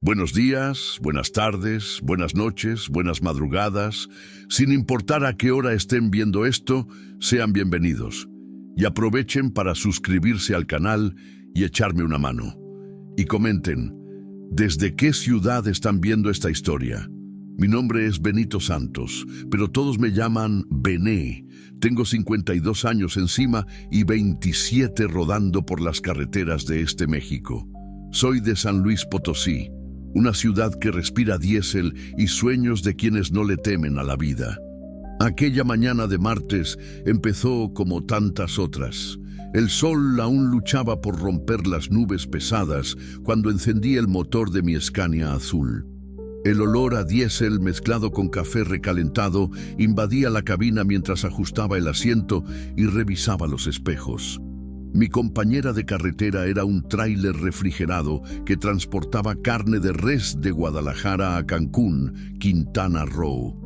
Buenos días, buenas tardes, buenas noches, buenas madrugadas. Sin importar a qué hora estén viendo esto, sean bienvenidos. Y aprovechen para suscribirse al canal y echarme una mano. Y comenten, ¿desde qué ciudad están viendo esta historia? Mi nombre es Benito Santos, pero todos me llaman Bené. Tengo 52 años encima y 27 rodando por las carreteras de este México. Soy de San Luis Potosí, una ciudad que respira diésel y sueños de quienes no le temen a la vida. Aquella mañana de martes empezó como tantas otras. El sol aún luchaba por romper las nubes pesadas cuando encendí el motor de mi Scania azul. El olor a diésel mezclado con café recalentado invadía la cabina mientras ajustaba el asiento y revisaba los espejos. Mi compañera de carretera era un tráiler refrigerado que transportaba carne de res de Guadalajara a Cancún, Quintana Roo.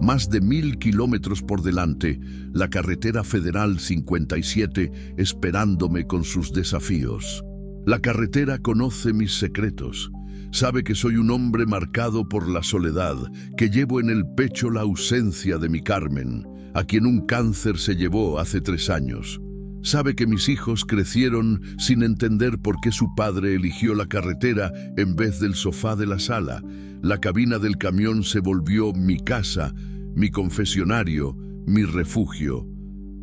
Más de 1000 kilómetros por delante, la carretera federal 57 esperándome con sus desafíos. La carretera conoce mis secretos. Sabe que soy un hombre marcado por la soledad, que llevo en el pecho la ausencia de mi Carmen, a quien un cáncer se llevó hace 3 años. Sabe que mis hijos crecieron sin entender por qué su padre eligió la carretera en vez del sofá de la sala. La cabina del camión se volvió mi casa, mi confesionario, mi refugio.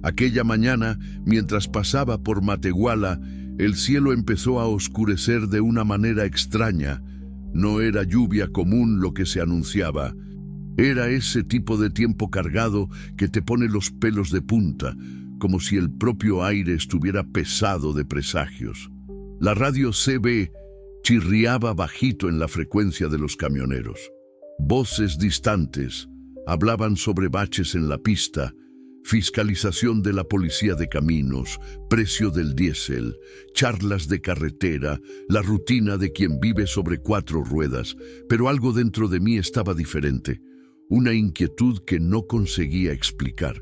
Aquella mañana, mientras pasaba por Matehuala, el cielo empezó a oscurecer de una manera extraña. No era lluvia común lo que se anunciaba. Era ese tipo de tiempo cargado que te pone los pelos de punta, como si el propio aire estuviera pesado de presagios. La radio CB chirriaba bajito en la frecuencia de los camioneros. Voces distantes hablaban sobre baches en la pista, fiscalización de la policía de caminos, precio del diésel, charlas de carretera, la rutina de quien vive sobre 4 ruedas, pero algo dentro de mí estaba diferente, una inquietud que no conseguía explicar.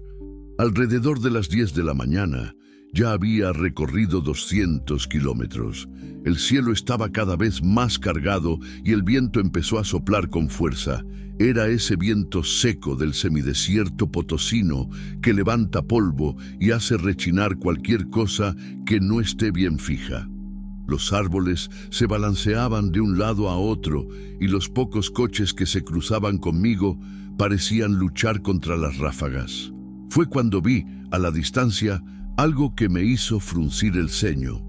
Alrededor de las 10 de la mañana, ya había recorrido 200 kilómetros. El cielo estaba cada vez más cargado y el viento empezó a soplar con fuerza. Era ese viento seco del semidesierto potosino que levanta polvo y hace rechinar cualquier cosa que no esté bien fija. Los árboles se balanceaban de un lado a otro y los pocos coches que se cruzaban conmigo parecían luchar contra las ráfagas. Fue cuando vi, a la distancia, algo que me hizo fruncir el ceño.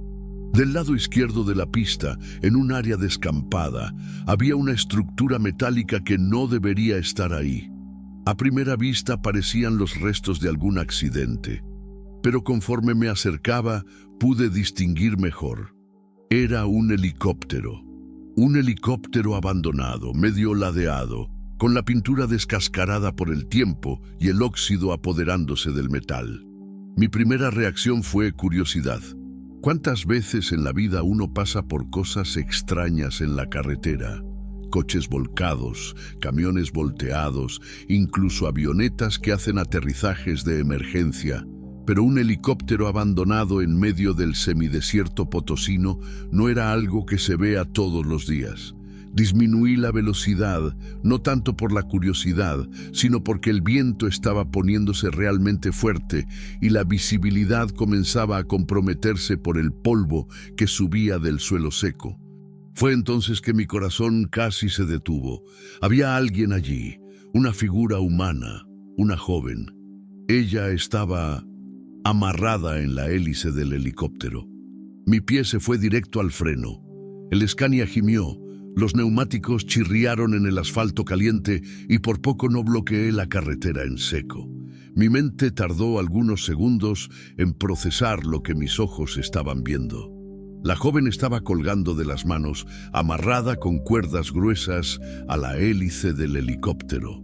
Del lado izquierdo de la pista, en un área descampada, había una estructura metálica que no debería estar ahí. A primera vista parecían los restos de algún accidente, pero conforme me acercaba, pude distinguir mejor. Era un helicóptero abandonado, medio ladeado, con la pintura descascarada por el tiempo y el óxido apoderándose del metal. Mi primera reacción fue curiosidad. ¿Cuántas veces en la vida uno pasa por cosas extrañas en la carretera? Coches volcados, camiones volteados, incluso avionetas que hacen aterrizajes de emergencia. Pero un helicóptero abandonado en medio del semidesierto potosino no era algo que se vea todos los días. Disminuí la velocidad, no tanto por la curiosidad, sino porque el viento estaba poniéndose realmente fuerte y la visibilidad comenzaba a comprometerse por el polvo que subía del suelo seco. Fue entonces que mi corazón casi se detuvo. Había alguien allí, una figura humana, una joven. Ella estaba amarrada en la hélice del helicóptero. Mi pie se fue directo al freno. El Scania gimió. Los neumáticos chirriaron en el asfalto caliente y por poco no bloqueé la carretera en seco. Mi mente tardó algunos segundos en procesar lo que mis ojos estaban viendo. La joven estaba colgando de las manos, amarrada con cuerdas gruesas a la hélice del helicóptero.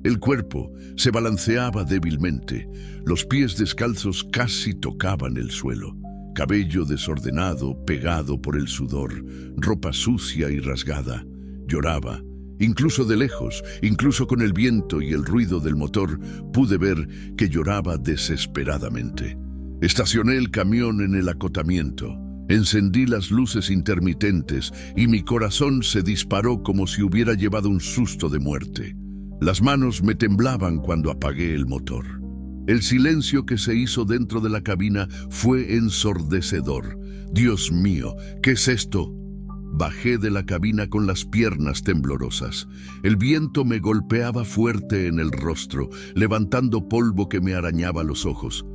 El cuerpo se balanceaba débilmente, los pies descalzos casi tocaban el suelo. Cabello desordenado, pegado por el sudor, ropa sucia y rasgada. Lloraba. Incluso de lejos, incluso con el viento y el ruido del motor, pude ver que lloraba desesperadamente. Estacioné el camión en el acotamiento. Encendí las luces intermitentes y mi corazón se disparó como si hubiera llevado un susto de muerte. Las manos me temblaban cuando apagué el motor. El silencio que se hizo dentro de la cabina fue ensordecedor. Dios mío, ¿qué es esto? Bajé de la cabina con las piernas temblorosas. El viento me golpeaba fuerte en el rostro, levantando polvo que me arañaba los ojos.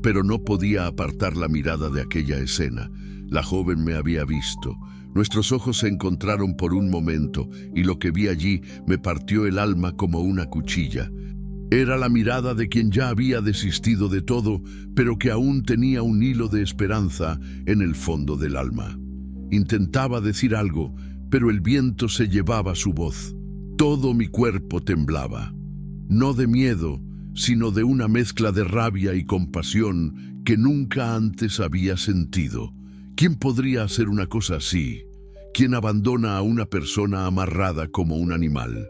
Pero no podía apartar la mirada de aquella escena. La joven me había visto. Nuestros ojos se encontraron por un momento y lo que vi allí me partió el alma como una cuchilla. Era la mirada de quien ya había desistido de todo, pero que aún tenía un hilo de esperanza en el fondo del alma. Intentaba decir algo, pero el viento se llevaba su voz. Todo mi cuerpo temblaba. No de miedo, sino de una mezcla de rabia y compasión que nunca antes había sentido. ¿Quién podría hacer una cosa así? ¿Quién abandona a una persona amarrada como un animal?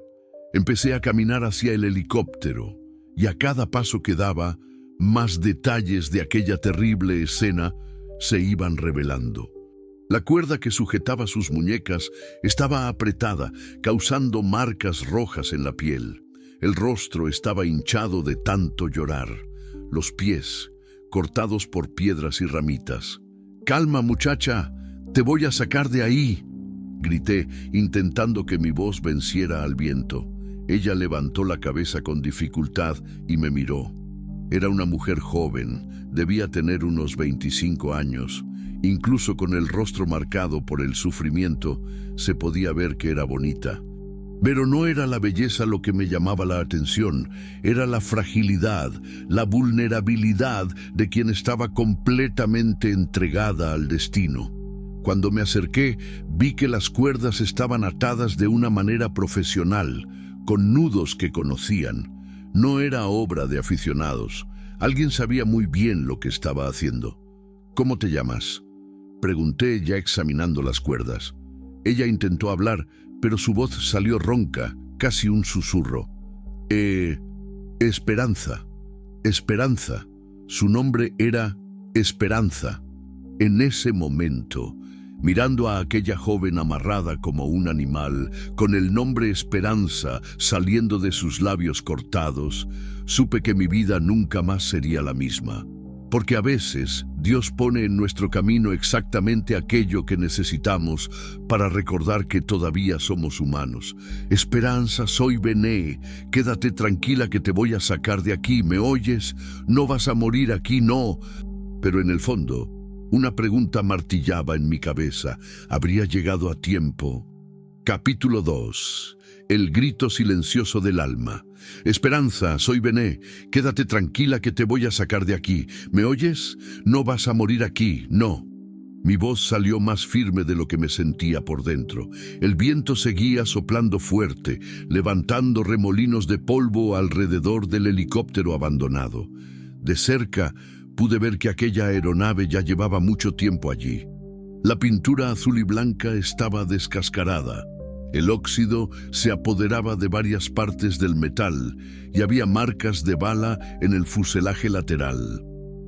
Empecé a caminar hacia el helicóptero, y a cada paso que daba, más detalles de aquella terrible escena se iban revelando. La cuerda que sujetaba sus muñecas estaba apretada, causando marcas rojas en la piel. El rostro estaba hinchado de tanto llorar. Los pies, cortados por piedras y ramitas. «Calma, muchacha, te voy a sacar de ahí», grité, intentando que mi voz venciera al viento. Ella levantó la cabeza con dificultad y me miró. Era una mujer joven, debía tener unos 25 años. Incluso con el rostro marcado por el sufrimiento, se podía ver que era bonita. Pero no era la belleza lo que me llamaba la atención, era la fragilidad, la vulnerabilidad de quien estaba completamente entregada al destino. Cuando me acerqué, vi que las cuerdas estaban atadas de una manera profesional, con nudos que conocían. No era obra de aficionados. Alguien sabía muy bien lo que estaba haciendo. «¿Cómo te llamas?», pregunté ya examinando las cuerdas. Ella intentó hablar, pero su voz salió ronca, casi un susurro. Esperanza. Esperanza. Su nombre era Esperanza. En ese momento, mirando a aquella joven amarrada como un animal, con el nombre Esperanza saliendo de sus labios cortados, supe que mi vida nunca más sería la misma. Porque a veces Dios pone en nuestro camino exactamente aquello que necesitamos para recordar que todavía somos humanos. «Esperanza, soy Bené. Quédate tranquila que te voy a sacar de aquí. ¿Me oyes? No vas a morir aquí, no». Pero en el fondo, una pregunta martillaba en mi cabeza. ¿Habría llegado a tiempo? Capítulo 2. El grito silencioso del alma. «Esperanza, soy Bené. Quédate tranquila que te voy a sacar de aquí. ¿Me oyes? No vas a morir aquí, no». Mi voz salió más firme de lo que me sentía por dentro. El viento seguía soplando fuerte, levantando remolinos de polvo alrededor del helicóptero abandonado. De cerca, pude ver que aquella aeronave ya llevaba mucho tiempo allí. La pintura azul y blanca estaba descascarada. El óxido se apoderaba de varias partes del metal y había marcas de bala en el fuselaje lateral.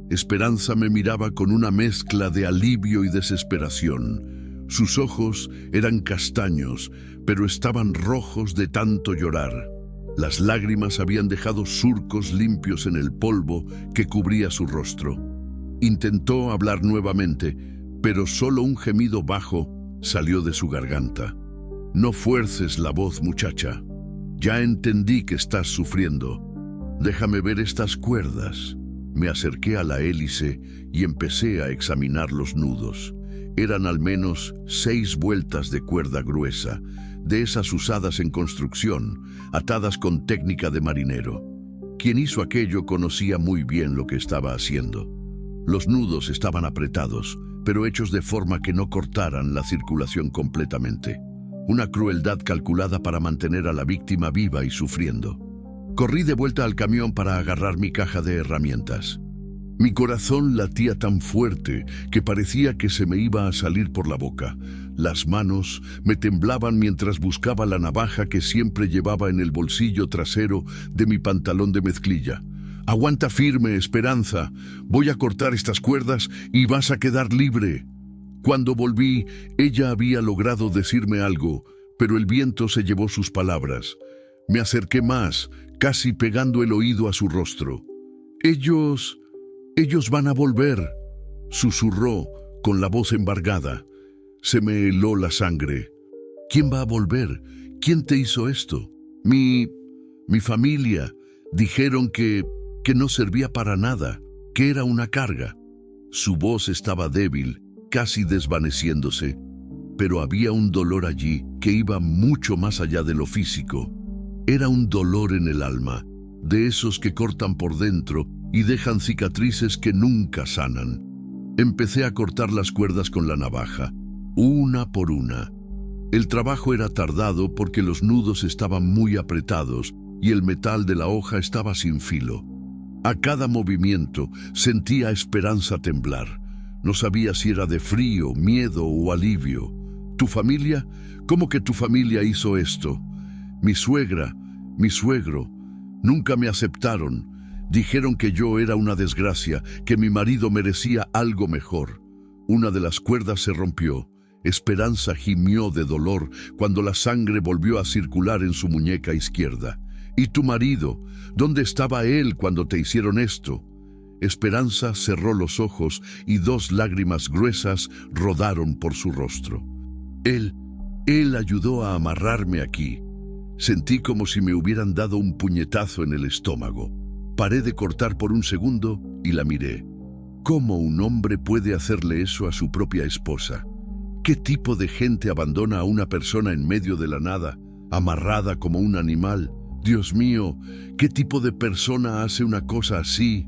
Esperanza me miraba con una mezcla de alivio y desesperación. Sus ojos eran castaños, pero estaban rojos de tanto llorar. Las lágrimas habían dejado surcos limpios en el polvo que cubría su rostro. Intentó hablar nuevamente, pero solo un gemido bajo salió de su garganta. «No fuerces la voz, muchacha. Ya entendí que estás sufriendo. Déjame ver estas cuerdas». Me acerqué a la hélice y empecé a examinar los nudos. Eran al menos 6 vueltas de cuerda gruesa, de esas usadas en construcción, atadas con técnica de marinero. Quien hizo aquello conocía muy bien lo que estaba haciendo. Los nudos estaban apretados, pero hechos de forma que no cortaran la circulación completamente. Una crueldad calculada para mantener a la víctima viva y sufriendo. Corrí de vuelta al camión para agarrar mi caja de herramientas. Mi corazón latía tan fuerte que parecía que se me iba a salir por la boca. Las manos me temblaban mientras buscaba la navaja que siempre llevaba en el bolsillo trasero de mi pantalón de mezclilla. «Aguanta firme, Esperanza. Voy a cortar estas cuerdas y vas a quedar libre». Cuando volví, ella había logrado decirme algo, pero el viento se llevó sus palabras. Me acerqué más, casi pegando el oído a su rostro. Ellos van a volver, susurró con la voz embargada. Se me heló la sangre. ¿Quién va a volver? ¿Quién te hizo esto? Mi familia. Dijeron que no servía para nada, que era una carga. Su voz estaba débil, casi desvaneciéndose, pero había un dolor allí que iba mucho más allá de lo físico. Era un dolor en el alma, de esos que cortan por dentro y dejan cicatrices que nunca sanan. Empecé a cortar las cuerdas con la navaja, una por una. El trabajo era tardado porque los nudos estaban muy apretados y el metal de la hoja estaba sin filo. A cada movimiento sentía Esperanza temblar. No sabía si era de frío, miedo o alivio. ¿Tu familia? ¿Cómo que tu familia hizo esto? Mi suegra, mi suegro, nunca me aceptaron. Dijeron que yo era una desgracia, que mi marido merecía algo mejor. Una de las cuerdas se rompió. Esperanza gimió de dolor cuando la sangre volvió a circular en su muñeca izquierda. ¿Y tu marido? ¿Dónde estaba él cuando te hicieron esto? Esperanza cerró los ojos y 2 lágrimas gruesas rodaron por su rostro. Él ayudó a amarrarme aquí. Sentí como si me hubieran dado un puñetazo en el estómago. Paré de cortar por un segundo y la miré. ¿Cómo un hombre puede hacerle eso a su propia esposa? ¿Qué tipo de gente abandona a una persona en medio de la nada, amarrada como un animal? Dios mío, ¿qué tipo de persona hace una cosa así?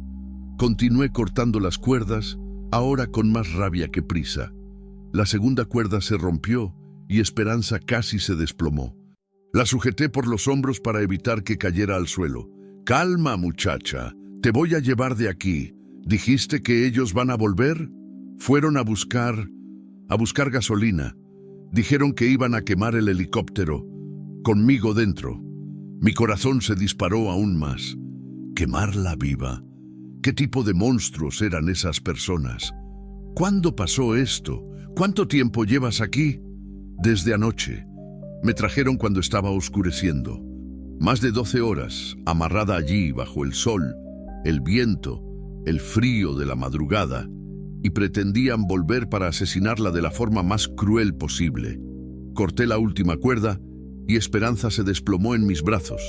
Continué cortando las cuerdas, ahora con más rabia que prisa. La segunda cuerda se rompió y Esperanza casi se desplomó. La sujeté por los hombros para evitar que cayera al suelo. «Calma, muchacha, te voy a llevar de aquí. ¿Dijiste que ellos van a volver?» Fueron a buscar gasolina. Dijeron que iban a quemar el helicóptero, conmigo dentro. Mi corazón se disparó aún más. ¿Quemarla viva? ¿Qué tipo de monstruos eran esas personas? ¿Cuándo pasó esto? ¿Cuánto tiempo llevas aquí? Desde anoche. Me trajeron cuando estaba oscureciendo. Más de 12 horas, amarrada allí bajo el sol, el viento, el frío de la madrugada, y pretendían volver para asesinarla de la forma más cruel posible. Corté la última cuerda y Esperanza se desplomó en mis brazos.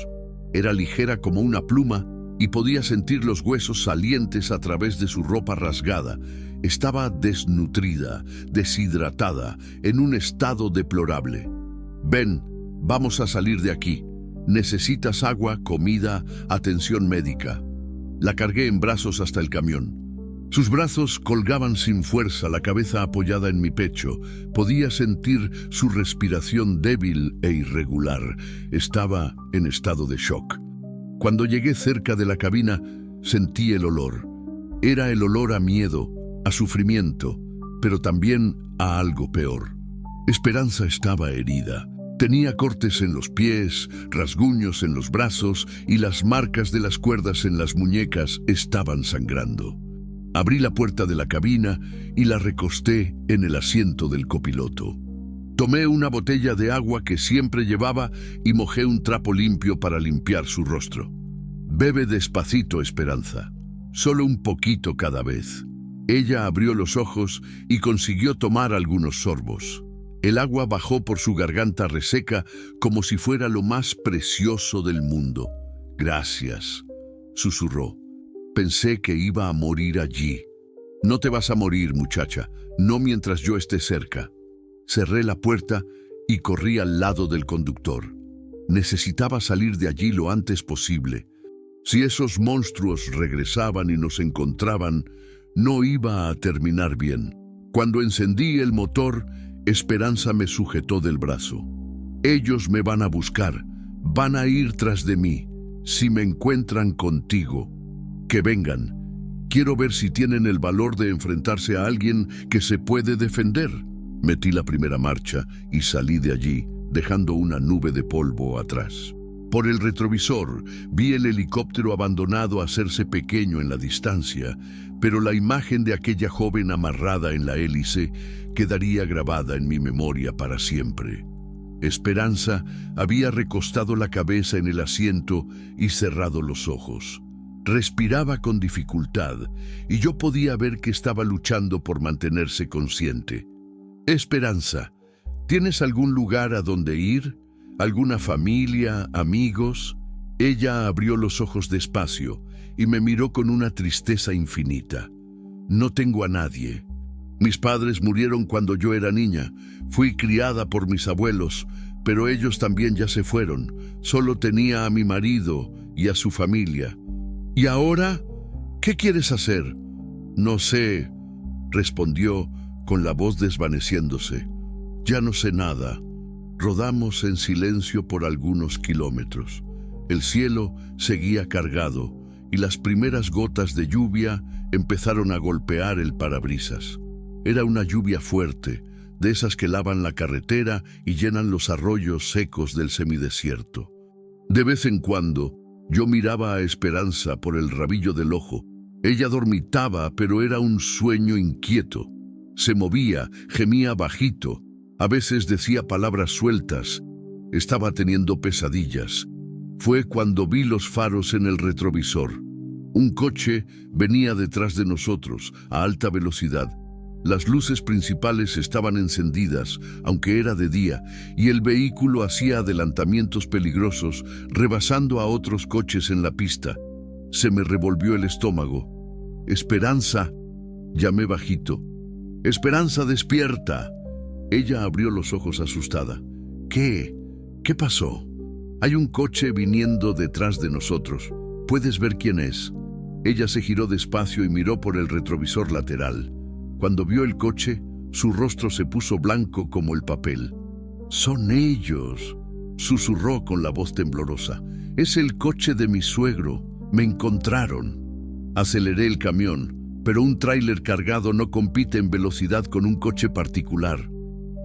Era ligera como una pluma y podía sentir los huesos salientes a través de su ropa rasgada. Estaba desnutrida, deshidratada, en un estado deplorable. «Ven, vamos a salir de aquí. Necesitas agua, comida, atención médica». La cargué en brazos hasta el camión. Sus brazos colgaban sin fuerza, la cabeza apoyada en mi pecho. Podía sentir su respiración débil e irregular. Estaba en estado de shock. Cuando llegué cerca de la cabina, sentí el olor. Era el olor a miedo, a sufrimiento, pero también a algo peor. Esperanza estaba herida. Tenía cortes en los pies, rasguños en los brazos y las marcas de las cuerdas en las muñecas estaban sangrando. Abrí la puerta de la cabina y la recosté en el asiento del copiloto. Tomé una botella de agua que siempre llevaba y mojé un trapo limpio para limpiar su rostro. «Bebe despacito, Esperanza. Solo un poquito cada vez». Ella abrió los ojos y consiguió tomar algunos sorbos. El agua bajó por su garganta reseca como si fuera lo más precioso del mundo. «Gracias», susurró. Pensé que iba a morir allí. «No te vas a morir, muchacha, no mientras yo esté cerca». Cerré la puerta y corrí al lado del conductor. Necesitaba salir de allí lo antes posible. Si esos monstruos regresaban y nos encontraban, no iba a terminar bien. Cuando encendí el motor, Esperanza me sujetó del brazo. «Ellos me van a buscar, van a ir tras de mí. Si me encuentran contigo, que vengan. Quiero ver si tienen el valor de enfrentarse a alguien que se puede defender». Metí la primera marcha y salí de allí, dejando una nube de polvo atrás. Por el retrovisor vi el helicóptero abandonado hacerse pequeño en la distancia, pero la imagen de aquella joven amarrada en la hélice quedaría grabada en mi memoria para siempre. Esperanza había recostado la cabeza en el asiento y cerrado los ojos. Respiraba con dificultad y yo podía ver que estaba luchando por mantenerse consciente. Esperanza, ¿tienes algún lugar a donde ir? ¿Alguna familia, amigos? Ella abrió los ojos despacio y me miró con una tristeza infinita. No tengo a nadie. Mis padres murieron cuando yo era niña. Fui criada por mis abuelos, pero ellos también ya se fueron. Solo tenía a mi marido y a su familia. ¿Y ahora? ¿Qué quieres hacer? No sé, respondió con la voz desvaneciéndose. Ya no sé nada. Rodamos en silencio por algunos kilómetros. El cielo seguía cargado y las primeras gotas de lluvia empezaron a golpear el parabrisas. Era una lluvia fuerte, de esas que lavan la carretera y llenan los arroyos secos del semidesierto. De vez en cuando, yo miraba a Esperanza por el rabillo del ojo. Ella dormitaba, pero era un sueño inquieto. Se movía, gemía bajito. A veces decía palabras sueltas. Estaba teniendo pesadillas. Fue cuando vi los faros en el retrovisor. Un coche venía detrás de nosotros, a alta velocidad. Las luces principales estaban encendidas, aunque era de día, y el vehículo hacía adelantamientos peligrosos, rebasando a otros coches en la pista. Se me revolvió el estómago. «Esperanza», llamé bajito. «Esperanza, despierta». Ella abrió los ojos asustada. «¿Qué? ¿Qué pasó?» «Hay un coche viniendo detrás de nosotros. ¿Puedes ver quién es?» Ella se giró despacio y miró por el retrovisor lateral. Cuando vio el coche, su rostro se puso blanco como el papel. «Son ellos», susurró con la voz temblorosa. «Es el coche de mi suegro. Me encontraron». Aceleré el camión, pero un tráiler cargado no compite en velocidad con un coche particular.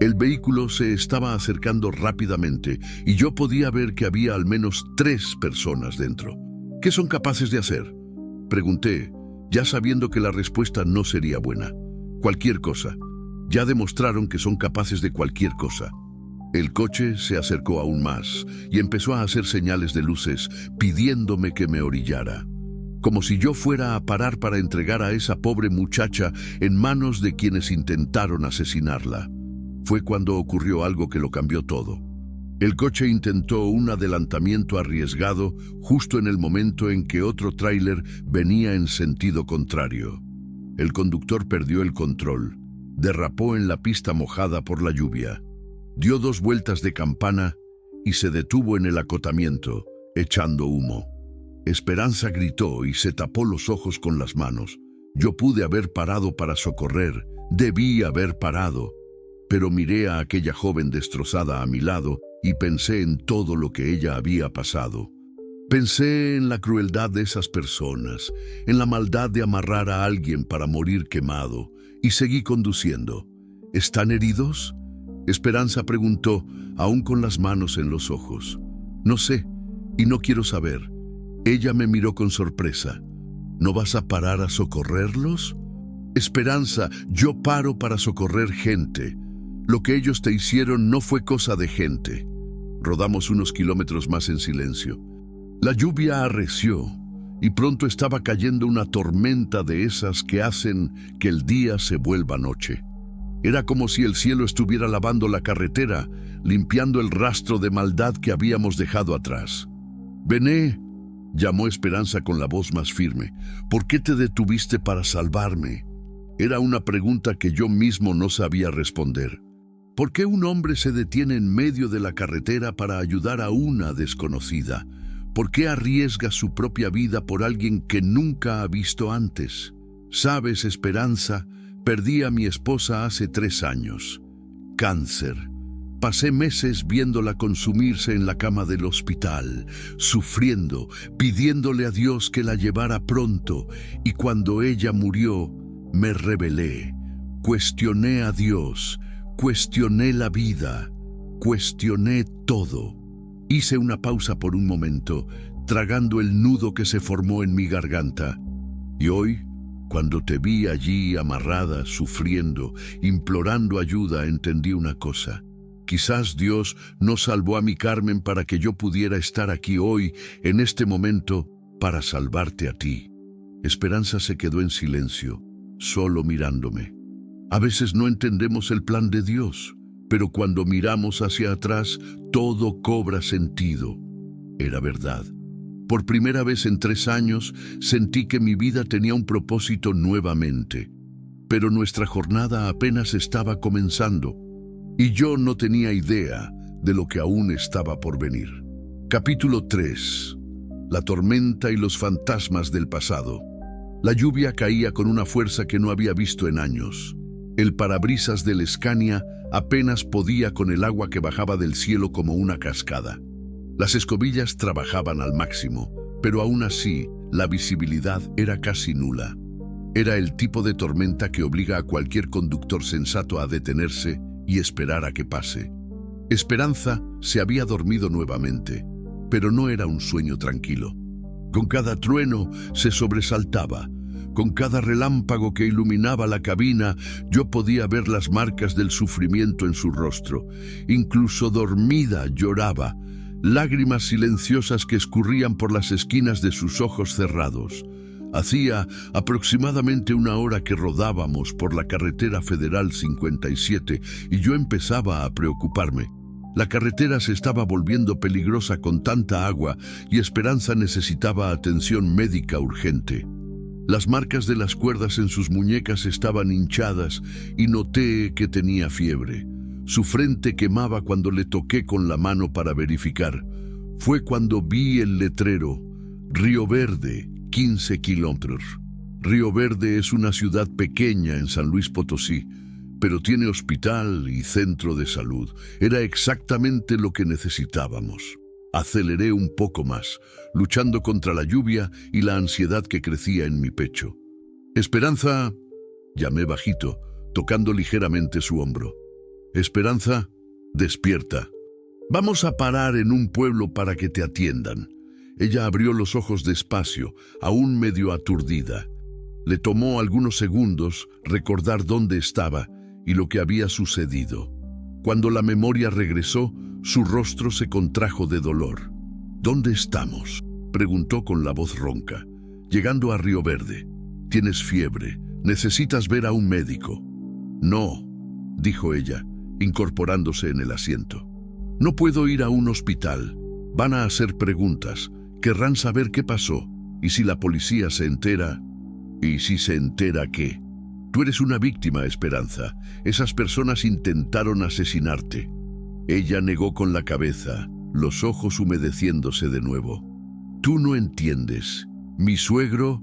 El vehículo se estaba acercando rápidamente y yo podía ver que había al menos 3 personas dentro. «¿Qué son capaces de hacer?», pregunté, ya sabiendo que la respuesta no sería buena. «Cualquier cosa. Ya demostraron que son capaces de cualquier cosa». El coche se acercó aún más y empezó a hacer señales de luces, pidiéndome que me orillara. Como si yo fuera a parar para entregar a esa pobre muchacha en manos de quienes intentaron asesinarla. Fue cuando ocurrió algo que lo cambió todo. El coche intentó un adelantamiento arriesgado justo en el momento en que otro tráiler venía en sentido contrario. El conductor perdió el control, derrapó en la pista mojada por la lluvia, dio 2 vueltas de campana y se detuvo en el acotamiento, echando humo. Esperanza gritó y se tapó los ojos con las manos. Yo pude haber parado para socorrer, debí haber parado, pero miré a aquella joven destrozada a mi lado y pensé en todo lo que ella había pasado. Pensé en la crueldad de esas personas, en la maldad de amarrar a alguien para morir quemado, y seguí conduciendo. ¿Están heridos?, Esperanza preguntó, aún con las manos en los ojos. No sé, y no quiero saber. Ella me miró con sorpresa. ¿No vas a parar a socorrerlos? Esperanza, yo paro para socorrer gente. Lo que ellos te hicieron no fue cosa de gente. Rodamos unos kilómetros más en silencio. La lluvia arreció y pronto estaba cayendo una tormenta de esas que hacen que el día se vuelva noche. Era como si el cielo estuviera lavando la carretera, limpiando el rastro de maldad que habíamos dejado atrás. «Bené», llamó Esperanza con la voz más firme, «¿por qué te detuviste para salvarme?» Era una pregunta que yo mismo no sabía responder. ¿Por qué un hombre se detiene en medio de la carretera para ayudar a una desconocida? ¿Por qué arriesga su propia vida por alguien que nunca ha visto antes? ¿Sabes, Esperanza? Perdí a mi esposa hace 3 años. Cáncer. Pasé meses viéndola consumirse en la cama del hospital, sufriendo, pidiéndole a Dios que la llevara pronto, y cuando ella murió, me rebelé. Cuestioné a Dios, cuestioné la vida, cuestioné todo. Hice una pausa por un momento, tragando el nudo que se formó en mi garganta. Y hoy, cuando te vi allí amarrada, sufriendo, implorando ayuda, entendí una cosa. Quizás Dios no salvó a mi Carmen para que yo pudiera estar aquí hoy, en este momento, para salvarte a ti. Esperanza se quedó en silencio, solo mirándome. A veces no entendemos el plan de Dios, pero cuando miramos hacia atrás, todo cobra sentido. Era verdad. Por primera vez en 3 años, sentí que mi vida tenía un propósito nuevamente. Pero nuestra jornada apenas estaba comenzando, y yo no tenía idea de lo que aún estaba por venir. Capítulo 3. La tormenta y los fantasmas del pasado. La lluvia caía con una fuerza que no había visto en años. El parabrisas del Scania apenas podía con el agua que bajaba del cielo como una cascada. Las escobillas trabajaban al máximo, pero aún así la visibilidad era casi nula. Era el tipo de tormenta que obliga a cualquier conductor sensato a detenerse y esperar a que pase. Esperanza se había dormido nuevamente, pero no era un sueño tranquilo. Con cada trueno se sobresaltaba. Con cada relámpago que iluminaba la cabina, yo podía ver las marcas del sufrimiento en su rostro. Incluso dormida lloraba, lágrimas silenciosas que escurrían por las esquinas de sus ojos cerrados. Hacía aproximadamente 1 hora que rodábamos por la carretera federal 57 y yo empezaba a preocuparme. La carretera se estaba volviendo peligrosa con tanta agua y Esperanza necesitaba atención médica urgente. Las marcas de las cuerdas en sus muñecas estaban hinchadas y noté que tenía fiebre. Su frente quemaba cuando le toqué con la mano para verificar. Fue cuando vi el letrero, Río Verde, 15 kilómetros. Río Verde es una ciudad pequeña en San Luis Potosí, pero tiene hospital y centro de salud. Era exactamente lo que necesitábamos. Aceleré un poco más, luchando contra la lluvia y la ansiedad que crecía en mi pecho. «Esperanza», llamé bajito, tocando ligeramente su hombro. «Esperanza, despierta. Vamos a parar en un pueblo para que te atiendan». Ella abrió los ojos despacio, aún medio aturdida. Le tomó algunos segundos recordar dónde estaba y lo que había sucedido. Cuando la memoria regresó, su rostro se contrajo de dolor. «¿Dónde estamos?», preguntó con la voz ronca. «Llegando a Río Verde. Tienes fiebre. Necesitas ver a un médico». «No», dijo ella, incorporándose en el asiento. «No puedo ir a un hospital. Van a hacer preguntas. Querrán saber qué pasó. Y si la policía se entera...» «¿Y si se entera qué?». «Tú eres una víctima, Esperanza. Esas personas intentaron asesinarte». Ella negó con la cabeza, los ojos humedeciéndose de nuevo. «Tú no entiendes. Mi suegro,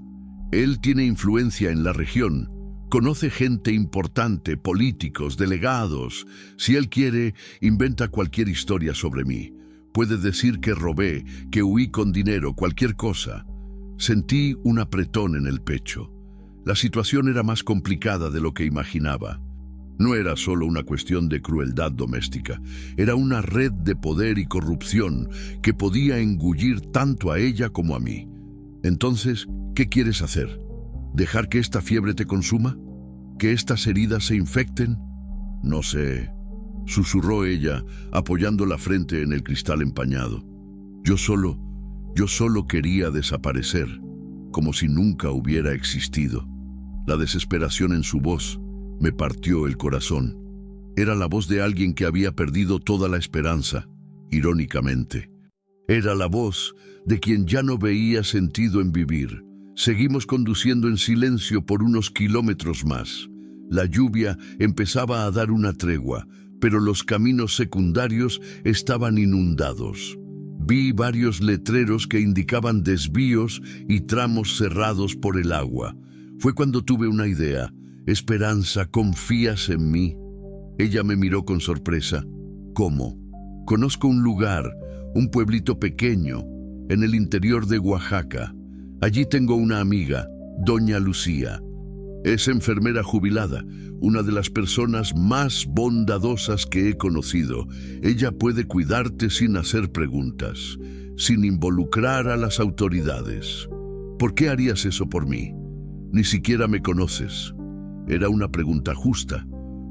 él tiene influencia en la región. Conoce gente importante, políticos, delegados. Si él quiere, inventa cualquier historia sobre mí. Puede decir que robé, que huí con dinero, cualquier cosa». Sentí un apretón en el pecho. La situación era más complicada de lo que imaginaba. No era solo una cuestión de crueldad doméstica, era una red de poder y corrupción que podía engullir tanto a ella como a mí. Entonces, ¿qué quieres hacer? ¿Dejar que esta fiebre te consuma? ¿Que estas heridas se infecten? No sé, susurró ella, apoyando la frente en el cristal empañado. Yo solo quería desaparecer, como si nunca hubiera existido. La desesperación en su voz me partió el corazón. Era la voz de alguien que había perdido toda la esperanza, irónicamente. Era la voz de quien ya no veía sentido en vivir. Seguimos conduciendo en silencio por unos kilómetros más. La lluvia empezaba a dar una tregua, pero los caminos secundarios estaban inundados. Vi varios letreros que indicaban desvíos y tramos cerrados por el agua. Fue cuando tuve una idea. «Esperanza, ¿confías en mí?». Ella me miró con sorpresa. «¿Cómo?». «Conozco un lugar, un pueblito pequeño, en el interior de Oaxaca. Allí tengo una amiga, Doña Lucía. Es enfermera jubilada, una de las personas más bondadosas que he conocido. Ella puede cuidarte sin hacer preguntas, sin involucrar a las autoridades. ¿Por qué harías eso por mí? Ni siquiera me conoces. Era una pregunta justa.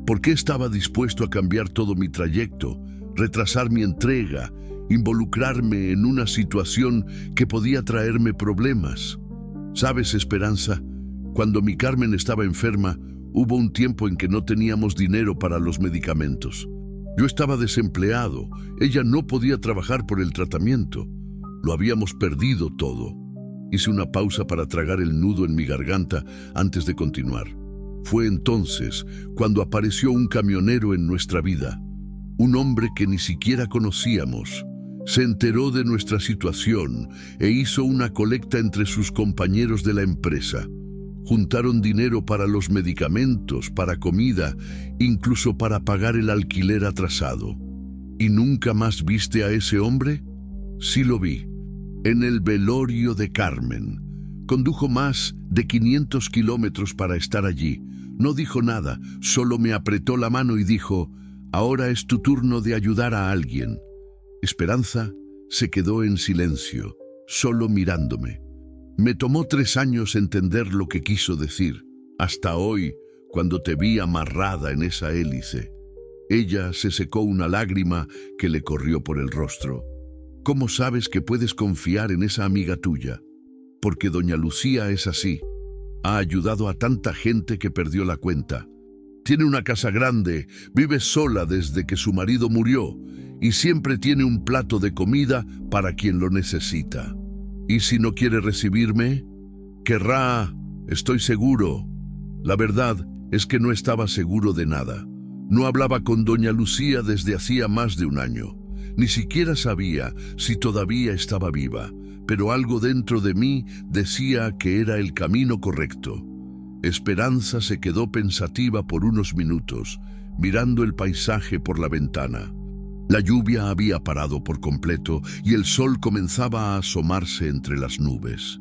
¿Por qué estaba dispuesto a cambiar todo mi trayecto, retrasar mi entrega, involucrarme en una situación que podía traerme problemas? ¿Sabes, Esperanza? Cuando mi Carmen estaba enferma, hubo un tiempo en que no teníamos dinero para los medicamentos. Yo estaba desempleado, ella no podía trabajar por el tratamiento. Lo habíamos perdido todo. Hice una pausa para tragar el nudo en mi garganta antes de continuar. Fue entonces cuando apareció un camionero en nuestra vida, un hombre que ni siquiera conocíamos. Se enteró de nuestra situación e hizo una colecta entre sus compañeros de la empresa. Juntaron dinero para los medicamentos, para comida, incluso para pagar el alquiler atrasado. ¿Y nunca más viste a ese hombre? Sí lo vi. En el velorio de Carmen. Condujo más de 500 kilómetros para estar allí. No dijo nada, solo me apretó la mano y dijo: «Ahora es tu turno de ayudar a alguien». Esperanza se quedó en silencio, solo mirándome. Me tomó 3 años entender lo que quiso decir, hasta hoy, cuando te vi amarrada en esa hélice. Ella se secó una lágrima que le corrió por el rostro. ¿Cómo sabes que puedes confiar en esa amiga tuya? Porque doña Lucía es así. Ha ayudado a tanta gente que perdió la cuenta. Tiene una casa grande, vive sola desde que su marido murió y siempre tiene un plato de comida para quien lo necesita. ¿Y si no quiere recibirme? Querrá, estoy seguro. La verdad es que no estaba seguro de nada. No hablaba con doña Lucía desde hacía más de 1 año. Ni siquiera sabía si todavía estaba viva, pero algo dentro de mí decía que era el camino correcto. Esperanza se quedó pensativa por unos minutos, mirando el paisaje por la ventana. La lluvia había parado por completo y el sol comenzaba a asomarse entre las nubes.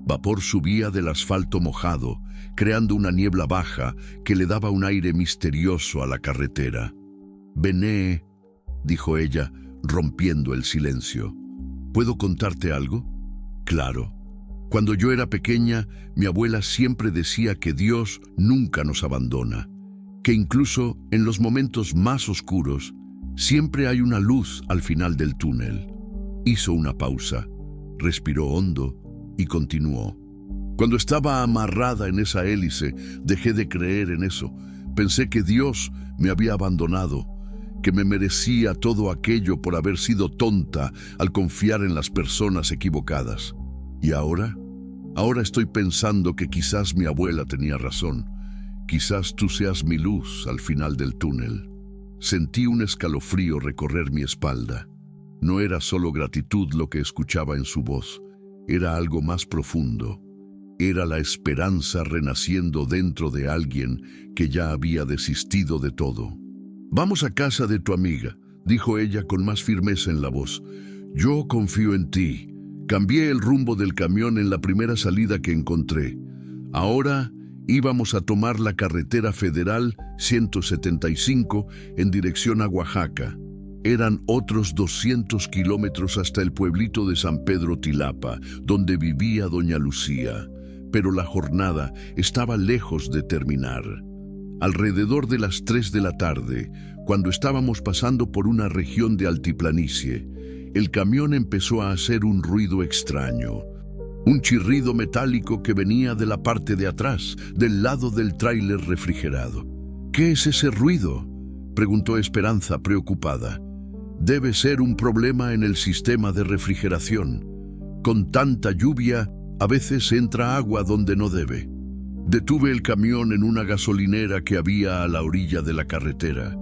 Vapor subía del asfalto mojado, creando una niebla baja que le daba un aire misterioso a la carretera. «Bené», dijo ella, rompiendo el silencio. ¿Puedo contarte algo? Claro. Cuando yo era pequeña, mi abuela siempre decía que Dios nunca nos abandona, que incluso en los momentos más oscuros, siempre hay una luz al final del túnel. Hizo una pausa, respiró hondo y continuó. Cuando estaba amarrada en esa hélice, dejé de creer en eso. Pensé que Dios me había abandonado, que me merecía todo aquello por haber sido tonta al confiar en las personas equivocadas. ¿Y ahora? Ahora estoy pensando que quizás mi abuela tenía razón. Quizás tú seas mi luz al final del túnel. Sentí un escalofrío recorrer mi espalda. No era solo gratitud lo que escuchaba en su voz, era algo más profundo. Era la esperanza renaciendo dentro de alguien que ya había desistido de todo. «Vamos a casa de tu amiga», dijo ella con más firmeza en la voz. «Yo confío en ti». Cambié el rumbo del camión en la primera salida que encontré. Ahora íbamos a tomar la carretera federal 175 en dirección a Oaxaca. Eran otros 200 kilómetros hasta el pueblito de San Pedro Tilapa, donde vivía doña Lucía. Pero la jornada estaba lejos de terminar. Alrededor de las 3 de la tarde, cuando estábamos pasando por una región de altiplanicie, el camión empezó a hacer un ruido extraño. Un chirrido metálico que venía de la parte de atrás, del lado del tráiler refrigerado. «¿Qué es ese ruido?», preguntó Esperanza preocupada. «Debe ser un problema en el sistema de refrigeración. Con tanta lluvia, a veces entra agua donde no debe». Detuve el camión en una gasolinera que había a la orilla de la carretera.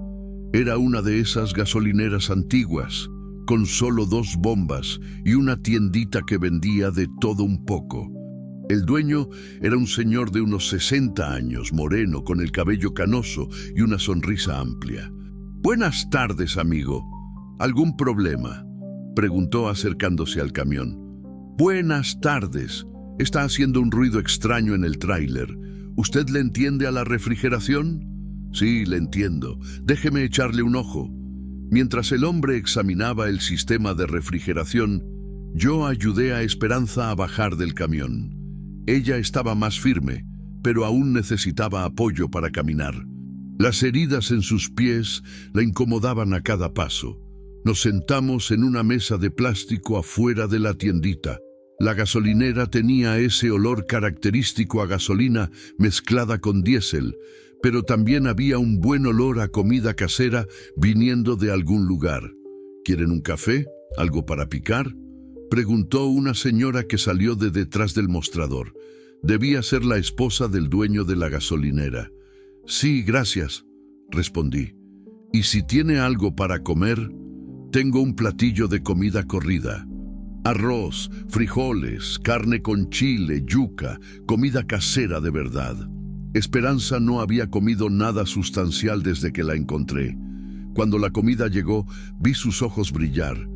Era una de esas gasolineras antiguas, con solo 2 bombas y una tiendita que vendía de todo un poco. El dueño era un señor de unos 60 años, moreno, con el cabello canoso y una sonrisa amplia. «Buenas tardes, amigo. ¿Algún problema?», preguntó acercándose al camión. «Buenas tardes. Está haciendo un ruido extraño en el tráiler. ¿Usted le entiende a la refrigeración?». Sí, le entiendo. Déjeme echarle un ojo. Mientras el hombre examinaba el sistema de refrigeración, yo ayudé a Esperanza a bajar del camión. Ella estaba más firme, pero aún necesitaba apoyo para caminar. Las heridas en sus pies la incomodaban a cada paso. Nos sentamos en una mesa de plástico afuera de la tiendita. La gasolinera tenía ese olor característico a gasolina mezclada con diésel, pero también había un buen olor a comida casera viniendo de algún lugar. ¿Quieren un café? ¿Algo para picar?, preguntó una señora que salió de detrás del mostrador. Debía ser la esposa del dueño de la gasolinera. Sí, gracias, respondí. ¿Y si tiene algo para comer? Tengo un platillo de comida corrida. Arroz, frijoles, carne con chile, yuca, comida casera de verdad. Esperanza no había comido nada sustancial desde que la encontré. Cuando la comida llegó, vi sus ojos brillar.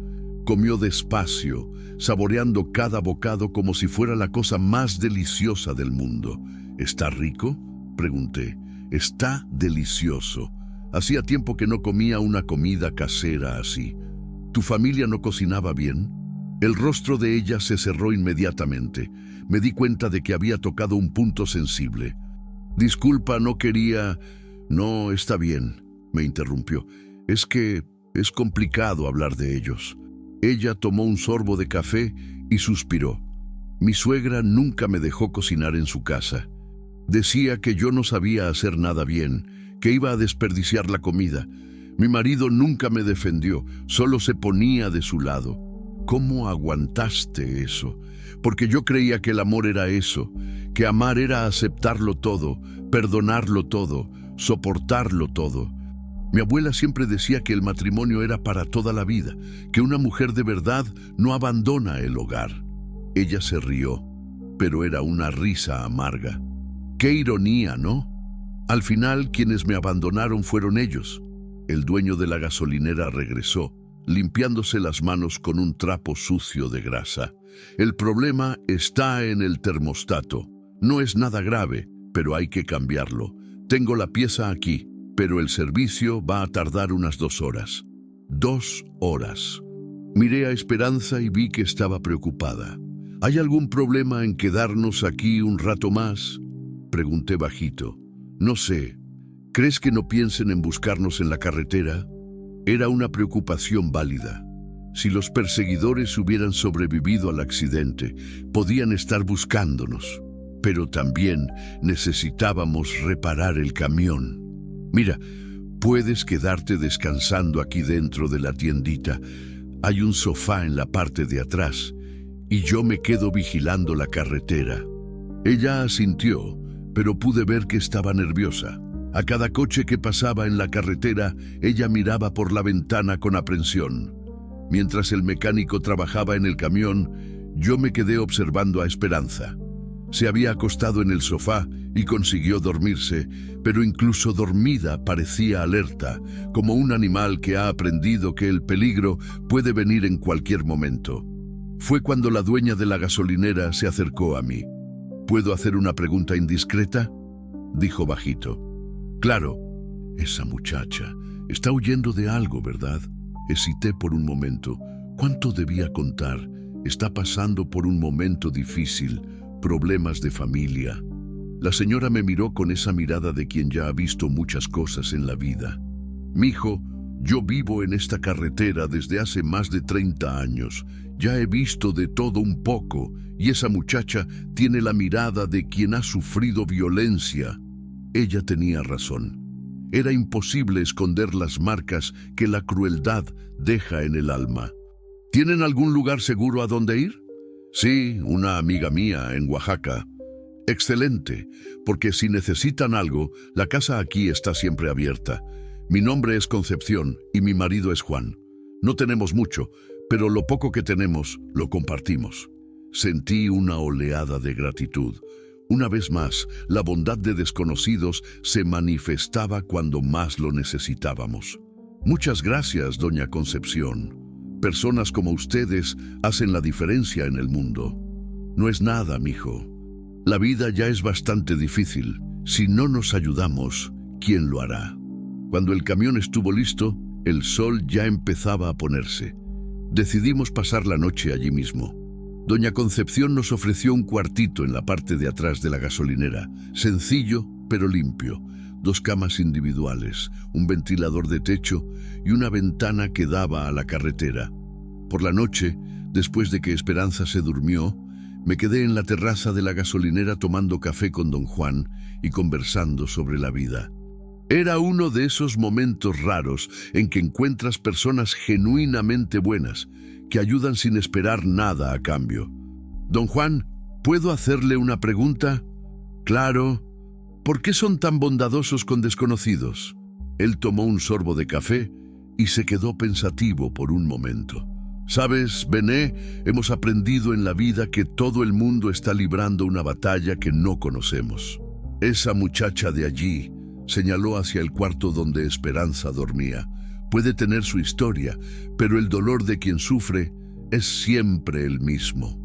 Comió despacio, saboreando cada bocado como si fuera la cosa más deliciosa del mundo. ¿Está rico?, pregunté. Está delicioso. Hacía tiempo que no comía una comida casera así. ¿Tu familia no cocinaba bien? El rostro de ella se cerró inmediatamente. Me di cuenta de que había tocado un punto sensible. Disculpa, no quería... No, está bien, me interrumpió. Es que es complicado hablar de ellos. Ella tomó un sorbo de café y suspiró. Mi suegra nunca me dejó cocinar en su casa. Decía que yo no sabía hacer nada bien, que iba a desperdiciar la comida. Mi marido nunca me defendió, solo se ponía de su lado. ¿Cómo aguantaste eso? Porque yo creía que el amor era eso, que amar era aceptarlo todo, perdonarlo todo, soportarlo todo. Mi abuela siempre decía que el matrimonio era para toda la vida, que una mujer de verdad no abandona el hogar. Ella se rió, pero era una risa amarga. ¡Qué ironía!, ¿no? Al final, quienes me abandonaron fueron ellos. El dueño de la gasolinera regresó, limpiándose las manos con un trapo sucio de grasa. El problema está en el termostato. No es nada grave, pero hay que cambiarlo. Tengo la pieza aquí, pero el servicio va a tardar unas 2 horas. 2 horas. Miré a Esperanza y vi que estaba preocupada. ¿Hay algún problema en quedarnos aquí un rato más?, pregunté bajito. No sé. ¿Crees que no piensen en buscarnos en la carretera? Era una preocupación válida. Si los perseguidores hubieran sobrevivido al accidente, podían estar buscándonos. Pero también necesitábamos reparar el camión. Mira, puedes quedarte descansando aquí dentro de la tiendita. Hay un sofá en la parte de atrás y yo me quedo vigilando la carretera. Ella asintió, pero pude ver que estaba nerviosa. A cada coche que pasaba en la carretera, ella miraba por la ventana con aprensión. Mientras el mecánico trabajaba en el camión, yo me quedé observando a Esperanza. Se había acostado en el sofá y consiguió dormirse, pero incluso dormida parecía alerta, como un animal que ha aprendido que el peligro puede venir en cualquier momento. Fue cuando la dueña de la gasolinera se acercó a mí. ¿Puedo hacer una pregunta indiscreta?, dijo bajito. Claro. Esa muchacha está huyendo de algo, ¿verdad? Hesité por un momento. ¿Cuánto debía contar? Está pasando por un momento difícil, problemas de familia. La señora me miró con esa mirada de quien ya ha visto muchas cosas en la vida. Mijo, yo vivo en esta carretera desde hace más de 30 años. Ya he visto de todo un poco, y esa muchacha tiene la mirada de quien ha sufrido violencia. Ella tenía razón. Era imposible esconder las marcas que la crueldad deja en el alma. ¿Tienen algún lugar seguro a donde ir? Sí, una amiga mía en Oaxaca. Excelente, porque si necesitan algo, la casa aquí está siempre abierta. Mi nombre es Concepción y mi marido es Juan. No tenemos mucho, pero lo poco que tenemos lo compartimos. Sentí una oleada de gratitud. Una vez más, la bondad de desconocidos se manifestaba cuando más lo necesitábamos. Muchas gracias, doña Concepción. Personas como ustedes hacen la diferencia en el mundo. No es nada, mijo. La vida ya es bastante difícil. Si no nos ayudamos, ¿quién lo hará? Cuando el camión estuvo listo, el sol ya empezaba a ponerse. Decidimos pasar la noche allí mismo. Doña Concepción nos ofreció un cuartito en la parte de atrás de la gasolinera, sencillo pero limpio, 2 camas individuales, un ventilador de techo y una ventana que daba a la carretera. Por la noche, después de que Esperanza se durmió, me quedé en la terraza de la gasolinera tomando café con don Juan y conversando sobre la vida. Era uno de esos momentos raros en que encuentras personas genuinamente buenas, que ayudan sin esperar nada a cambio. Don Juan, ¿puedo hacerle una pregunta? Claro. ¿Por qué son tan bondadosos con desconocidos? Él tomó un sorbo de café y se quedó pensativo por un momento. ¿Sabes, Bené? Hemos aprendido en la vida que todo el mundo está librando una batalla que no conocemos. Esa muchacha de allí, señaló hacia el cuarto donde Esperanza dormía, puede tener su historia, pero el dolor de quien sufre es siempre el mismo.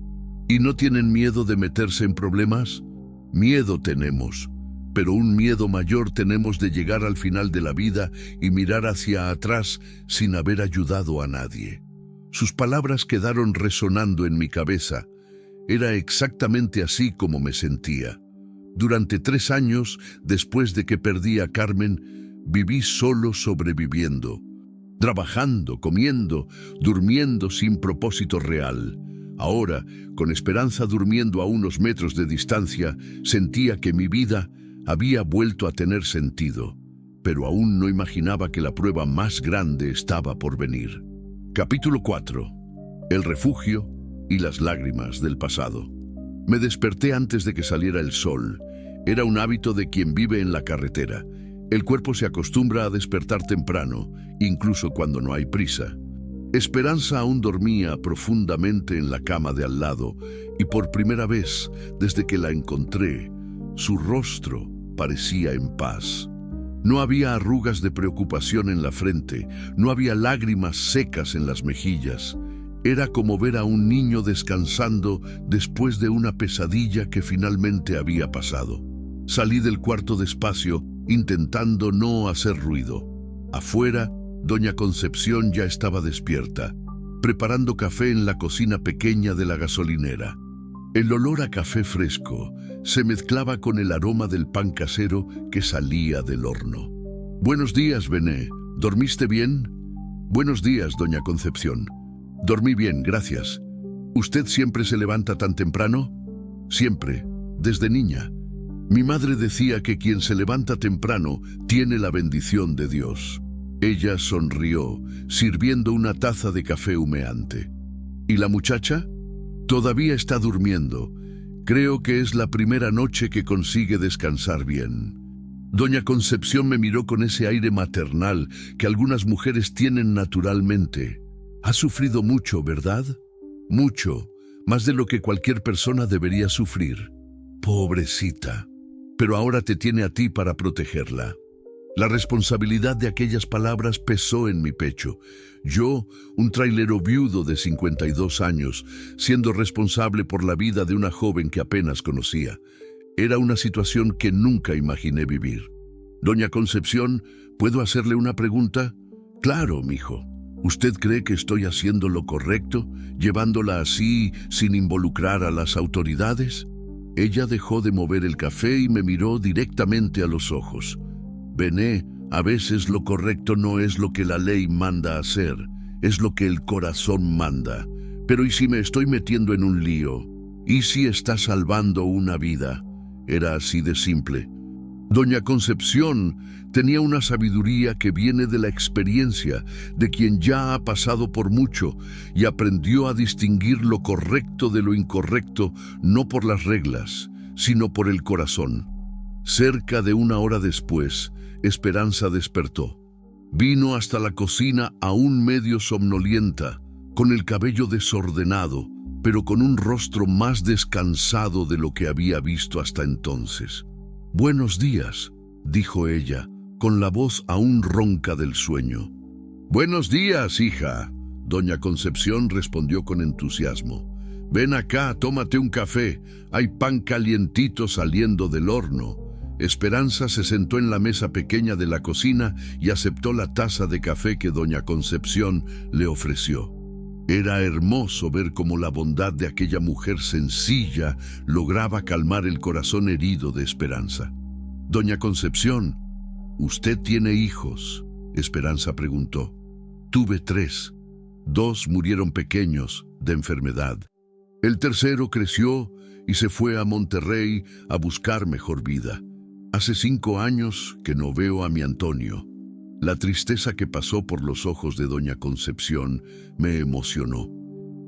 ¿Y no tienen miedo de meterse en problemas? Miedo tenemos, pero un miedo mayor tenemos de llegar al final de la vida y mirar hacia atrás sin haber ayudado a nadie. Sus palabras quedaron resonando en mi cabeza. Era exactamente así como me sentía. Durante 3 años, después de que perdí a Carmen, viví solo sobreviviendo, trabajando, comiendo, durmiendo sin propósito real. Ahora, con Esperanza durmiendo a unos metros de distancia, sentía que mi vida había vuelto a tener sentido, pero aún no imaginaba que la prueba más grande estaba por venir. Capítulo 4. El refugio y las lágrimas del pasado. Me desperté antes de que saliera el sol. Era un hábito de quien vive en la carretera. El cuerpo se acostumbra a despertar temprano, incluso cuando no hay prisa. Esperanza aún dormía profundamente en la cama de al lado, y por primera vez, desde que la encontré, su rostro parecía en paz. No había arrugas de preocupación en la frente, no había lágrimas secas en las mejillas. Era como ver a un niño descansando después de una pesadilla que finalmente había pasado. Salí del cuarto despacio, intentando no hacer ruido. Afuera, doña Concepción ya estaba despierta, preparando café en la cocina pequeña de la gasolinera. El olor a café fresco se mezclaba con el aroma del pan casero que salía del horno. «Buenos días, Bené. ¿Dormiste bien?» «Buenos días, doña Concepción. Dormí bien, gracias. ¿Usted siempre se levanta tan temprano?» «Siempre, desde niña. Mi madre decía que quien se levanta temprano tiene la bendición de Dios». Ella sonrió, sirviendo una taza de café humeante. «¿Y la muchacha?» «Todavía está durmiendo. Creo que es la primera noche que consigue descansar bien». Doña Concepción me miró con ese aire maternal que algunas mujeres tienen naturalmente. «Has sufrido mucho, ¿verdad?» «Mucho, más de lo que cualquier persona debería sufrir». «Pobrecita. Pero ahora te tiene a ti para protegerla». La responsabilidad de aquellas palabras pesó en mi pecho. Yo, un trailero viudo de 52 años, siendo responsable por la vida de una joven que apenas conocía. Era una situación que nunca imaginé vivir. «Doña Concepción, ¿puedo hacerle una pregunta?» «Claro, mijo. ¿Usted cree que estoy haciendo lo correcto, llevándola así sin involucrar a las autoridades?» Ella dejó de mover el café y me miró directamente a los ojos. «Bené, a veces lo correcto no es lo que la ley manda hacer, es lo que el corazón manda. Pero ¿y si me estoy metiendo en un lío? ¿Y si está salvando una vida?» Era así de simple. Doña Concepción tenía una sabiduría que viene de la experiencia de quien ya ha pasado por mucho y aprendió a distinguir lo correcto de lo incorrecto, no por las reglas, sino por el corazón. Cerca de 1 hora después, Esperanza despertó. Vino hasta la cocina aún medio somnolienta, con el cabello desordenado, pero con un rostro más descansado de lo que había visto hasta entonces. «Buenos días», dijo ella, con la voz aún ronca del sueño. «Buenos días, hija», doña Concepción respondió con entusiasmo. «Ven acá, tómate un café. Hay pan calientito saliendo del horno». Esperanza se sentó en la mesa pequeña de la cocina y aceptó la taza de café que doña Concepción le ofreció. Era hermoso ver cómo la bondad de aquella mujer sencilla lograba calmar el corazón herido de Esperanza. «Doña Concepción, ¿usted tiene hijos?», Esperanza preguntó. «Tuve 3. 2 murieron pequeños de enfermedad. El tercero creció y se fue a Monterrey a buscar mejor vida. Hace 5 años que no veo a mi Antonio». La tristeza que pasó por los ojos de doña Concepción me emocionó.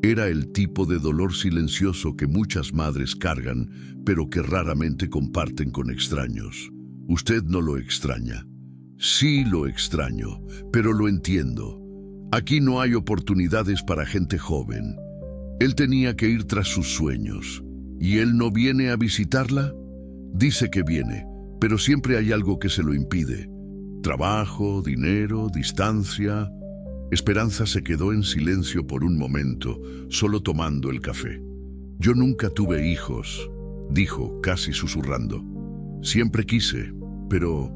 Era el tipo de dolor silencioso que muchas madres cargan, pero que raramente comparten con extraños. «Usted no lo extraña». «Sí lo extraño, pero lo entiendo. Aquí no hay oportunidades para gente joven. Él tenía que ir tras sus sueños. ¿Y él no viene a visitarla?». «Dice que viene, pero siempre hay algo que se lo impide. Trabajo, dinero, distancia». Esperanza se quedó en silencio por un momento, solo tomando el café. «Yo nunca tuve hijos», dijo, casi susurrando. «Siempre quise, pero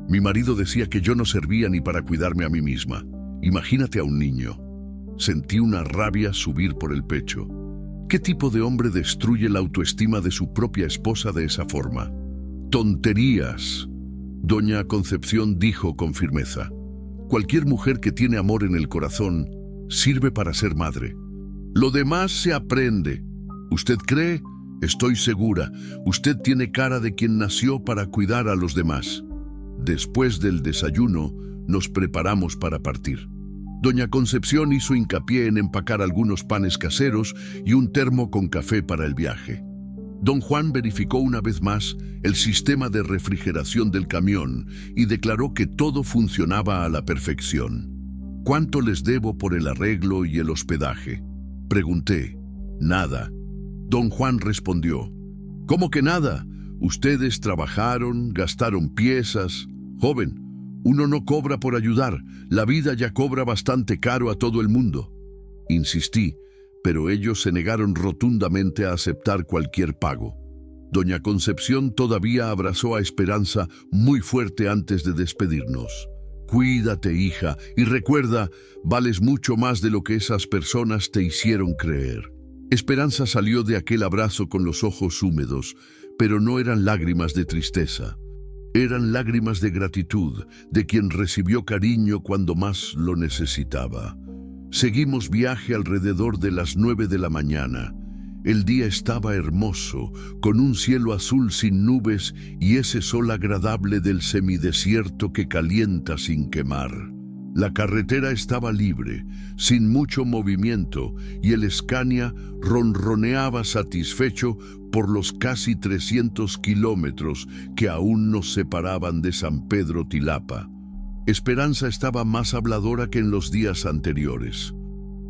mi marido decía que yo no servía ni para cuidarme a mí misma. Imagínate a un niño». Sentí una rabia subir por el pecho. ¿Qué tipo de hombre destruye la autoestima de su propia esposa de esa forma? «Tonterías», doña Concepción dijo con firmeza. «Cualquier mujer que tiene amor en el corazón sirve para ser madre. Lo demás se aprende. ¿Usted cree? Estoy segura. Usted tiene cara de quien nació para cuidar a los demás». Después del desayuno, nos preparamos para partir. Doña Concepción hizo hincapié en empacar algunos panes caseros y un termo con café para el viaje. Don Juan verificó una vez más el sistema de refrigeración del camión y declaró que todo funcionaba a la perfección. «¿Cuánto les debo por el arreglo y el hospedaje?», pregunté. «Nada». Don Juan respondió. «¿Cómo que nada? Ustedes trabajaron, gastaron piezas. Joven, uno no cobra por ayudar. La vida ya cobra bastante caro a todo el mundo». Insistí, pero ellos se negaron rotundamente a aceptar cualquier pago. Doña Concepción todavía abrazó a Esperanza muy fuerte antes de despedirnos. «Cuídate, hija, y recuerda, vales mucho más de lo que esas personas te hicieron creer». Esperanza salió de aquel abrazo con los ojos húmedos, pero no eran lágrimas de tristeza. Eran lágrimas de gratitud, de quien recibió cariño cuando más lo necesitaba. Seguimos viaje alrededor de las 9 de la mañana. El día estaba hermoso, con un cielo azul sin nubes y ese sol agradable del semidesierto que calienta sin quemar. La carretera estaba libre, sin mucho movimiento, y el Scania ronroneaba satisfecho por los casi 300 kilómetros que aún nos separaban de San Pedro Tilapa. Esperanza estaba más habladora que en los días anteriores.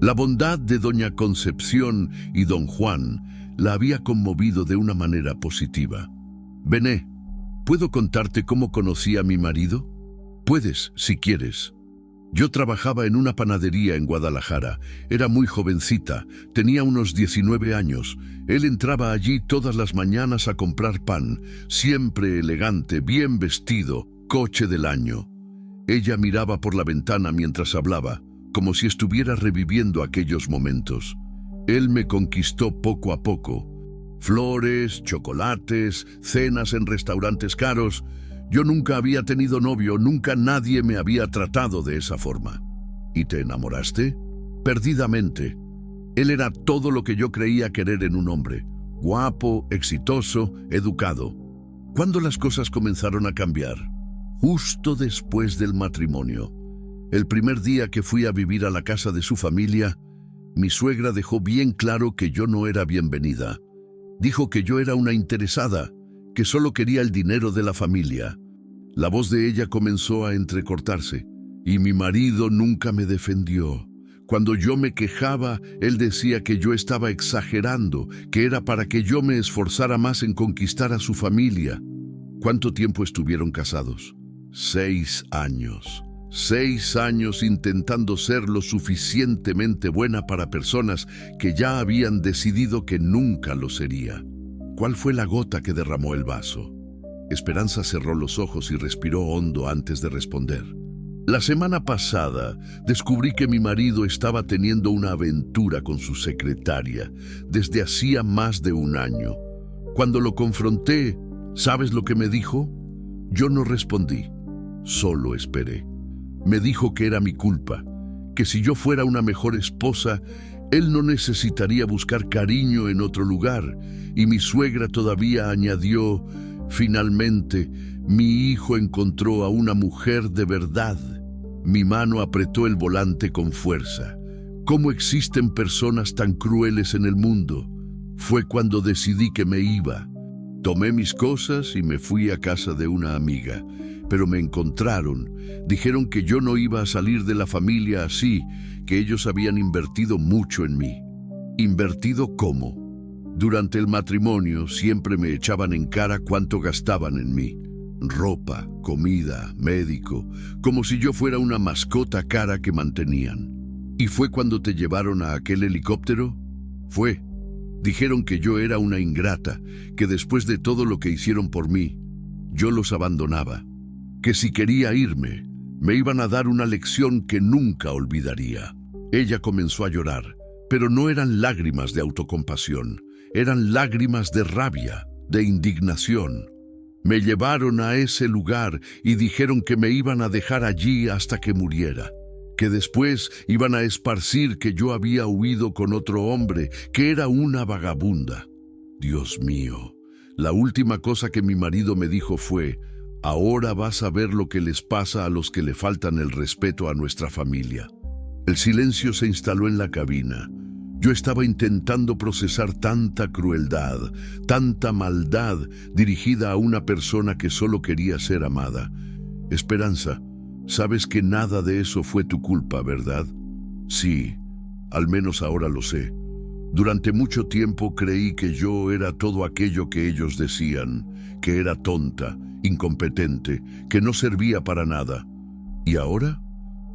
La bondad de doña Concepción y don Juan la había conmovido de una manera positiva. «Bené, ¿puedo contarte cómo conocí a mi marido?». «Puedes, si quieres». Yo trabajaba en una panadería en Guadalajara. Era muy jovencita, tenía unos 19 años. Él entraba allí todas las mañanas a comprar pan, siempre elegante, bien vestido, coche del año. Ella miraba por la ventana mientras hablaba, como si estuviera reviviendo aquellos momentos. Él me conquistó poco a poco. Flores, chocolates, cenas en restaurantes caros. Yo nunca había tenido novio, nunca nadie me había tratado de esa forma. ¿Y te enamoraste? Perdidamente. Él era todo lo que yo creía querer en un hombre. Guapo, exitoso, educado. ¿Cuándo las cosas comenzaron a cambiar? Justo después del matrimonio. El primer día que fui a vivir a la casa de su familia, mi suegra dejó bien claro que yo no era bienvenida. Dijo que yo era una interesada, que solo quería el dinero de la familia. La voz de ella comenzó a entrecortarse, y mi marido nunca me defendió. Cuando yo me quejaba, él decía que yo estaba exagerando, que era para que yo me esforzara más en conquistar a su familia. ¿Cuánto tiempo estuvieron casados? 6 años. 6 años intentando ser lo suficientemente buena para personas que ya habían decidido que nunca lo sería. ¿Cuál fue la gota que derramó el vaso? Esperanza cerró los ojos y respiró hondo antes de responder. La semana pasada descubrí que mi marido estaba teniendo una aventura con su secretaria desde hacía más de un año. Cuando lo confronté, ¿sabes lo que me dijo? Yo no respondí, solo esperé. Me dijo que era mi culpa, que si yo fuera una mejor esposa, él no necesitaría buscar cariño en otro lugar. Y mi suegra todavía añadió, finalmente, mi hijo encontró a una mujer de verdad. Mi mano apretó el volante con fuerza. ¿Cómo existen personas tan crueles en el mundo? Fue cuando decidí que me iba. Tomé mis cosas y me fui a casa de una amiga, pero me encontraron. Dijeron que yo no iba a salir de la familia así, que ellos habían invertido mucho en mí. ¿Invertido cómo? Durante el matrimonio siempre me echaban en cara cuánto gastaban en mí. Ropa, comida, médico, como si yo fuera una mascota cara que mantenían. ¿Y fue cuando te llevaron a aquel helicóptero? Fue. Dijeron que yo era una ingrata, que después de todo lo que hicieron por mí, yo los abandonaba. Que si quería irme, me iban a dar una lección que nunca olvidaría. Ella comenzó a llorar, pero no eran lágrimas de autocompasión, eran lágrimas de rabia, de indignación. Me llevaron a ese lugar y dijeron que me iban a dejar allí hasta que muriera, que después iban a esparcir que yo había huido con otro hombre, que era una vagabunda. Dios mío, la última cosa que mi marido me dijo fue: ahora vas a ver lo que les pasa a los que le faltan el respeto a nuestra familia. El silencio se instaló en la cabina. Yo estaba intentando procesar tanta crueldad, tanta maldad dirigida a una persona que solo quería ser amada. Esperanza, sabes que nada de eso fue tu culpa, ¿verdad? Sí, al menos ahora lo sé. Durante mucho tiempo creí que yo era todo aquello que ellos decían, que era tonta, incompetente, que no servía para nada. ¿Y ahora?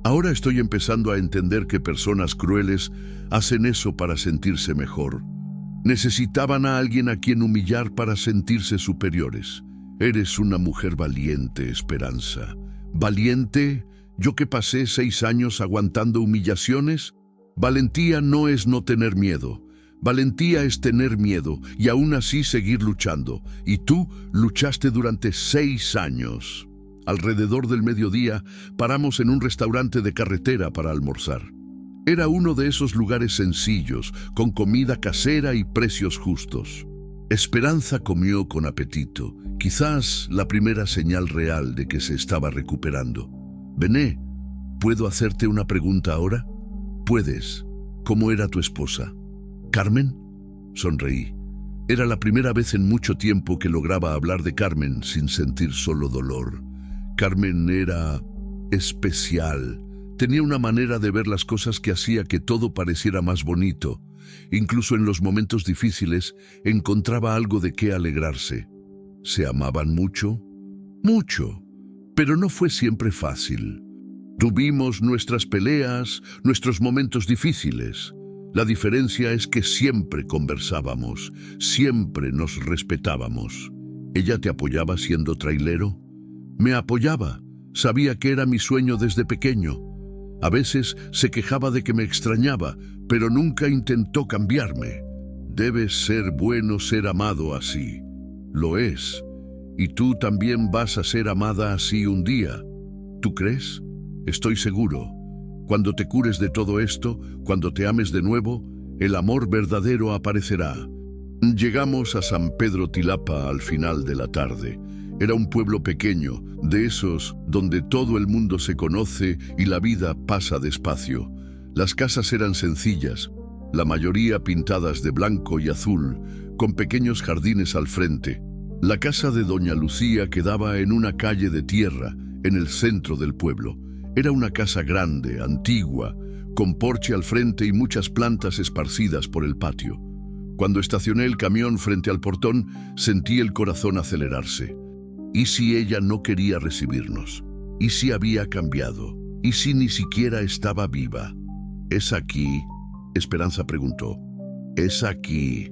Ahora estoy empezando a entender que personas crueles hacen eso para sentirse mejor. Necesitaban a alguien a quien humillar para sentirse superiores. Eres una mujer valiente, Esperanza. ¿Valiente? ¿Yo que pasé 6 años aguantando humillaciones? Valentía no es no tener miedo. Valentía es tener miedo y aún así seguir luchando. Y tú luchaste durante 6 años. Alrededor del mediodía, paramos en un restaurante de carretera para almorzar. Era uno de esos lugares sencillos, con comida casera y precios justos. Esperanza comió con apetito, quizás la primera señal real de que se estaba recuperando. Bené, ¿puedo hacerte una pregunta ahora? Puedes. ¿Cómo era tu esposa? ¿Carmen? Sonreí. Era la primera vez en mucho tiempo que lograba hablar de Carmen sin sentir solo dolor. Carmen era especial. Tenía una manera de ver las cosas que hacía que todo pareciera más bonito. Incluso en los momentos difíciles encontraba algo de qué alegrarse. ¿Se amaban mucho? Mucho, pero no fue siempre fácil. Tuvimos nuestras peleas, nuestros momentos difíciles. La diferencia es que siempre conversábamos, siempre nos respetábamos. ¿Ella te apoyaba siendo trailero? Me apoyaba. Sabía que era mi sueño desde pequeño. A veces se quejaba de que me extrañaba, pero nunca intentó cambiarme. Debe ser bueno ser amado así. Lo es. Y tú también vas a ser amada así un día. ¿Tú crees? Estoy seguro. Cuando te cures de todo esto, cuando te ames de nuevo, el amor verdadero aparecerá. Llegamos a San Pedro Tilapa al final de la tarde. Era un pueblo pequeño, de esos donde todo el mundo se conoce y la vida pasa despacio. Las casas eran sencillas, la mayoría pintadas de blanco y azul, con pequeños jardines al frente. La casa de Doña Lucía quedaba en una calle de tierra, en el centro del pueblo. Era una casa grande, antigua, con porche al frente y muchas plantas esparcidas por el patio. Cuando estacioné el camión frente al portón, sentí el corazón acelerarse. ¿Y si ella no quería recibirnos? ¿Y si había cambiado? ¿Y si ni siquiera estaba viva? ¿Es aquí? Esperanza preguntó. Es aquí.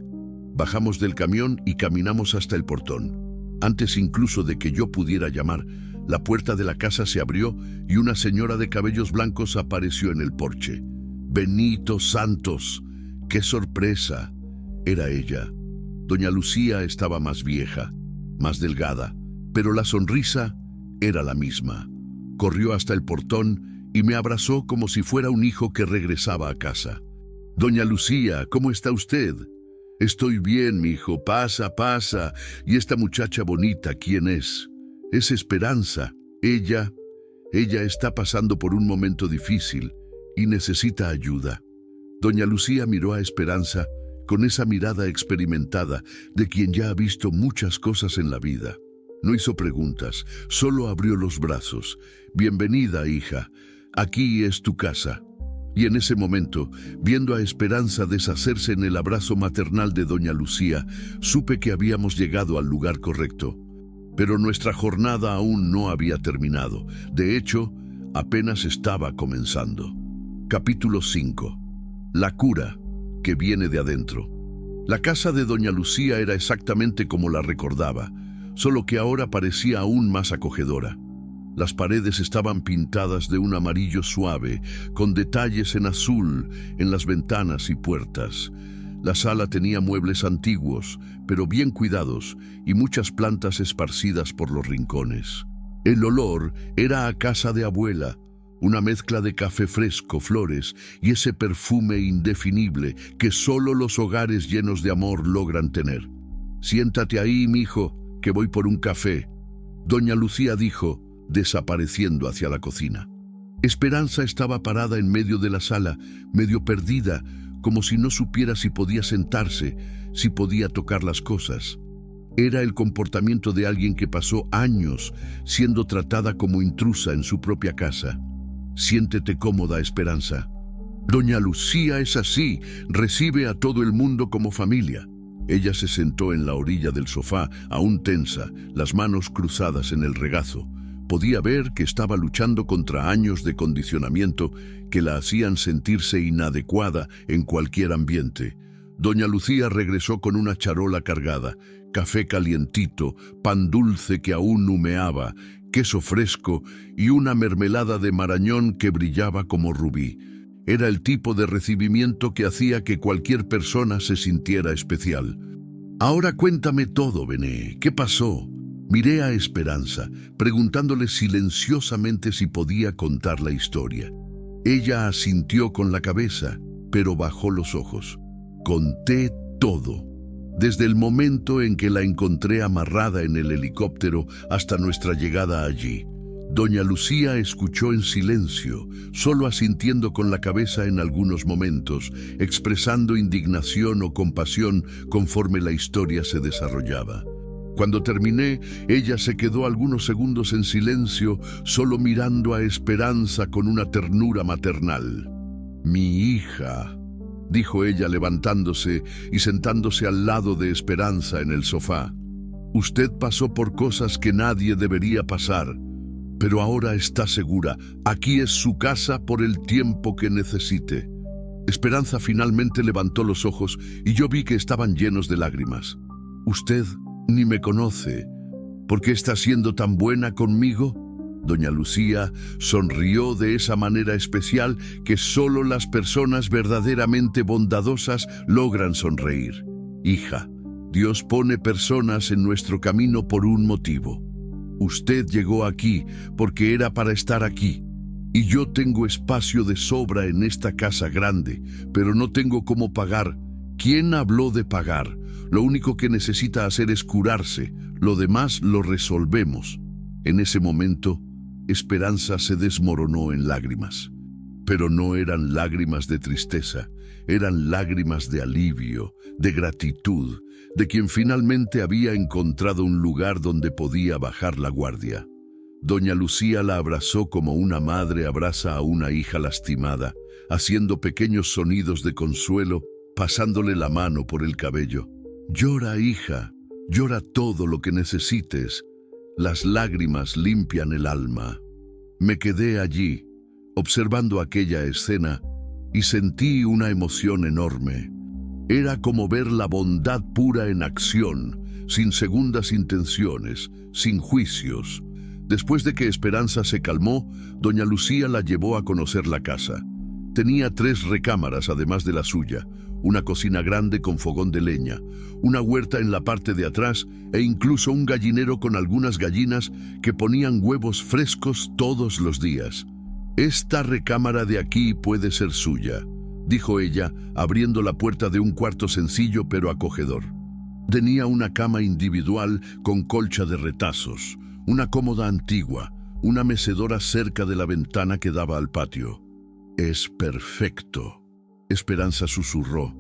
Bajamos del camión y caminamos hasta el portón. Antes incluso de que yo pudiera llamar, la puerta de la casa se abrió y una señora de cabellos blancos apareció en el porche. ¡Benito Santos! ¡Qué sorpresa! Era ella. Doña Lucía estaba más vieja, más delgada, pero la sonrisa era la misma. Corrió hasta el portón y me abrazó como si fuera un hijo que regresaba a casa. «Doña Lucía, ¿cómo está usted?» «Estoy bien, mi hijo, pasa, pasa. ¿Y esta muchacha bonita, quién es?» «Es Esperanza. Ella está pasando por un momento difícil y necesita ayuda». Doña Lucía miró a Esperanza con esa mirada experimentada de quien ya ha visto muchas cosas en la vida. No hizo preguntas, solo abrió los brazos. «Bienvenida, hija. Aquí es tu casa». Y en ese momento, viendo a Esperanza deshacerse en el abrazo maternal de doña Lucía, supe que habíamos llegado al lugar correcto. Pero nuestra jornada aún no había terminado. De hecho, apenas estaba comenzando. Capítulo 5. La cura que viene de adentro. La casa de doña Lucía era exactamente como la recordaba, solo que ahora parecía aún más acogedora. Las paredes estaban pintadas de un amarillo suave, con detalles en azul en las ventanas y puertas. La sala tenía muebles antiguos, pero bien cuidados, y muchas plantas esparcidas por los rincones. El olor era a casa de abuela, una mezcla de café fresco, flores y ese perfume indefinible que solo los hogares llenos de amor logran tener. «Siéntate ahí, mijo, que voy por un café», doña Lucía dijo, desapareciendo hacia la cocina. Esperanza estaba parada en medio de la sala, medio perdida, como si no supiera si podía sentarse, si podía tocar las cosas. Era el comportamiento de alguien que pasó años siendo tratada como intrusa en su propia casa. «Siéntete cómoda, Esperanza. Doña Lucía es así, recibe a todo el mundo como familia». Ella se sentó en la orilla del sofá, aún tensa, las manos cruzadas en el regazo. Podía ver que estaba luchando contra años de condicionamiento que la hacían sentirse inadecuada en cualquier ambiente. Doña Lucía regresó con una charola cargada, café calientito, pan dulce que aún humeaba, queso fresco y una mermelada de marañón que brillaba como rubí. Era el tipo de recibimiento que hacía que cualquier persona se sintiera especial. «Ahora cuéntame todo, Bené. ¿Qué pasó?» Miré a Esperanza, preguntándole silenciosamente si podía contar la historia. Ella asintió con la cabeza, pero bajó los ojos. Conté todo, desde el momento en que la encontré amarrada en el helicóptero hasta nuestra llegada allí. Doña Lucía escuchó en silencio, solo asintiendo con la cabeza en algunos momentos, expresando indignación o compasión conforme la historia se desarrollaba. Cuando terminé, ella se quedó algunos segundos en silencio, solo mirando a Esperanza con una ternura maternal. «Mi hija», dijo ella levantándose y sentándose al lado de Esperanza en el sofá. «Usted pasó por cosas que nadie debería pasar, pero ahora está segura. Aquí es su casa por el tiempo que necesite». Esperanza finalmente levantó los ojos y yo vi que estaban llenos de lágrimas. «Usted ni me conoce. ¿Por qué está siendo tan buena conmigo?» Doña Lucía sonrió de esa manera especial que solo las personas verdaderamente bondadosas logran sonreír. «Hija, Dios pone personas en nuestro camino por un motivo. Usted llegó aquí porque era para estar aquí. Y yo tengo espacio de sobra en esta casa grande, pero no tengo cómo pagar. ¿Quién habló de pagar? Lo único que necesita hacer es curarse. Lo demás lo resolvemos». En ese momento, Esperanza se desmoronó en lágrimas. Pero no eran lágrimas de tristeza, eran lágrimas de alivio, de gratitud, de quien finalmente había encontrado un lugar donde podía bajar la guardia. Doña Lucía la abrazó como una madre abraza a una hija lastimada, haciendo pequeños sonidos de consuelo, pasándole la mano por el cabello. «Llora, hija, llora todo lo que necesites. Las lágrimas limpian el alma». Me quedé allí, observando aquella escena, y sentí una emoción enorme. Era como ver la bondad pura en acción, sin segundas intenciones, sin juicios. Después de que Esperanza se calmó, doña Lucía la llevó a conocer la casa. Tenía 3 recámaras además de la suya, una cocina grande con fogón de leña, una huerta en la parte de atrás e incluso un gallinero con algunas gallinas que ponían huevos frescos todos los días. «Esta recámara de aquí puede ser suya», dijo ella, abriendo la puerta de un cuarto sencillo pero acogedor. Tenía una cama individual con colcha de retazos, una cómoda antigua, una mecedora cerca de la ventana que daba al patio. «Es perfecto», Esperanza susurró,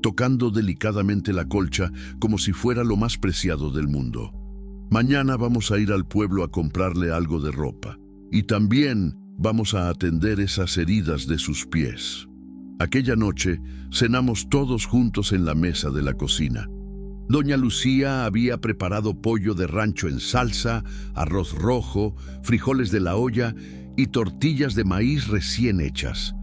tocando delicadamente la colcha como si fuera lo más preciado del mundo. «Mañana vamos a ir al pueblo a comprarle algo de ropa. Y también vamos a atender esas heridas de sus pies». Aquella noche cenamos todos juntos en la mesa de la cocina. Doña Lucía había preparado pollo de rancho en salsa, arroz rojo, frijoles de la olla y tortillas de maíz recién hechas.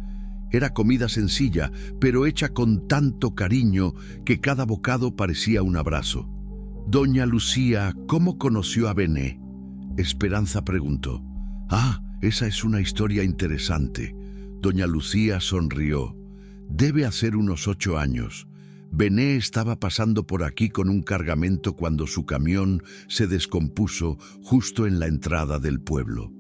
Era comida sencilla, pero hecha con tanto cariño que cada bocado parecía un abrazo. «Doña Lucía, ¿cómo conoció a Bené?», Esperanza preguntó. «Ah, esa es una historia interesante». Doña Lucía sonrió. «Debe hacer unos 8 años. Bené estaba pasando por aquí con un cargamento cuando su camión se descompuso justo en la entrada del pueblo.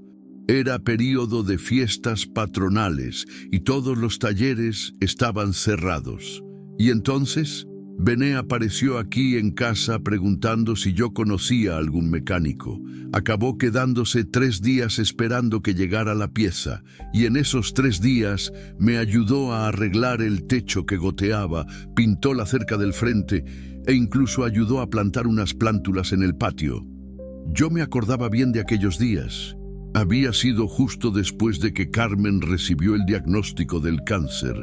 Era período de fiestas patronales y todos los talleres estaban cerrados. Y entonces Bené apareció aquí en casa preguntando si yo conocía a algún mecánico. Acabó quedándose 3 días esperando que llegara la pieza, y en esos 3 días me ayudó a arreglar el techo que goteaba, pintó la cerca del frente e incluso ayudó a plantar unas plántulas en el patio. Yo me acordaba bien de aquellos días. Había sido justo después de que Carmen recibió el diagnóstico del cáncer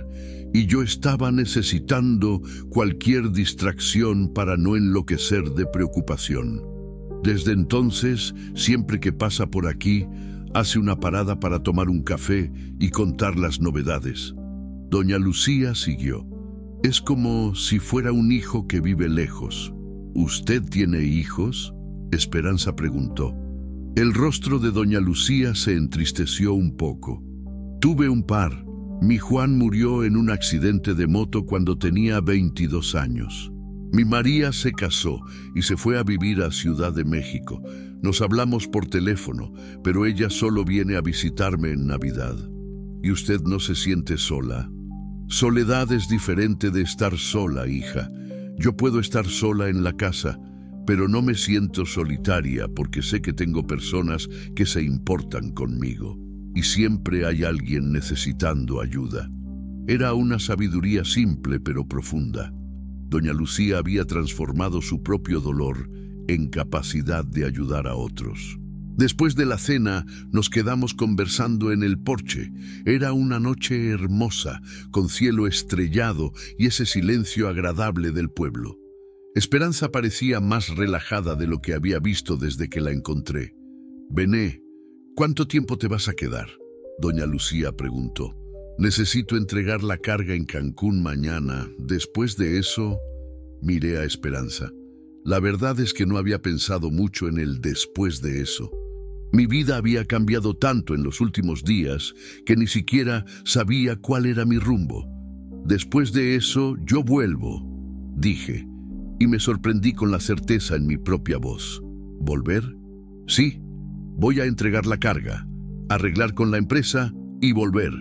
y yo estaba necesitando cualquier distracción para no enloquecer de preocupación. Desde entonces, siempre que pasa por aquí, hace una parada para tomar un café y contar las novedades. Doña Lucía siguió. «Es como si fuera un hijo que vive lejos». «¿Usted tiene hijos?», Esperanza preguntó. El rostro de doña Lucía se entristeció un poco. «Tuve un par. Mi Juan murió en un accidente de moto cuando tenía 22 años. Mi María se casó y se fue a vivir a Ciudad de México. Nos hablamos por teléfono, pero ella solo viene a visitarme en Navidad. ¿Y usted no se siente sola?». «Soledad es diferente de estar sola, hija. Yo puedo estar sola en la casa, pero no me siento solitaria porque sé que tengo personas que se importan conmigo. Y siempre hay alguien necesitando ayuda». Era una sabiduría simple pero profunda. Doña Lucía había transformado su propio dolor en capacidad de ayudar a otros. Después de la cena, nos quedamos conversando en el porche. Era una noche hermosa, con cielo estrellado y ese silencio agradable del pueblo. Esperanza parecía más relajada de lo que había visto desde que la encontré. «Bené, ¿cuánto tiempo te vas a quedar?», doña Lucía preguntó. «Necesito entregar la carga en Cancún mañana. Después de eso...». Miré a Esperanza. La verdad es que no había pensado mucho en el después de eso. Mi vida había cambiado tanto en los últimos días que ni siquiera sabía cuál era mi rumbo. «Después de eso, yo vuelvo», dije, y me sorprendí con la certeza en mi propia voz. «¿Volver?». «Sí, voy a entregar la carga, arreglar con la empresa y volver.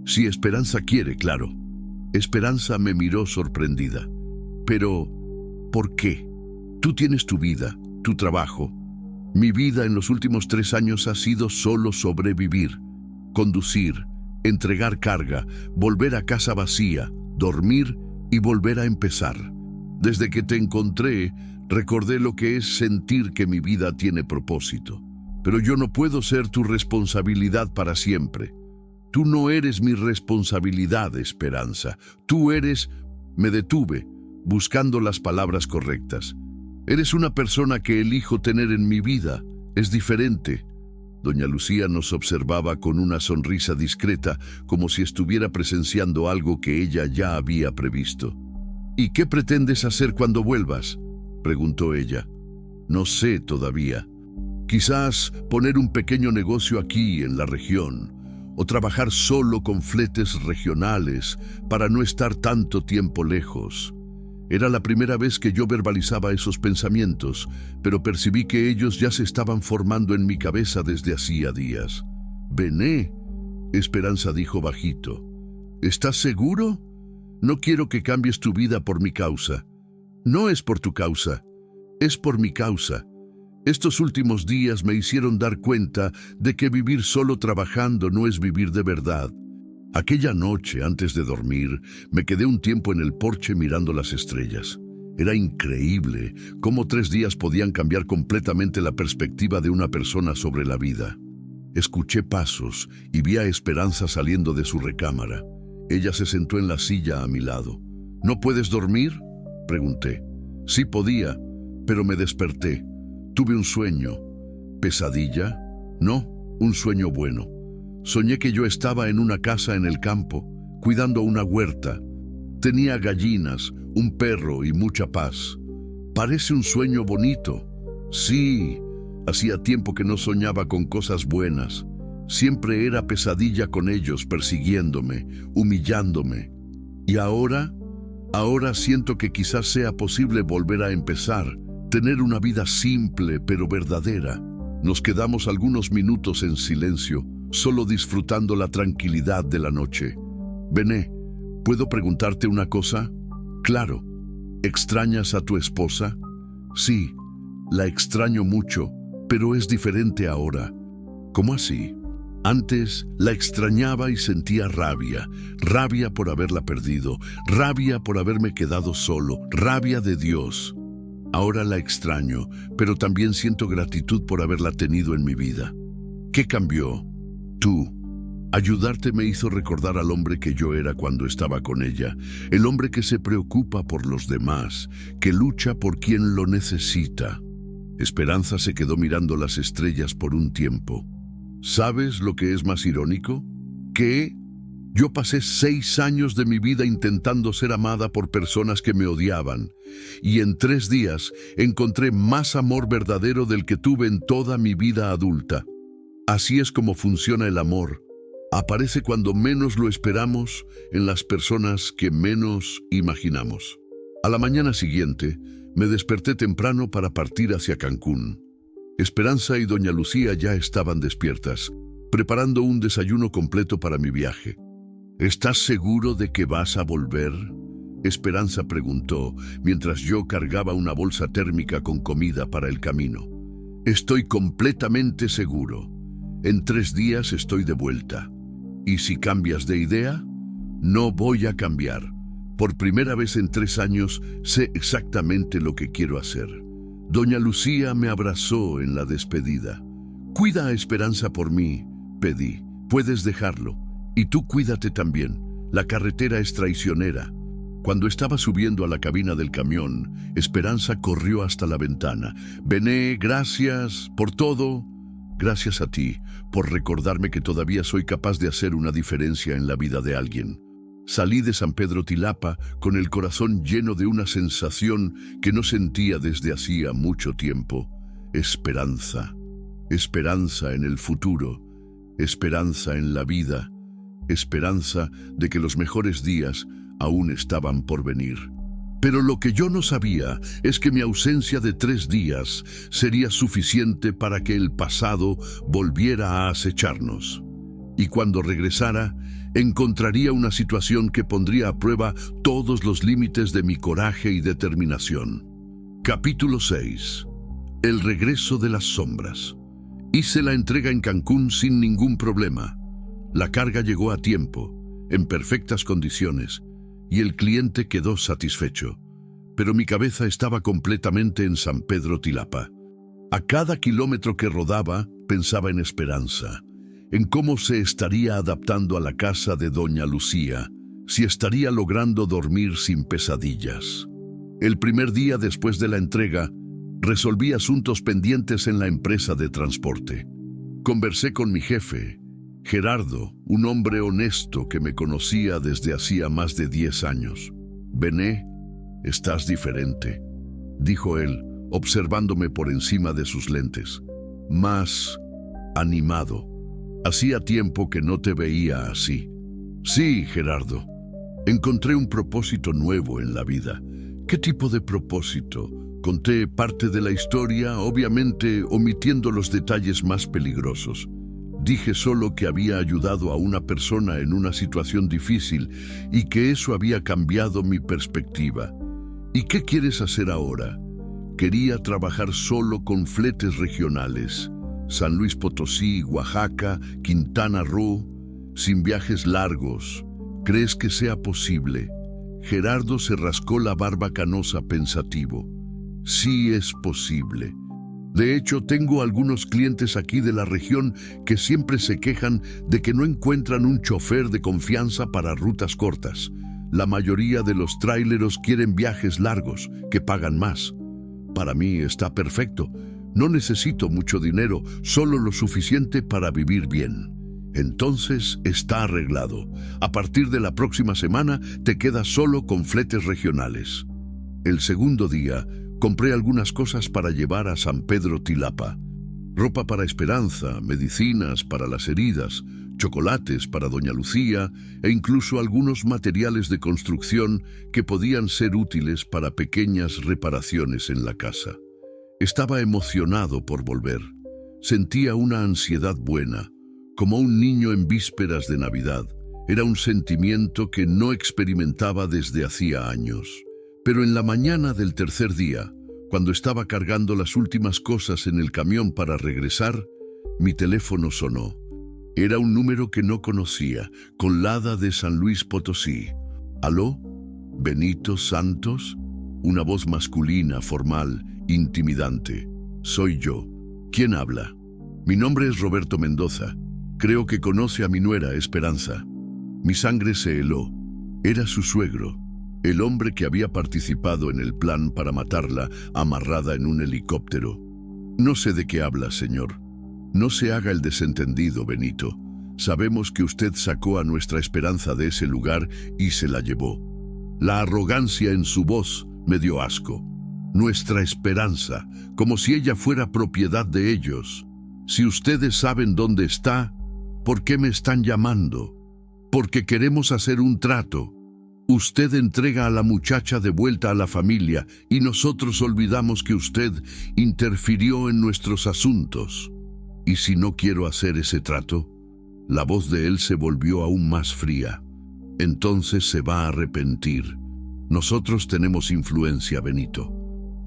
Si Esperanza quiere, claro». Esperanza me miró sorprendida. «Pero, ¿por qué? Tú tienes tu vida, tu trabajo. Mi vida en los últimos 3 años ha sido solo sobrevivir, conducir, entregar carga, volver a casa vacía, dormir y volver a empezar. Desde que te encontré, recordé lo que es sentir que mi vida tiene propósito. Pero yo no puedo ser tu responsabilidad para siempre. Tú no eres mi responsabilidad, Esperanza. Tú eres...». Me detuve, buscando las palabras correctas. «Eres una persona que elijo tener en mi vida. Es diferente». Doña Lucía nos observaba con una sonrisa discreta, como si estuviera presenciando algo que ella ya había previsto. «¿Y qué pretendes hacer cuando vuelvas?», preguntó ella. No sé todavía. Quizás poner un pequeño negocio aquí en la región, o trabajar solo con fletes regionales para no estar tanto tiempo lejos. Era la primera vez que yo verbalizaba esos pensamientos, pero percibí que ellos ya se estaban formando en mi cabeza desde hacía días. «Bené», Esperanza dijo bajito. «¿Estás seguro? No quiero que cambies tu vida por mi causa. No es por tu causa, es por mi causa. Estos últimos días me hicieron dar cuenta de que vivir solo trabajando no es vivir de verdad». Aquella noche, antes de dormir, me quedé un tiempo en el porche mirando las estrellas. Era increíble cómo 3 días podían cambiar completamente la perspectiva de una persona sobre la vida. Escuché pasos y vi a Esperanza saliendo de su recámara. Ella se sentó en la silla a mi lado. «¿No puedes dormir?», pregunté. Sí podía, pero me desperté. Tuve un sueño. ¿Pesadilla? No, un sueño bueno. Soñé que yo estaba en una casa en el campo, cuidando una huerta. Tenía gallinas, un perro y mucha paz. Parece un sueño bonito. Sí, hacía tiempo que no soñaba con cosas buenas. Siempre era pesadilla con ellos, persiguiéndome, humillándome. Y ahora siento que quizás sea posible volver a empezar, tener una vida simple pero verdadera. Nos quedamos algunos minutos en silencio, solo disfrutando la tranquilidad de la noche. «Bené, ¿puedo preguntarte una cosa?» «Claro. ¿Extrañas a tu esposa?» «Sí, la extraño mucho, pero es diferente ahora». «¿Cómo así?» «Antes la extrañaba y sentía rabia por haberla perdido, rabia por haberme quedado solo, rabia de Dios. Ahora la extraño, pero también siento gratitud por haberla tenido en mi vida». «¿Qué cambió?» «Tú. Ayudarte me hizo recordar al hombre que yo era cuando estaba con ella, el hombre que se preocupa por los demás, que lucha por quien lo necesita». Esperanza se quedó mirando las estrellas por un tiempo. ¿Sabes lo que es más irónico? Que yo pasé 6 años de mi vida intentando ser amada por personas que me odiaban, y en 3 días encontré más amor verdadero del que tuve en toda mi vida adulta. Así es como funciona el amor. Aparece cuando menos lo esperamos, en las personas que menos imaginamos. A la mañana siguiente, me desperté temprano para partir hacia Cancún. Esperanza y doña Lucía ya estaban despiertas, preparando un desayuno completo para mi viaje. «¿Estás seguro de que vas a volver?», Esperanza preguntó, mientras yo cargaba una bolsa térmica con comida para el camino. «Estoy completamente seguro. En 3 días estoy de vuelta. ¿Y si cambias de idea?». «No voy a cambiar. Por primera vez en 3 años sé exactamente lo que quiero hacer». Doña Lucía me abrazó en la despedida. «Cuida a Esperanza por mí», pedí. «Puedes dejarlo. Y tú cuídate también. La carretera es traicionera». Cuando estaba subiendo a la cabina del camión, Esperanza corrió hasta la ventana. «Bené, gracias por todo. Gracias a ti, por recordarme que todavía soy capaz de hacer una diferencia en la vida de alguien». Salí de San Pedro Tilapa con el corazón lleno de una sensación que no sentía desde hacía mucho tiempo. Esperanza. Esperanza en el futuro. Esperanza en la vida. Esperanza de que los mejores días aún estaban por venir. Pero lo que yo no sabía es que mi ausencia de 3 días sería suficiente para que el pasado volviera a acecharnos. Y cuando regresara, encontraría una situación que pondría a prueba todos los límites de mi coraje y determinación. Capítulo 6. El regreso de las sombras. Hice la entrega en Cancún sin ningún problema. La carga llegó a tiempo, en perfectas condiciones, y el cliente quedó satisfecho. Pero mi cabeza estaba completamente en San Pedro Tilapa. A cada kilómetro que rodaba, pensaba en Esperanza, en cómo se estaría adaptando a la casa de doña Lucía, si estaría logrando dormir sin pesadillas. El primer día después de la entrega, resolví asuntos pendientes en la empresa de transporte. Conversé con mi jefe, Gerardo, un hombre honesto que me conocía desde hacía más de 10 años. «Bené, estás diferente», dijo él, observándome por encima de sus lentes. Más animado. Hacía tiempo que no te veía así. Sí, Gerardo. Encontré un propósito nuevo en la vida. ¿Qué tipo de propósito? Conté parte de la historia, obviamente omitiendo los detalles más peligrosos. Dije solo que había ayudado a una persona en una situación difícil y que eso había cambiado mi perspectiva. ¿Y qué quieres hacer ahora? Quería trabajar solo con fletes regionales. San Luis Potosí, Oaxaca, Quintana Roo, sin viajes largos. ¿Crees que sea posible? Gerardo se rascó la barba canosa pensativo. Sí es posible. De hecho, tengo algunos clientes aquí de la región que siempre se quejan de que no encuentran un chofer de confianza para rutas cortas. La mayoría de los tráileros quieren viajes largos, que pagan más. Para mí está perfecto. No necesito mucho dinero, solo lo suficiente para vivir bien. Entonces está arreglado. A partir de la próxima semana te quedas solo con fletes regionales. El segundo día, compré algunas cosas para llevar a San Pedro Tilapa. Ropa para Esperanza, medicinas para las heridas, chocolates para Doña Lucía e incluso algunos materiales de construcción que podían ser útiles para pequeñas reparaciones en la casa. Estaba emocionado por volver. Sentía una ansiedad buena, como un niño en vísperas de Navidad. Era un sentimiento que no experimentaba desde hacía años. Pero en la mañana del tercer día, cuando estaba cargando las últimas cosas en el camión para regresar, mi teléfono sonó. Era un número que no conocía, con Lada de San Luis Potosí. ¿Aló? ¿Benito Santos? Una voz masculina, formal, intimidante. Soy yo. ¿Quién habla? Mi nombre es Roberto Mendoza. Creo que conoce a mi nuera, Esperanza. Mi sangre se heló. Era su suegro, el hombre que había participado en el plan para matarla amarrada en un helicóptero. No sé de qué habla, señor. No se haga el desentendido, Benito. Sabemos que usted sacó a nuestra Esperanza de ese lugar y se la llevó. La arrogancia en su voz me dio asco. Nuestra Esperanza, como si ella fuera propiedad de ellos. Si ustedes saben dónde está, ¿por qué me están llamando? Porque queremos hacer un trato. Usted entrega a la muchacha de vuelta a la familia y nosotros olvidamos que usted interfirió en nuestros asuntos. ¿Y si no quiero hacer ese trato? La voz de él se volvió aún más fría. Entonces se va a arrepentir. Nosotros tenemos influencia, Benito.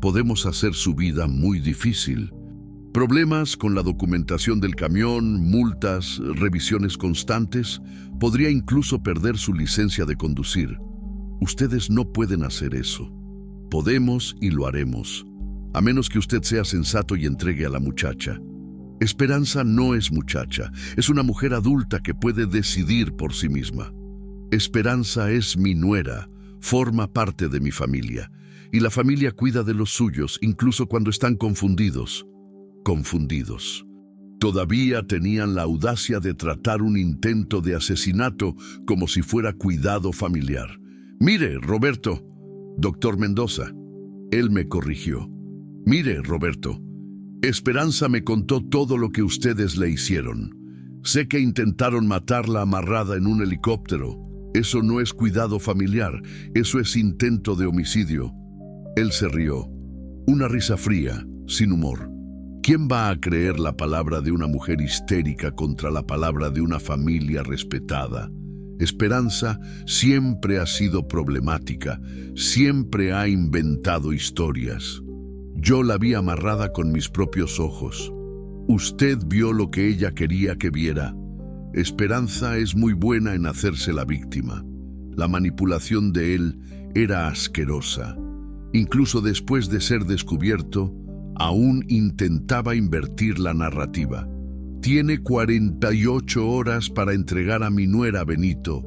Podemos hacer su vida muy difícil. Problemas con la documentación del camión, multas, revisiones constantes. Podría incluso perder su licencia de conducir. Ustedes no pueden hacer eso. Podemos y lo haremos. A menos que usted sea sensato y entregue a la muchacha. Esperanza no es muchacha. Es una mujer adulta que puede decidir por sí misma. Esperanza es mi nuera. Forma parte de mi familia. Y la familia cuida de los suyos, incluso cuando están confundidos. Todavía tenían la audacia de tratar un intento de asesinato como si fuera cuidado familiar. Mire, Roberto, doctor Mendoza. Él me corrigió. Mire, Roberto, Esperanza me contó todo lo que ustedes le hicieron. Sé que intentaron matarla amarrada en un helicóptero. Eso no es cuidado familiar, eso es intento de homicidio. Él se rió. Una risa fría, sin humor. ¿Quién va a creer la palabra de una mujer histérica contra la palabra de una familia respetada? Esperanza siempre ha sido problemática, siempre ha inventado historias. Yo la vi amarrada con mis propios ojos. Usted vio lo que ella quería que viera. Esperanza es muy buena en hacerse la víctima. La manipulación de él era asquerosa. Incluso después de ser descubierto, aún intentaba invertir la narrativa. Tiene 48 horas para entregar a mi nuera, Benito.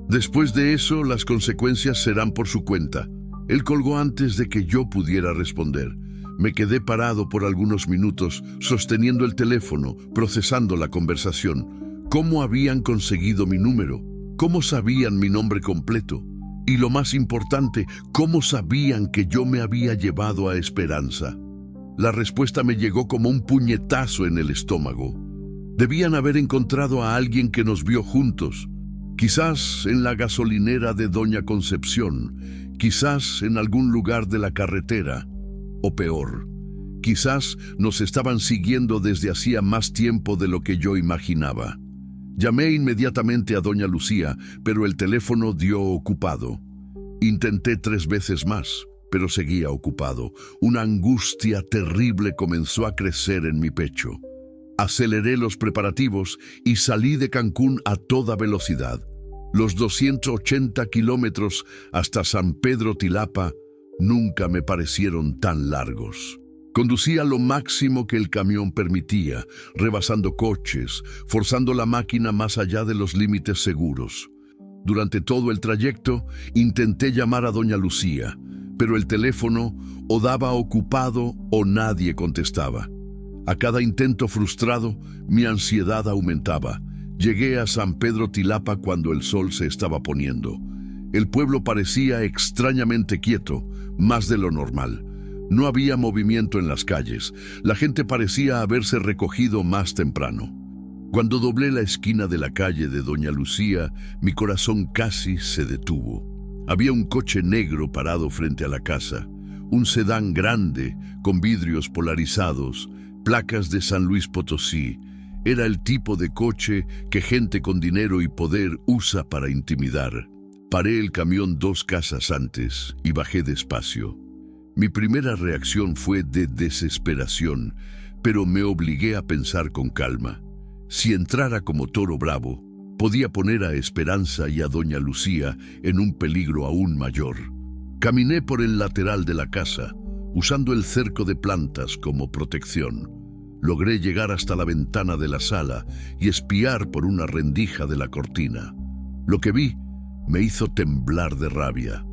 Después de eso, las consecuencias serán por su cuenta. Él colgó antes de que yo pudiera responder. Me quedé parado por algunos minutos, sosteniendo el teléfono, procesando la conversación. ¿Cómo habían conseguido mi número? ¿Cómo sabían mi nombre completo? Y lo más importante, ¿cómo sabían que yo me había llevado a Esperanza? La respuesta me llegó como un puñetazo en el estómago. Debían haber encontrado a alguien que nos vio juntos. Quizás en la gasolinera de Doña Concepción, quizás en algún lugar de la carretera, o peor, quizás nos estaban siguiendo desde hacía más tiempo de lo que yo imaginaba. Llamé inmediatamente a Doña Lucía, pero el teléfono dio ocupado. Intenté 3 veces más, pero seguía ocupado. Una angustia terrible comenzó a crecer en mi pecho. Aceleré los preparativos y salí de Cancún a toda velocidad. Los 280 kilómetros hasta San Pedro Tilapa nunca me parecieron tan largos. Conducía lo máximo que el camión permitía, rebasando coches, forzando la máquina más allá de los límites seguros. Durante todo el trayecto intenté llamar a Doña Lucía, pero el teléfono o daba ocupado o nadie contestaba. A cada intento frustrado, mi ansiedad aumentaba. Llegué a San Pedro Tilapa cuando el sol se estaba poniendo. El pueblo parecía extrañamente quieto, más de lo normal. No había movimiento en las calles. La gente parecía haberse recogido más temprano. Cuando doblé la esquina de la calle de Doña Lucía, mi corazón casi se detuvo. Había un coche negro parado frente a la casa, un sedán grande con vidrios polarizados, placas de San Luis Potosí. Era el tipo de coche que gente con dinero y poder usa para intimidar. Paré el camión 2 casas antes y bajé despacio. Mi primera reacción fue de desesperación, pero me obligué a pensar con calma. Si entrara como toro bravo, podía poner a Esperanza y a Doña Lucía en un peligro aún mayor. Caminé por el lateral de la casa, usando el cerco de plantas como protección. Logré llegar hasta la ventana de la sala y espiar por una rendija de la cortina. Lo que vi me hizo temblar de rabia.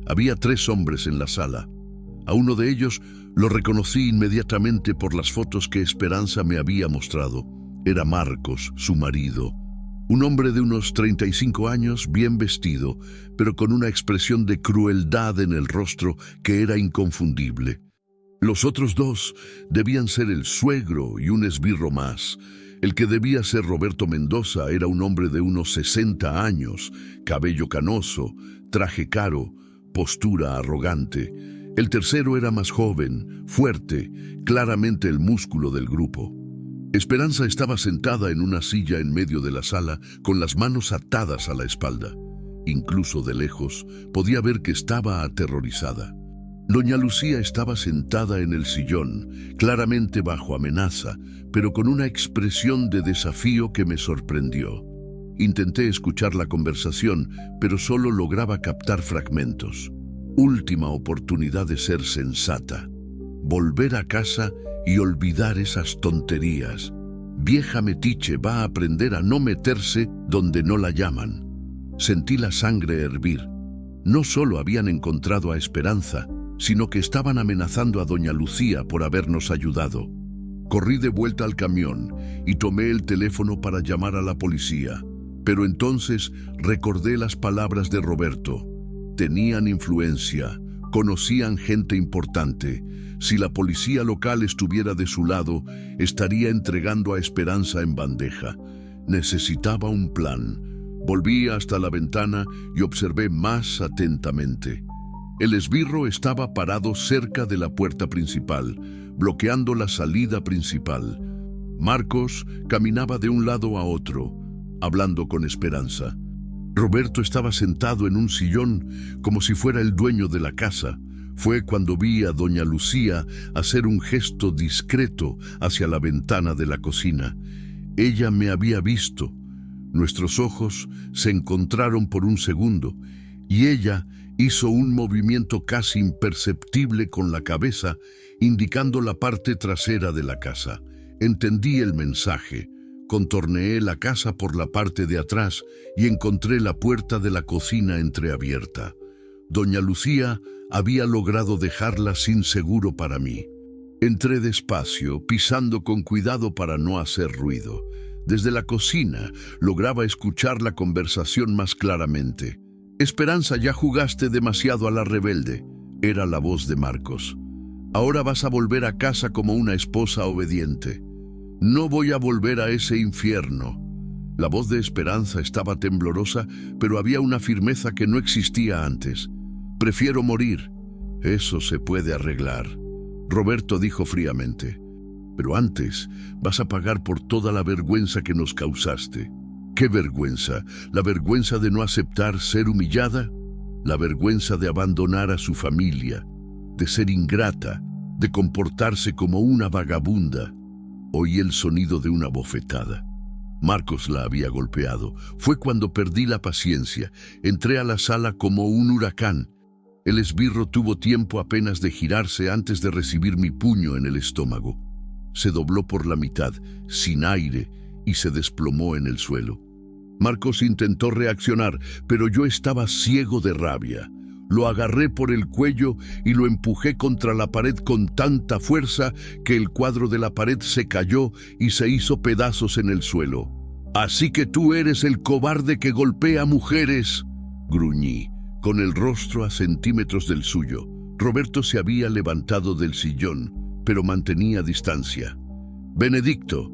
Había 3 hombres en la sala. A uno de ellos lo reconocí inmediatamente por las fotos que Esperanza me había mostrado. Era Marcos, su marido. Un hombre de unos 35 años, bien vestido, pero con una expresión de crueldad en el rostro que era inconfundible. Los otros 2 debían ser el suegro y un esbirro más. El que debía ser Roberto Mendoza era un hombre de unos 60 años, cabello canoso, traje caro, postura arrogante. El tercero era más joven, fuerte, claramente el músculo del grupo. Esperanza estaba sentada en una silla en medio de la sala, con las manos atadas a la espalda. Incluso de lejos, podía ver que estaba aterrorizada. Doña Lucía estaba sentada en el sillón, claramente bajo amenaza, pero con una expresión de desafío que me sorprendió. Intenté escuchar la conversación, pero solo lograba captar fragmentos. Última oportunidad de ser sensata. Volver a casa y olvidar esas tonterías. Vieja metiche va a aprender a no meterse donde no la llaman. Sentí la sangre hervir. No solo habían encontrado a Esperanza, sino que estaban amenazando a Doña Lucía por habernos ayudado. Corrí de vuelta al camión y tomé el teléfono para llamar a la policía. Pero entonces recordé las palabras de Roberto. Tenían influencia, conocían gente importante. Si la policía local estuviera de su lado, estaría entregando a Esperanza en bandeja. Necesitaba un plan. Volví hasta la ventana y observé más atentamente. El esbirro estaba parado cerca de la puerta principal, bloqueando la salida principal. Marcos caminaba de un lado a otro, hablando con Esperanza. Roberto estaba sentado en un sillón como si fuera el dueño de la casa. Fue cuando vi a Doña Lucía hacer un gesto discreto hacia la ventana de la cocina. Ella me había visto. Nuestros ojos se encontraron por un segundo y ella hizo un movimiento casi imperceptible con la cabeza, indicando la parte trasera de la casa. Entendí el mensaje. Contorneé la casa por la parte de atrás y encontré la puerta de la cocina entreabierta. Doña Lucía había logrado dejarla sin seguro para mí. Entré despacio, pisando con cuidado para no hacer ruido. Desde la cocina lograba escuchar la conversación más claramente. «Esperanza, ya jugaste demasiado a la rebelde», era la voz de Marcos. Ahora vas a volver a casa como una esposa obediente. No voy a volver a ese infierno. La voz de Esperanza estaba temblorosa, pero había una firmeza que no existía antes. Prefiero morir. Eso se puede arreglar. Roberto dijo fríamente. Pero antes vas a pagar por toda la vergüenza que nos causaste. ¿Qué vergüenza? ¿La vergüenza de no aceptar ser humillada? La vergüenza de abandonar a su familia, de ser ingrata, de comportarse como una vagabunda. Oí el sonido de una bofetada. Marcos la había golpeado. Fue cuando perdí la paciencia. Entré a la sala como un huracán. El esbirro tuvo tiempo apenas de girarse antes de recibir mi puño en el estómago. Se dobló por la mitad, sin aire, y se desplomó en el suelo. Marcos intentó reaccionar, pero yo estaba ciego de rabia. Lo agarré por el cuello y lo empujé contra la pared con tanta fuerza que el cuadro de la pared se cayó y se hizo pedazos en el suelo. «Así que tú eres el cobarde que golpea mujeres», gruñí, con el rostro a centímetros del suyo. Roberto se había levantado del sillón, pero mantenía distancia. «Benedicto,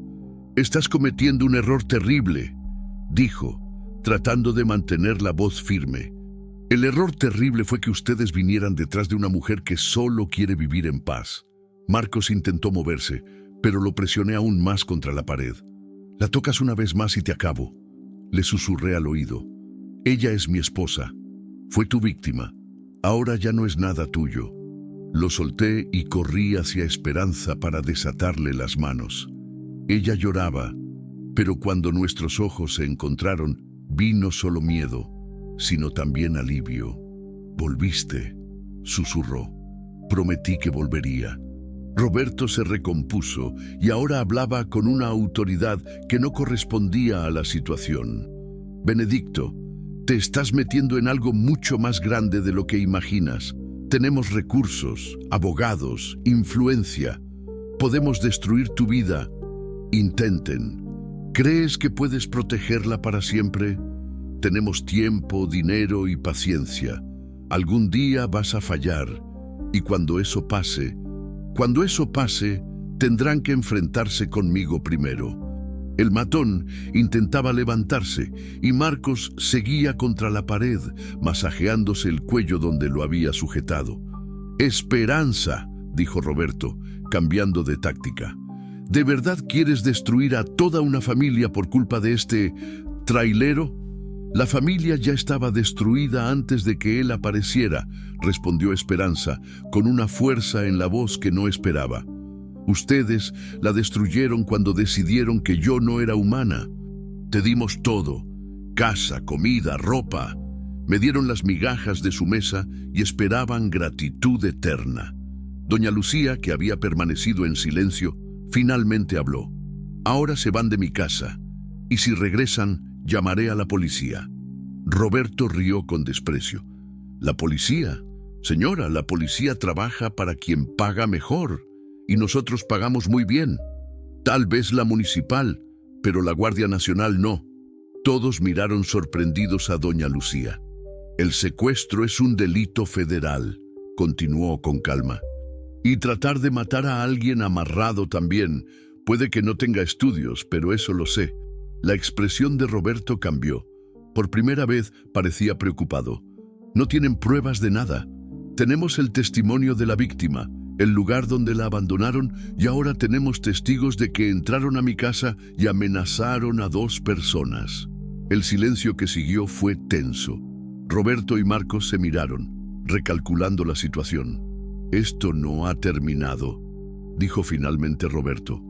estás cometiendo un error terrible», dijo, tratando de mantener la voz firme. «El error terrible fue que ustedes vinieran detrás de una mujer que solo quiere vivir en paz». Marcos intentó moverse, pero lo presioné aún más contra la pared. «La tocas una vez más y te acabo», le susurré al oído. «Ella es mi esposa. Fue tu víctima. Ahora ya no es nada tuyo». Lo solté y corrí hacia Esperanza para desatarle las manos. Ella lloraba, pero cuando nuestros ojos se encontraron, vi no solo miedo, sino también alivio. «Volviste», susurró. «Prometí que volvería». Roberto se recompuso y ahora hablaba con una autoridad que no correspondía a la situación. «Benedicto, te estás metiendo en algo mucho más grande de lo que imaginas. Tenemos recursos, abogados, influencia. Podemos destruir tu vida. Intenten. ¿Crees que puedes protegerla para siempre? Tenemos tiempo, dinero y paciencia. Algún día vas a fallar. Y cuando eso pase, tendrán que enfrentarse conmigo primero». El matón intentaba levantarse y Marcos seguía contra la pared, masajeándose el cuello donde lo había sujetado. «Esperanza», dijo Roberto, cambiando de táctica. «¿De verdad quieres destruir a toda una familia por culpa de este trailero?» «La familia ya estaba destruida antes de que él apareciera», respondió Esperanza, con una fuerza en la voz que no esperaba. «Ustedes la destruyeron cuando decidieron que yo no era humana. Te dimos todo, casa, comida, ropa. Me dieron las migajas de su mesa y esperaban gratitud eterna». Doña Lucía, que había permanecido en silencio, finalmente habló. «Ahora se van de mi casa, y si regresan, llamaré a la policía». Roberto rió con desprecio. «¿La policía? Señora, la policía trabaja para quien paga mejor, y nosotros pagamos muy bien. Tal vez la municipal, pero la Guardia Nacional no». Todos miraron sorprendidos a doña Lucía. «El secuestro es un delito federal», continuó con calma. «Y tratar de matar a alguien amarrado también. Puede que no tenga estudios, pero eso lo sé». La expresión de Roberto cambió. Por primera vez parecía preocupado. «No tienen pruebas de nada. Tenemos el testimonio de la víctima, el lugar donde la abandonaron, y ahora tenemos testigos de que entraron a mi casa y amenazaron a 2 personas». El silencio que siguió fue tenso. Roberto y Marcos se miraron, recalculando la situación. «Esto no ha terminado», dijo finalmente Roberto.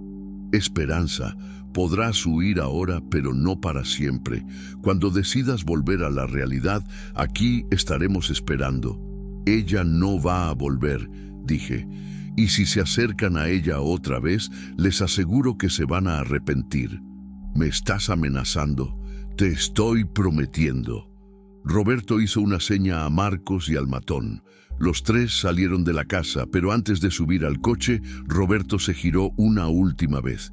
«Esperanza, podrás huir ahora, pero no para siempre. Cuando decidas volver a la realidad, aquí estaremos esperando». «Ella no va a volver», dije, «y si se acercan a ella otra vez, les aseguro que se van a arrepentir». «¿Me estás amenazando?» «Te estoy prometiendo». Roberto hizo una seña a Marcos y al matón. Los 3 salieron de la casa, pero antes de subir al coche, Roberto se giró una última vez.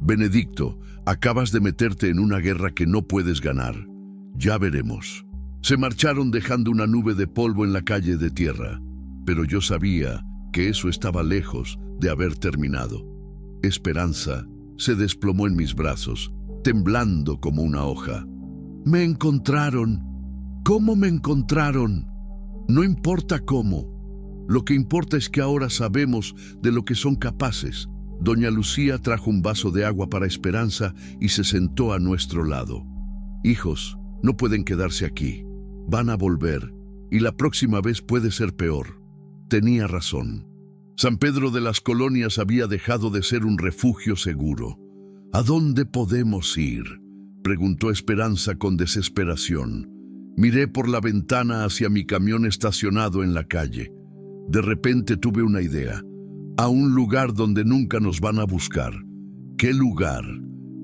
«Benedicto, acabas de meterte en una guerra que no puedes ganar. Ya veremos». Se marcharon dejando una nube de polvo en la calle de tierra. Pero yo sabía que eso estaba lejos de haber terminado. Esperanza se desplomó en mis brazos, temblando como una hoja. «Me encontraron. ¿Cómo me encontraron? No importa cómo. Lo que importa es que ahora sabemos de lo que son capaces». Doña Lucía trajo un vaso de agua para Esperanza y se sentó a nuestro lado. «Hijos, no pueden quedarse aquí. Van a volver, y la próxima vez puede ser peor». Tenía razón. San Pedro de las Colonias había dejado de ser un refugio seguro. «¿A dónde podemos ir?», preguntó Esperanza con desesperación. Miré por la ventana hacia mi camión estacionado en la calle. De repente tuve una idea. «A un lugar donde nunca nos van a buscar». «¿Qué lugar?».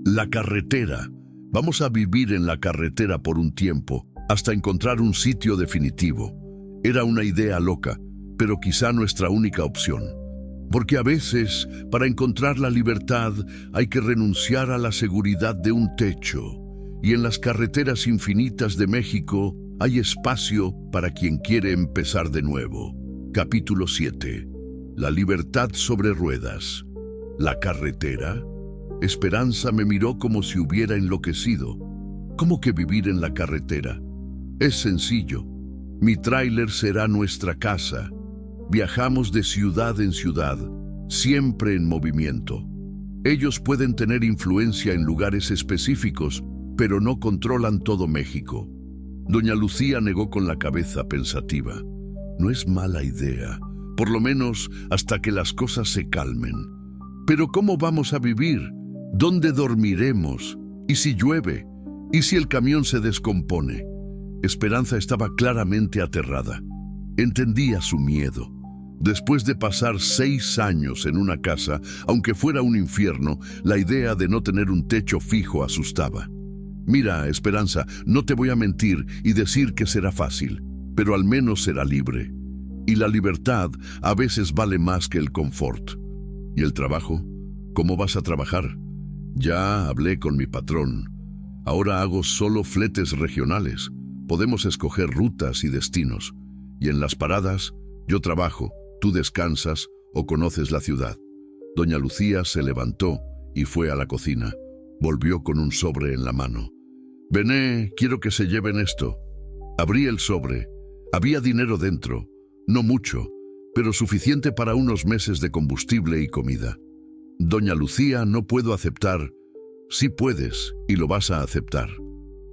«La carretera. Vamos a vivir en la carretera por un tiempo, hasta encontrar un sitio definitivo». Era una idea loca, pero quizá nuestra única opción. Porque a veces, para encontrar la libertad, hay que renunciar a la seguridad de un techo. Y en las carreteras infinitas de México hay espacio para quien quiere empezar de nuevo. Capítulo 7. La libertad sobre ruedas. ¿La carretera? Esperanza me miró como si hubiera enloquecido. ¿Cómo que vivir en la carretera? Es sencillo. Mi tráiler será nuestra casa. Viajamos de ciudad en ciudad, siempre en movimiento. Ellos pueden tener influencia en lugares específicos, pero no controlan todo México. Doña Lucía negó con la cabeza pensativa. No es mala idea, por lo menos hasta que las cosas se calmen. Pero ¿cómo vamos a vivir? ¿Dónde dormiremos? ¿Y si llueve? ¿Y si el camión se descompone? Esperanza estaba claramente aterrada. Entendía su miedo. Después de pasar 6 años en una casa, aunque fuera un infierno, la idea de no tener un techo fijo asustaba. «Mira, Esperanza, no te voy a mentir y decir que será fácil, pero al menos será libre. Y la libertad a veces vale más que el confort». «¿Y el trabajo? ¿Cómo vas a trabajar?» «Ya hablé con mi patrón. Ahora hago solo fletes regionales. Podemos escoger rutas y destinos. Y en las paradas, yo trabajo, tú descansas o conoces la ciudad». Doña Lucía se levantó y fue a la cocina. Volvió con un sobre en la mano. «Bené, quiero que se lleven esto». Abrí el sobre. Había dinero dentro. No mucho, pero suficiente para unos meses de combustible y comida. «Doña Lucía, no puedo aceptar». «Sí puedes, y lo vas a aceptar».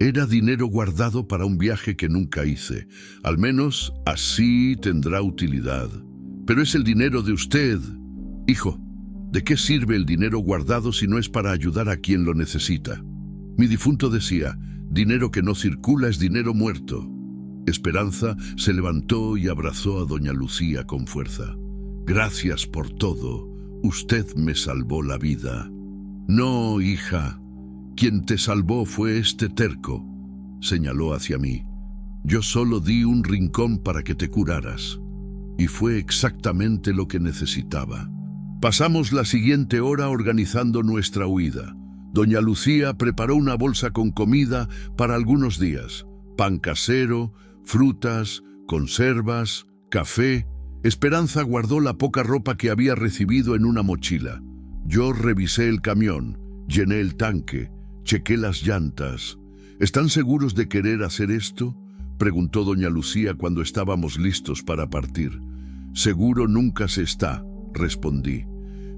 Era dinero guardado para un viaje que nunca hice. Al menos así tendrá utilidad. «Pero es el dinero de usted». «Hijo, ¿de qué sirve el dinero guardado si no es para ayudar a quien lo necesita?» Mi difunto decía, dinero que no circula es dinero muerto. Esperanza se levantó y abrazó a doña Lucía con fuerza. «Gracias por todo. Usted me salvó la vida». «No, hija. Quien te salvó fue este terco», señaló hacia mí. «Yo solo di un rincón para que te curaras. Y fue exactamente lo que necesitaba». Pasamos la siguiente hora organizando nuestra huida. Doña Lucía preparó una bolsa con comida para algunos días. Pan casero, frutas, conservas, café. Esperanza guardó la poca ropa que había recibido en una mochila. Yo revisé el camión, llené el tanque, chequé las llantas. «¿Están seguros de querer hacer esto?», preguntó doña Lucía cuando estábamos listos para partir. «Seguro nunca se está», respondí.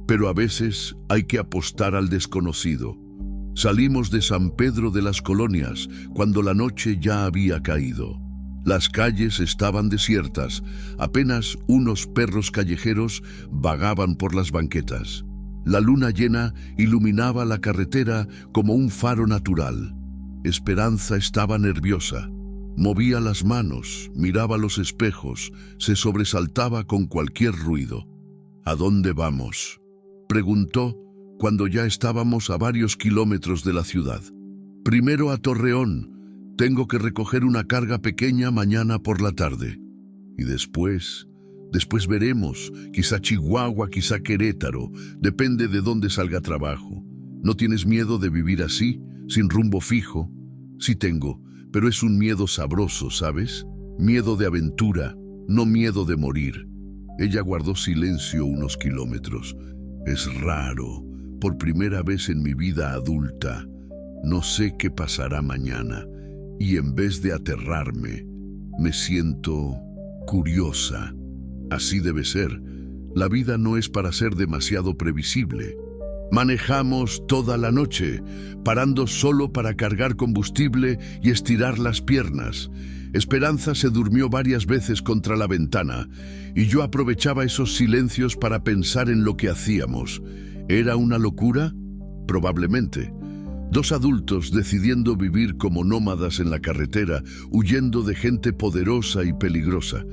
«Pero a veces hay que apostar al desconocido». Salimos de San Pedro de las Colonias cuando la noche ya había caído. Las calles estaban desiertas, apenas unos perros callejeros vagaban por las banquetas. La luna llena iluminaba la carretera como un faro natural. Esperanza estaba nerviosa. Movía las manos, miraba los espejos, se sobresaltaba con cualquier ruido. «¿A dónde vamos?», preguntó cuando ya estábamos a varios kilómetros de la ciudad. «Primero a Torreón. Tengo que recoger una carga pequeña mañana por la tarde. Y después veremos, quizá Chihuahua, quizá Querétaro, depende de dónde salga trabajo. ¿No tienes miedo de vivir así, sin rumbo fijo?» «Sí tengo, pero es un miedo sabroso, ¿sabes? Miedo de aventura, no miedo de morir». Ella guardó silencio unos kilómetros. Es raro, por primera vez en mi vida adulta. No sé qué pasará mañana, y en vez de aterrarme, me siento curiosa. Así debe ser. La vida no es para ser demasiado previsible. Manejamos toda la noche, parando solo para cargar combustible y estirar las piernas. Esperanza se durmió varias veces contra la ventana, y yo aprovechaba esos silencios para pensar en lo que hacíamos. ¿Era una locura? Probablemente. Dos adultos decidiendo vivir como nómadas en la carretera, huyendo de gente poderosa y peligrosa.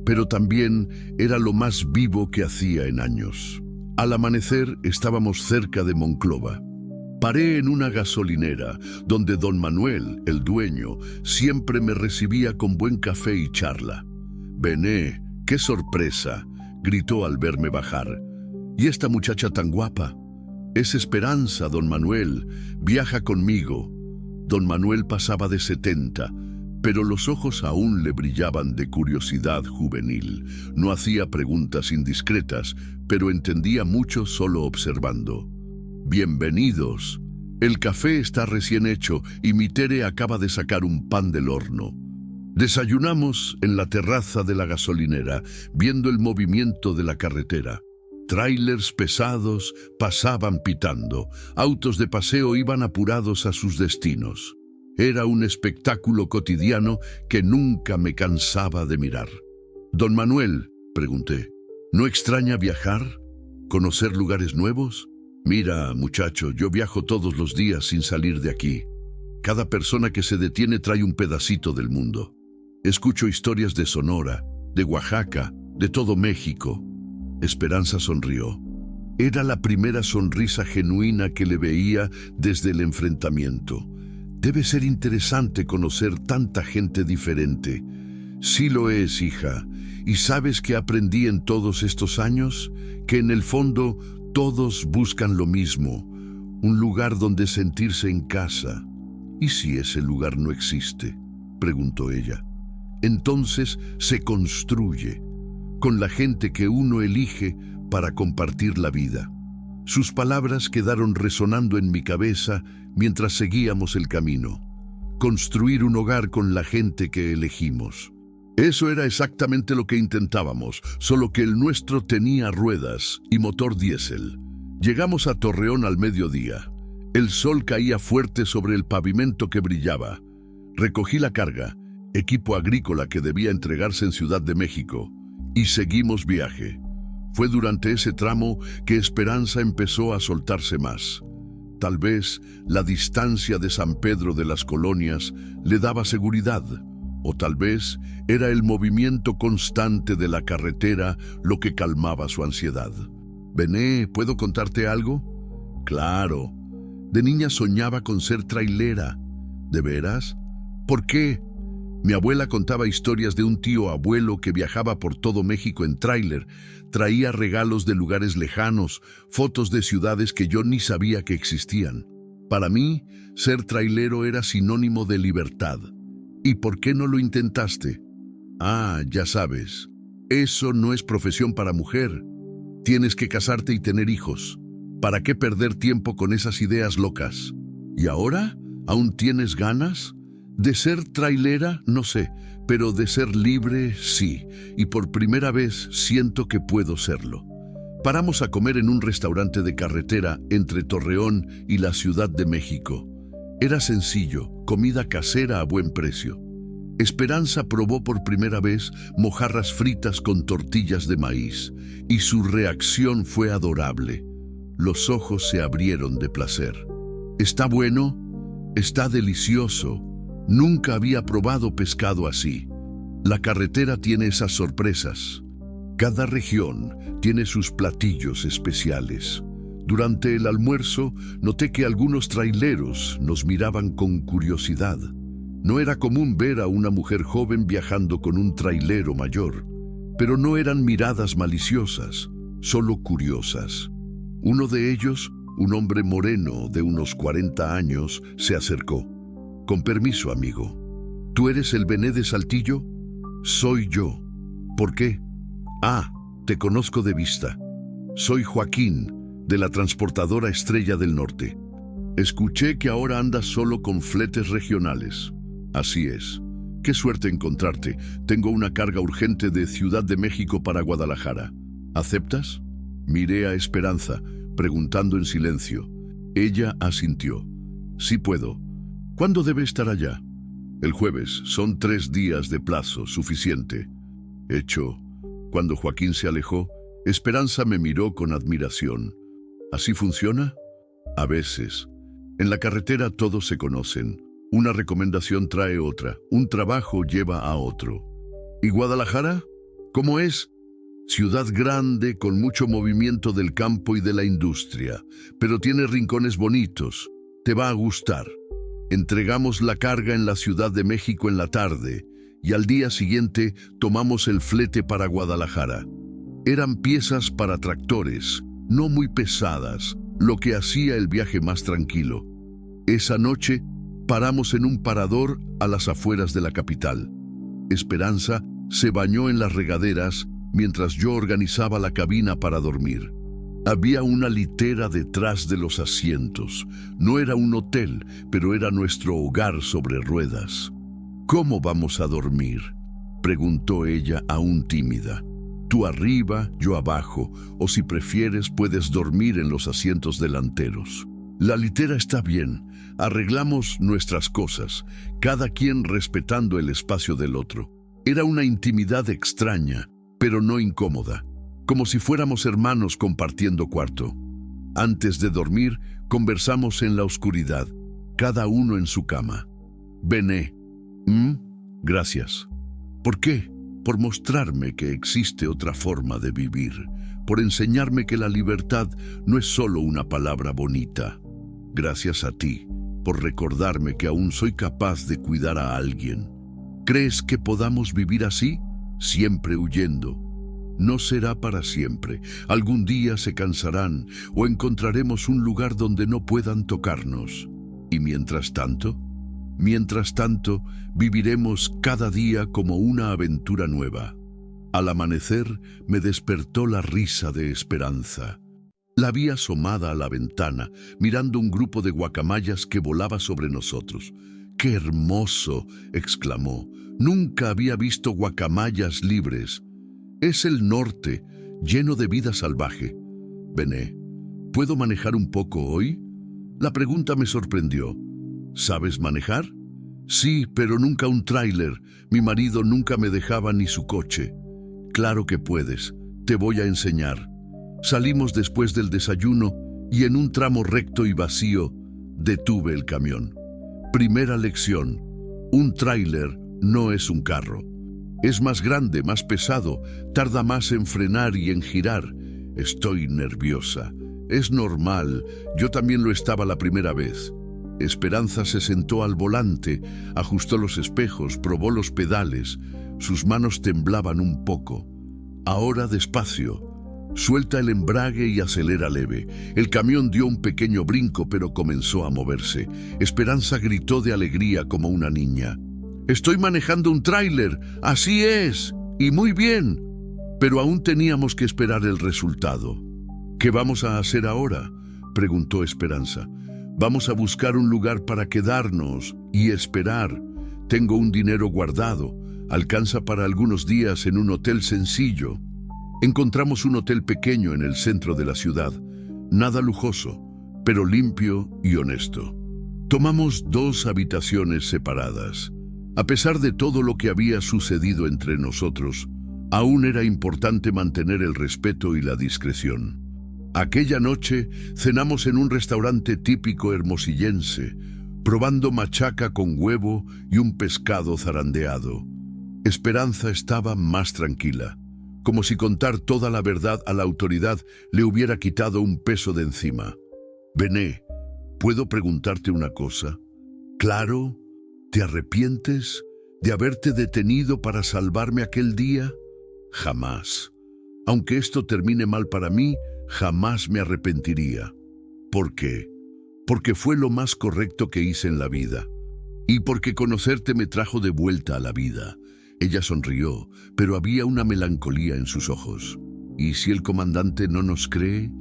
Pero también era lo más vivo que hacía en años. Al amanecer estábamos cerca de Monclova. Paré en una gasolinera donde don Manuel, el dueño, siempre me recibía con buen café y charla. «Bené, qué sorpresa», gritó al verme bajar. «¿Y esta muchacha tan guapa?» «Es Esperanza, don Manuel. Viaja conmigo». Don Manuel pasaba de 70, pero los ojos aún le brillaban de curiosidad juvenil. No hacía preguntas indiscretas, pero entendía mucho solo observando. «Bienvenidos. El café está recién hecho y mi Tere acaba de sacar un pan del horno». Desayunamos en la terraza de la gasolinera, viendo el movimiento de la carretera. Tráilers pesados pasaban pitando, autos de paseo iban apurados a sus destinos. Era un espectáculo cotidiano que nunca me cansaba de mirar. «Don Manuel», pregunté, «¿no extraña viajar? ¿Conocer lugares nuevos?» «Mira, muchacho, yo viajo todos los días sin salir de aquí. Cada persona que se detiene trae un pedacito del mundo. Escucho historias de Sonora, de Oaxaca, de todo México». Esperanza sonrió. Era la primera sonrisa genuina que le veía desde el enfrentamiento. «Debe ser interesante conocer tanta gente diferente». «Sí lo es, hija. ¿Y sabes qué aprendí en todos estos años? Que en el fondo todos buscan lo mismo, un lugar donde sentirse en casa». «¿Y si ese lugar no existe?», preguntó ella. «Entonces se construye, con la gente que uno elige para compartir la vida». Sus palabras quedaron resonando en mi cabeza mientras seguíamos el camino. Construir un hogar con la gente que elegimos. Eso era exactamente lo que intentábamos, solo que el nuestro tenía ruedas y motor diésel. Llegamos a Torreón al mediodía. El sol caía fuerte sobre el pavimento que brillaba. Recogí la carga, equipo agrícola que debía entregarse en Ciudad de México, y seguimos viaje. Fue durante ese tramo que Esperanza empezó a soltarse más. Tal vez la distancia de San Pedro de las Colonias le daba seguridad, o tal vez era el movimiento constante de la carretera lo que calmaba su ansiedad. «Bené, ¿puedo contarte algo?» «Claro. De niña soñaba con ser trailera». «¿De veras? ¿Por qué?» Mi abuela contaba historias de un tío abuelo que viajaba por todo México en tráiler. Traía regalos de lugares lejanos, fotos de ciudades que yo ni sabía que existían. Para mí, ser trailero era sinónimo de libertad. «¿Y por qué no lo intentaste?» «Ah, ya sabes. Eso no es profesión para mujer. Tienes que casarte y tener hijos. ¿Para qué perder tiempo con esas ideas locas?» «¿Y ahora? ¿Aún tienes ganas?» «De ser trailera, no sé, pero de ser libre, sí, y por primera vez siento que puedo serlo». Paramos a comer en un restaurante de carretera entre Torreón y la Ciudad de México. Era sencillo, comida casera a buen precio. Esperanza probó por primera vez mojarras fritas con tortillas de maíz, y su reacción fue adorable. Los ojos se abrieron de placer. «¿Está bueno? Está delicioso. Nunca había probado pescado así». La carretera tiene esas sorpresas. Cada región tiene sus platillos especiales. Durante el almuerzo noté que algunos traileros nos miraban con curiosidad. No era común ver a una mujer joven viajando con un trailero mayor, pero no eran miradas maliciosas, solo curiosas. Uno de ellos, un hombre moreno de unos 40 años, se acercó. «Con permiso, amigo. ¿Tú eres el Bené de Saltillo?» «Soy yo». «¿Por qué?» «Ah, Te conozco de vista. Soy Joaquín, de la transportadora Estrella del Norte. Escuché que ahora andas solo con fletes regionales. Así es. Qué suerte encontrarte. Tengo una carga urgente de Ciudad de México para Guadalajara. ¿Aceptas? Miré a Esperanza, preguntando en silencio. Ella asintió. Sí puedo. ¿Cuándo debe estar allá? El jueves. Son 3 días de plazo, suficiente. Hecho. Cuando Joaquín se alejó, Esperanza me miró con admiración. ¿Así funciona? A veces. En la carretera todos se conocen. Una recomendación trae otra. Un trabajo lleva a otro. ¿Y Guadalajara? ¿Cómo es? Ciudad grande con mucho movimiento del campo y de la industria, pero tiene rincones bonitos. Te va a gustar. Entregamos la carga en la Ciudad de México en la tarde y al día siguiente tomamos el flete para Guadalajara. Eran piezas para tractores, no muy pesadas, lo que hacía el viaje más tranquilo. Esa noche paramos en un parador a las afueras de la capital. Esperanza se bañó en las regaderas mientras yo organizaba la cabina para dormir. Había una litera detrás de los asientos. No era un hotel, pero era nuestro hogar sobre ruedas. ¿Cómo vamos a dormir?, preguntó ella aún tímida. Tú arriba, yo abajo, o si prefieres puedes dormir en los asientos delanteros. La litera está bien. Arreglamos nuestras cosas, cada quien respetando el espacio del otro. Era una intimidad extraña, pero no incómoda, como si fuéramos hermanos compartiendo cuarto. Antes de dormir, conversamos en la oscuridad, cada uno en su cama. Bené. Gracias. ¿Por qué? Por mostrarme que existe otra forma de vivir, por enseñarme que la libertad no es solo una palabra bonita. Gracias a ti, por recordarme que aún soy capaz de cuidar a alguien. ¿Crees que podamos vivir así? Siempre huyendo. No será para siempre. Algún día se cansarán o encontraremos un lugar donde no puedan tocarnos. ¿Y mientras tanto? Mientras tanto, viviremos cada día como una aventura nueva. Al amanecer, me despertó la risa de Esperanza. La vi asomada a la ventana, mirando un grupo de guacamayas que volaba sobre nosotros. ¡Qué hermoso!, exclamó. Nunca había visto guacamayas libres. Es el norte, lleno de vida salvaje. Bené, ¿puedo manejar un poco hoy? La pregunta me sorprendió. ¿Sabes manejar? Sí, pero nunca un tráiler. Mi marido nunca me dejaba ni su coche. Claro que puedes. Te voy a enseñar. Salimos después del desayuno y en un tramo recto y vacío detuve el camión. Primera lección. Un tráiler no es un carro. Es más grande, más pesado, tarda más en frenar y en girar. Estoy nerviosa. Es normal, yo también lo estaba la primera vez. Esperanza se sentó al volante, ajustó los espejos, probó los pedales. Sus manos temblaban un poco. Ahora despacio. Suelta el embrague y acelera leve. El camión dio un pequeño brinco, pero comenzó a moverse. Esperanza gritó de alegría como una niña. «¡Estoy manejando un tráiler! ¡Así es! ¡Y muy bien!». Pero aún teníamos que esperar el resultado. «¿Qué vamos a hacer ahora?», preguntó Esperanza. «Vamos a buscar un lugar para quedarnos y esperar. Tengo un dinero guardado. Alcanza para algunos días en un hotel sencillo». Encontramos un hotel pequeño en el centro de la ciudad. Nada lujoso, pero limpio y honesto. Tomamos 2 habitaciones separadas. A pesar de todo lo que había sucedido entre nosotros, aún era importante mantener el respeto y la discreción. Aquella noche cenamos en un restaurante típico hermosillense, probando machaca con huevo y un pescado zarandeado. Esperanza estaba más tranquila, como si contar toda la verdad a la autoridad le hubiera quitado un peso de encima. «Bené, ¿puedo preguntarte una cosa?». «Claro». «¿Te arrepientes de haberte detenido para salvarme aquel día?». «Jamás. Aunque esto termine mal para mí, jamás me arrepentiría». «¿Por qué?». «Porque fue lo más correcto que hice en la vida. Y porque conocerte me trajo de vuelta a la vida». Ella sonrió, pero había una melancolía en sus ojos. ¿Y si el comandante no nos cree?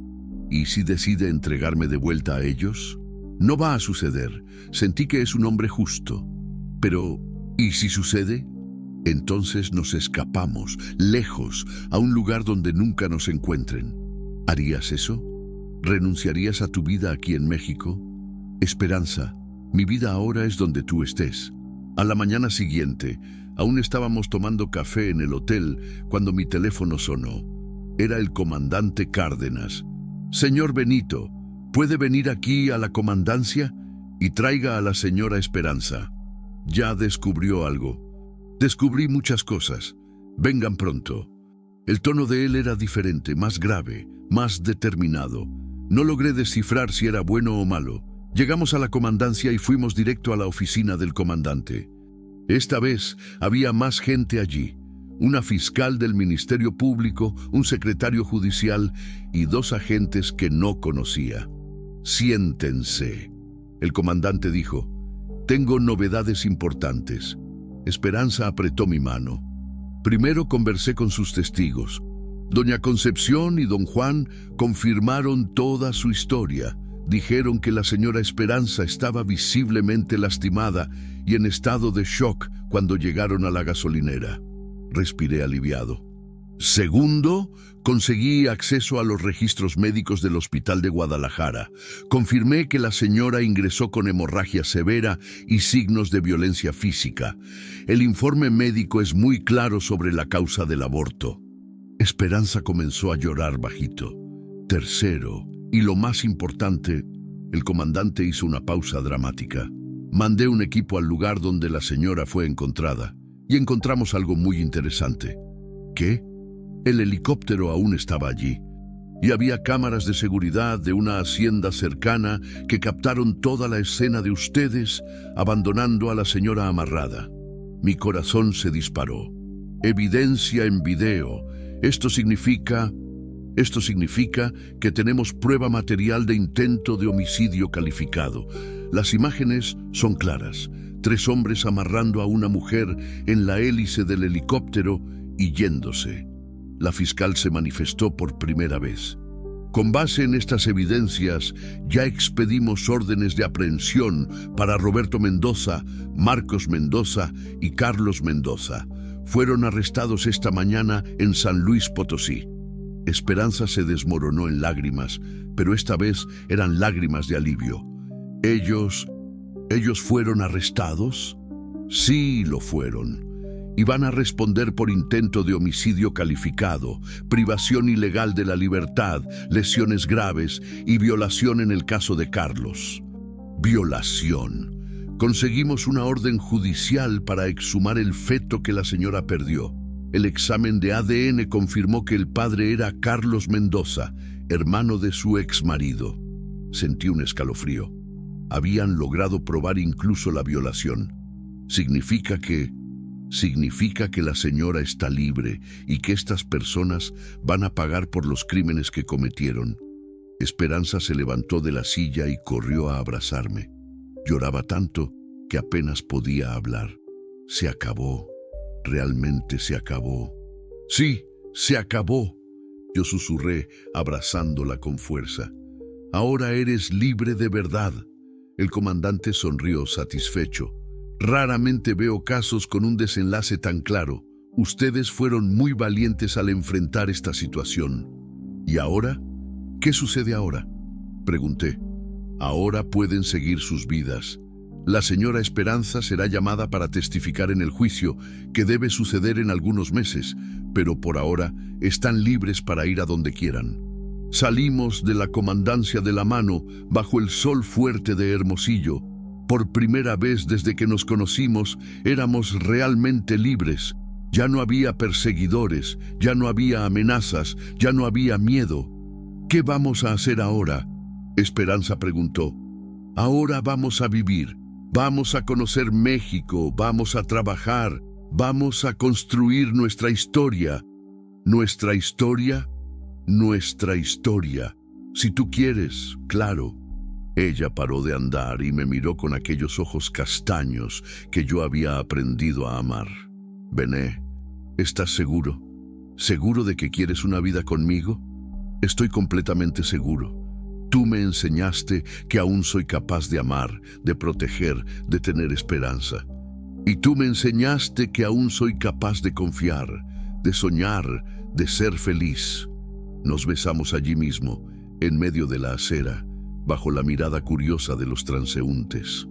¿Y si decide entregarme de vuelta a ellos? No va a suceder. Sentí que es un hombre justo. Pero, ¿y si sucede? Entonces nos escapamos, lejos, a un lugar donde nunca nos encuentren. ¿Harías eso? ¿Renunciarías a tu vida aquí en México? Esperanza, mi vida ahora es donde tú estés. A la mañana siguiente, aún estábamos tomando café en el hotel cuando mi teléfono sonó. Era el comandante Cárdenas. Señor Benito, ¿puede venir aquí a la comandancia? Y traiga a la señora Esperanza. Ya descubrió algo. Descubrí muchas cosas. Vengan pronto. El tono de él era diferente, más grave, más determinado. No logré descifrar si era bueno o malo. Llegamos a la comandancia y fuimos directo a la oficina del comandante. Esta vez había más gente allí. Una fiscal del Ministerio Público, un secretario judicial y 2 agentes que no conocía. Siéntense. El comandante dijo, tengo novedades importantes. Esperanza apretó mi mano. Primero conversé con sus testigos. Doña Concepción y don Juan confirmaron toda su historia. Dijeron que la señora Esperanza estaba visiblemente lastimada y en estado de shock cuando llegaron a la gasolinera. Respiré aliviado. Segundo, conseguí acceso a los registros médicos del Hospital de Guadalajara. Confirmé que la señora ingresó con hemorragia severa y signos de violencia física. El informe médico es muy claro sobre la causa del aborto. Esperanza comenzó a llorar bajito. Tercero, y lo más importante, el comandante hizo una pausa dramática. Mandé un equipo al lugar donde la señora fue encontrada y encontramos algo muy interesante. ¿Qué? El helicóptero aún estaba allí y había cámaras de seguridad de una hacienda cercana que captaron toda la escena de ustedes abandonando a la señora amarrada. Mi corazón se disparó. Evidencia en video. Esto significa que tenemos prueba material de intento de homicidio calificado. Las imágenes son claras. 3 hombres amarrando a una mujer en la hélice del helicóptero y yéndose. La fiscal se manifestó por primera vez. Con base en estas evidencias, ya expedimos órdenes de aprehensión para Roberto Mendoza, Marcos Mendoza y Carlos Mendoza. Fueron arrestados esta mañana en San Luis Potosí. Esperanza se desmoronó en lágrimas, pero esta vez eran lágrimas de alivio. ¿Ellos fueron arrestados? Sí, lo fueron. Y van a responder por intento de homicidio calificado, privación ilegal de la libertad, lesiones graves y violación en el caso de Carlos. Violación. Conseguimos una orden judicial para exhumar el feto que la señora perdió. El examen de ADN confirmó que el padre era Carlos Mendoza, hermano de su exmarido. Sentí un escalofrío. Habían logrado probar incluso la violación. Significa que la señora está libre y que estas personas van a pagar por los crímenes que cometieron. Esperanza se levantó de la silla y corrió a abrazarme. Lloraba tanto que apenas podía hablar. Se acabó. Realmente se acabó. Sí, se acabó. Yo susurré, abrazándola con fuerza. Ahora eres libre de verdad. El comandante sonrió satisfecho. Raramente veo casos con un desenlace tan claro. Ustedes fueron muy valientes al enfrentar esta situación. ¿Y ahora? ¿Qué sucede ahora?, pregunté. Ahora pueden seguir sus vidas. La señora Esperanza será llamada para testificar en el juicio, que debe suceder en algunos meses, pero por ahora están libres para ir a donde quieran. Salimos de la comandancia de la mano bajo el sol fuerte de Hermosillo. Por primera vez desde que nos conocimos, éramos realmente libres. Ya no había perseguidores, ya no había amenazas, ya no había miedo. ¿Qué vamos a hacer ahora?, Esperanza preguntó. Ahora vamos a vivir. Vamos a conocer México, vamos a trabajar, vamos a construir nuestra historia. ¿Nuestra historia? Nuestra historia. Si tú quieres, claro. Ella paró de andar y me miró con aquellos ojos castaños que yo había aprendido a amar. Bené, ¿estás seguro? ¿Seguro de que quieres una vida conmigo? Estoy completamente seguro. Tú me enseñaste que aún soy capaz de amar, de proteger, de tener esperanza. Y tú me enseñaste que aún soy capaz de confiar, de soñar, de ser feliz. Nos besamos allí mismo, en medio de la acera, bajo la mirada curiosa de los transeúntes.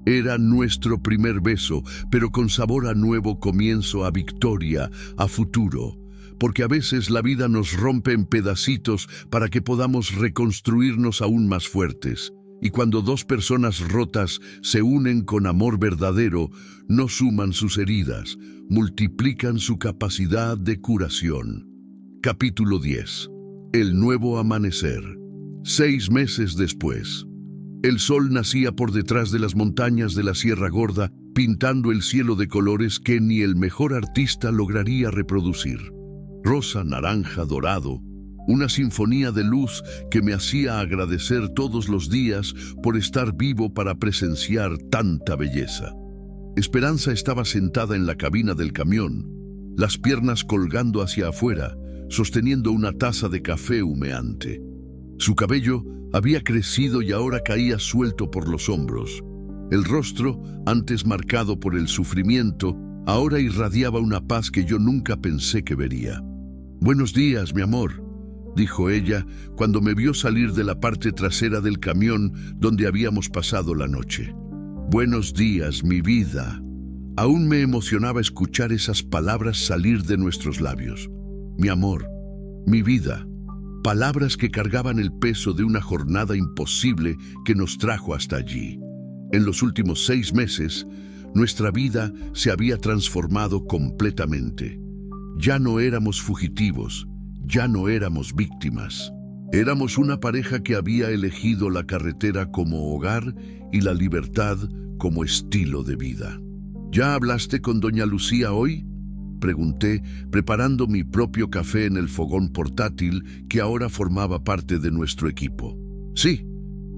Era nuestro primer beso, pero con sabor a nuevo comienzo, a victoria, a futuro. Porque a veces la vida nos rompe en pedacitos para que podamos reconstruirnos aún más fuertes. Y cuando dos personas rotas se unen con amor verdadero, no suman sus heridas, multiplican su capacidad de curación. Capítulo 10. El nuevo amanecer. 6 meses después. El sol nacía por detrás de las montañas de la Sierra Gorda, pintando el cielo de colores que ni el mejor artista lograría reproducir. Rosa, naranja, dorado, una sinfonía de luz que me hacía agradecer todos los días por estar vivo para presenciar tanta belleza. Esperanza estaba sentada en la cabina del camión, las piernas colgando hacia afuera, sosteniendo una taza de café humeante. Su cabello había crecido y ahora caía suelto por los hombros. El rostro, antes marcado por el sufrimiento, ahora irradiaba una paz que yo nunca pensé que vería. «Buenos días, mi amor», dijo ella cuando me vio salir de la parte trasera del camión donde habíamos pasado la noche. «Buenos días, mi vida». Aún me emocionaba escuchar esas palabras salir de nuestros labios. Mi amor, mi vida, palabras que cargaban el peso de una jornada imposible que nos trajo hasta allí. En los últimos 6 meses, nuestra vida se había transformado completamente. Ya no éramos fugitivos, ya no éramos víctimas. Éramos una pareja que había elegido la carretera como hogar y la libertad como estilo de vida. ¿Ya hablaste con doña Lucía hoy?, pregunté, preparando mi propio café en el fogón portátil que ahora formaba parte de nuestro equipo. Sí,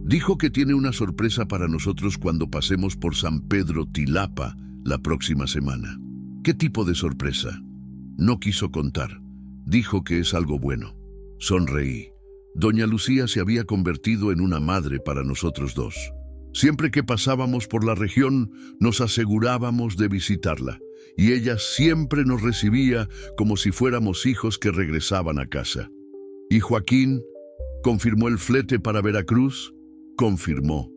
dijo que tiene una sorpresa para nosotros cuando pasemos por San Pedro Tilapa la próxima semana. ¿Qué tipo de sorpresa? No quiso contar. Dijo que es algo bueno. Sonreí. Doña Lucía se había convertido en una madre para nosotros dos. Siempre que pasábamos por la región, nos asegurábamos de visitarla, y ella siempre nos recibía como si fuéramos hijos que regresaban a casa. ¿Y Joaquín? ¿Confirmó el flete para Veracruz? Confirmó.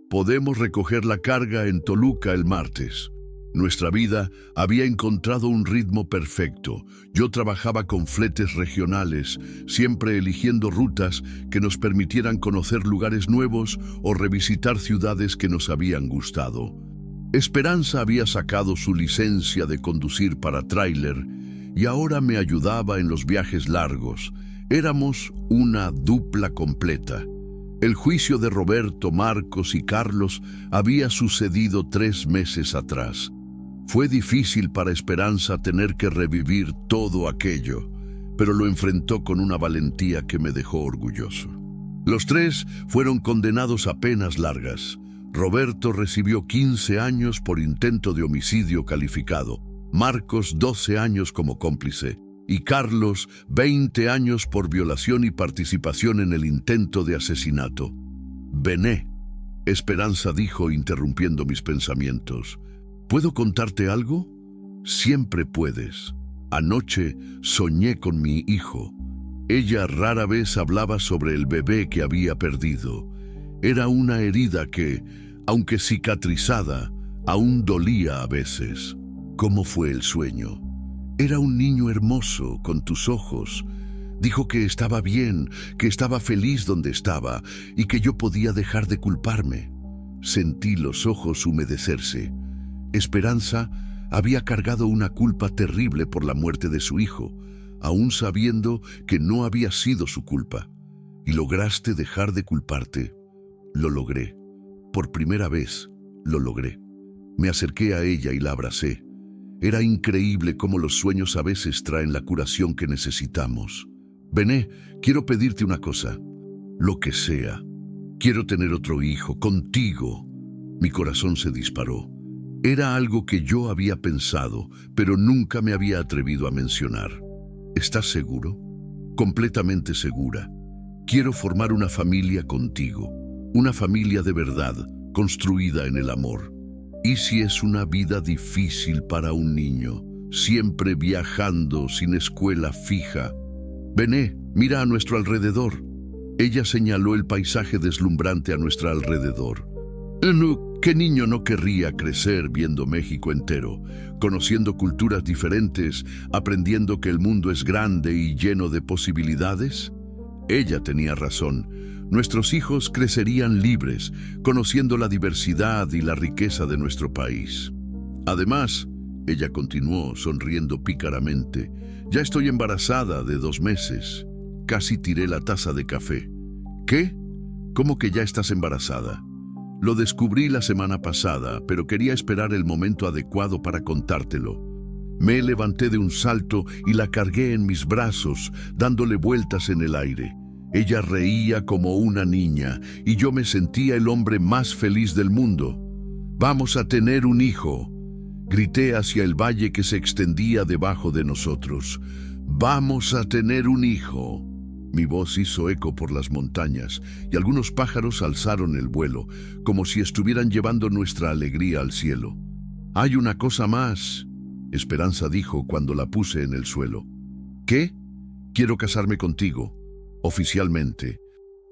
Podemos recoger la carga en Toluca el martes. Nuestra vida había encontrado un ritmo perfecto. Yo trabajaba con fletes regionales, siempre eligiendo rutas que nos permitieran conocer lugares nuevos o revisitar ciudades que nos habían gustado. Esperanza había sacado su licencia de conducir para tráiler y ahora me ayudaba en los viajes largos. Éramos una dupla completa. El juicio de Roberto, Marcos y Carlos había sucedido 3 meses atrás. Fue difícil para Esperanza tener que revivir todo aquello, pero lo enfrentó con una valentía que me dejó orgulloso. Los 3 fueron condenados a penas largas. Roberto recibió 15 años por intento de homicidio calificado, Marcos 12 años como cómplice y Carlos 20 años por violación y participación en el intento de asesinato. «Bené», Esperanza dijo interrumpiendo mis pensamientos. ¿Puedo contarte algo? Siempre puedes. Anoche soñé con mi hijo. Ella rara vez hablaba sobre el bebé que había perdido. Era una herida que, aunque cicatrizada, aún dolía a veces. ¿Cómo fue el sueño? Era un niño hermoso, con tus ojos. Dijo que estaba bien, que estaba feliz donde estaba y que yo podía dejar de culparme. Sentí los ojos humedecerse. Esperanza había cargado una culpa terrible por la muerte de su hijo, aún sabiendo que no había sido su culpa. ¿Y lograste dejar de culparte? Lo logré. Por primera vez, lo logré. Me acerqué a ella y la abracé. Era increíble cómo los sueños a veces traen la curación que necesitamos. Bené, quiero pedirte una cosa. Lo que sea. Quiero tener otro hijo, contigo. Mi corazón se disparó. Era algo que yo había pensado, pero nunca me había atrevido a mencionar. ¿Estás seguro? Completamente segura. Quiero formar una familia contigo, una familia de verdad, construida en el amor. ¿Y si es una vida difícil para un niño, siempre viajando sin escuela fija? Bené, mira a nuestro alrededor. Ella señaló el paisaje deslumbrante a nuestro alrededor. No, ¿qué niño no querría crecer viendo México entero, conociendo culturas diferentes, aprendiendo que el mundo es grande y lleno de posibilidades? Ella tenía razón. Nuestros hijos crecerían libres, conociendo la diversidad y la riqueza de nuestro país. Además, ella continuó sonriendo pícaramente, ya estoy embarazada de 2 meses. Casi tiré la taza de café. ¿Qué? ¿Cómo que ya estás embarazada? Lo descubrí la semana pasada, pero quería esperar el momento adecuado para contártelo. Me levanté de un salto y la cargué en mis brazos, dándole vueltas en el aire. Ella reía como una niña y yo me sentía el hombre más feliz del mundo. «Vamos a tener un hijo», grité hacia el valle que se extendía debajo de nosotros. «Vamos a tener un hijo». Mi voz hizo eco por las montañas y algunos pájaros alzaron el vuelo, como si estuvieran llevando nuestra alegría al cielo. «Hay una cosa más», Esperanza dijo cuando la puse en el suelo. «¿Qué? Quiero casarme contigo, oficialmente».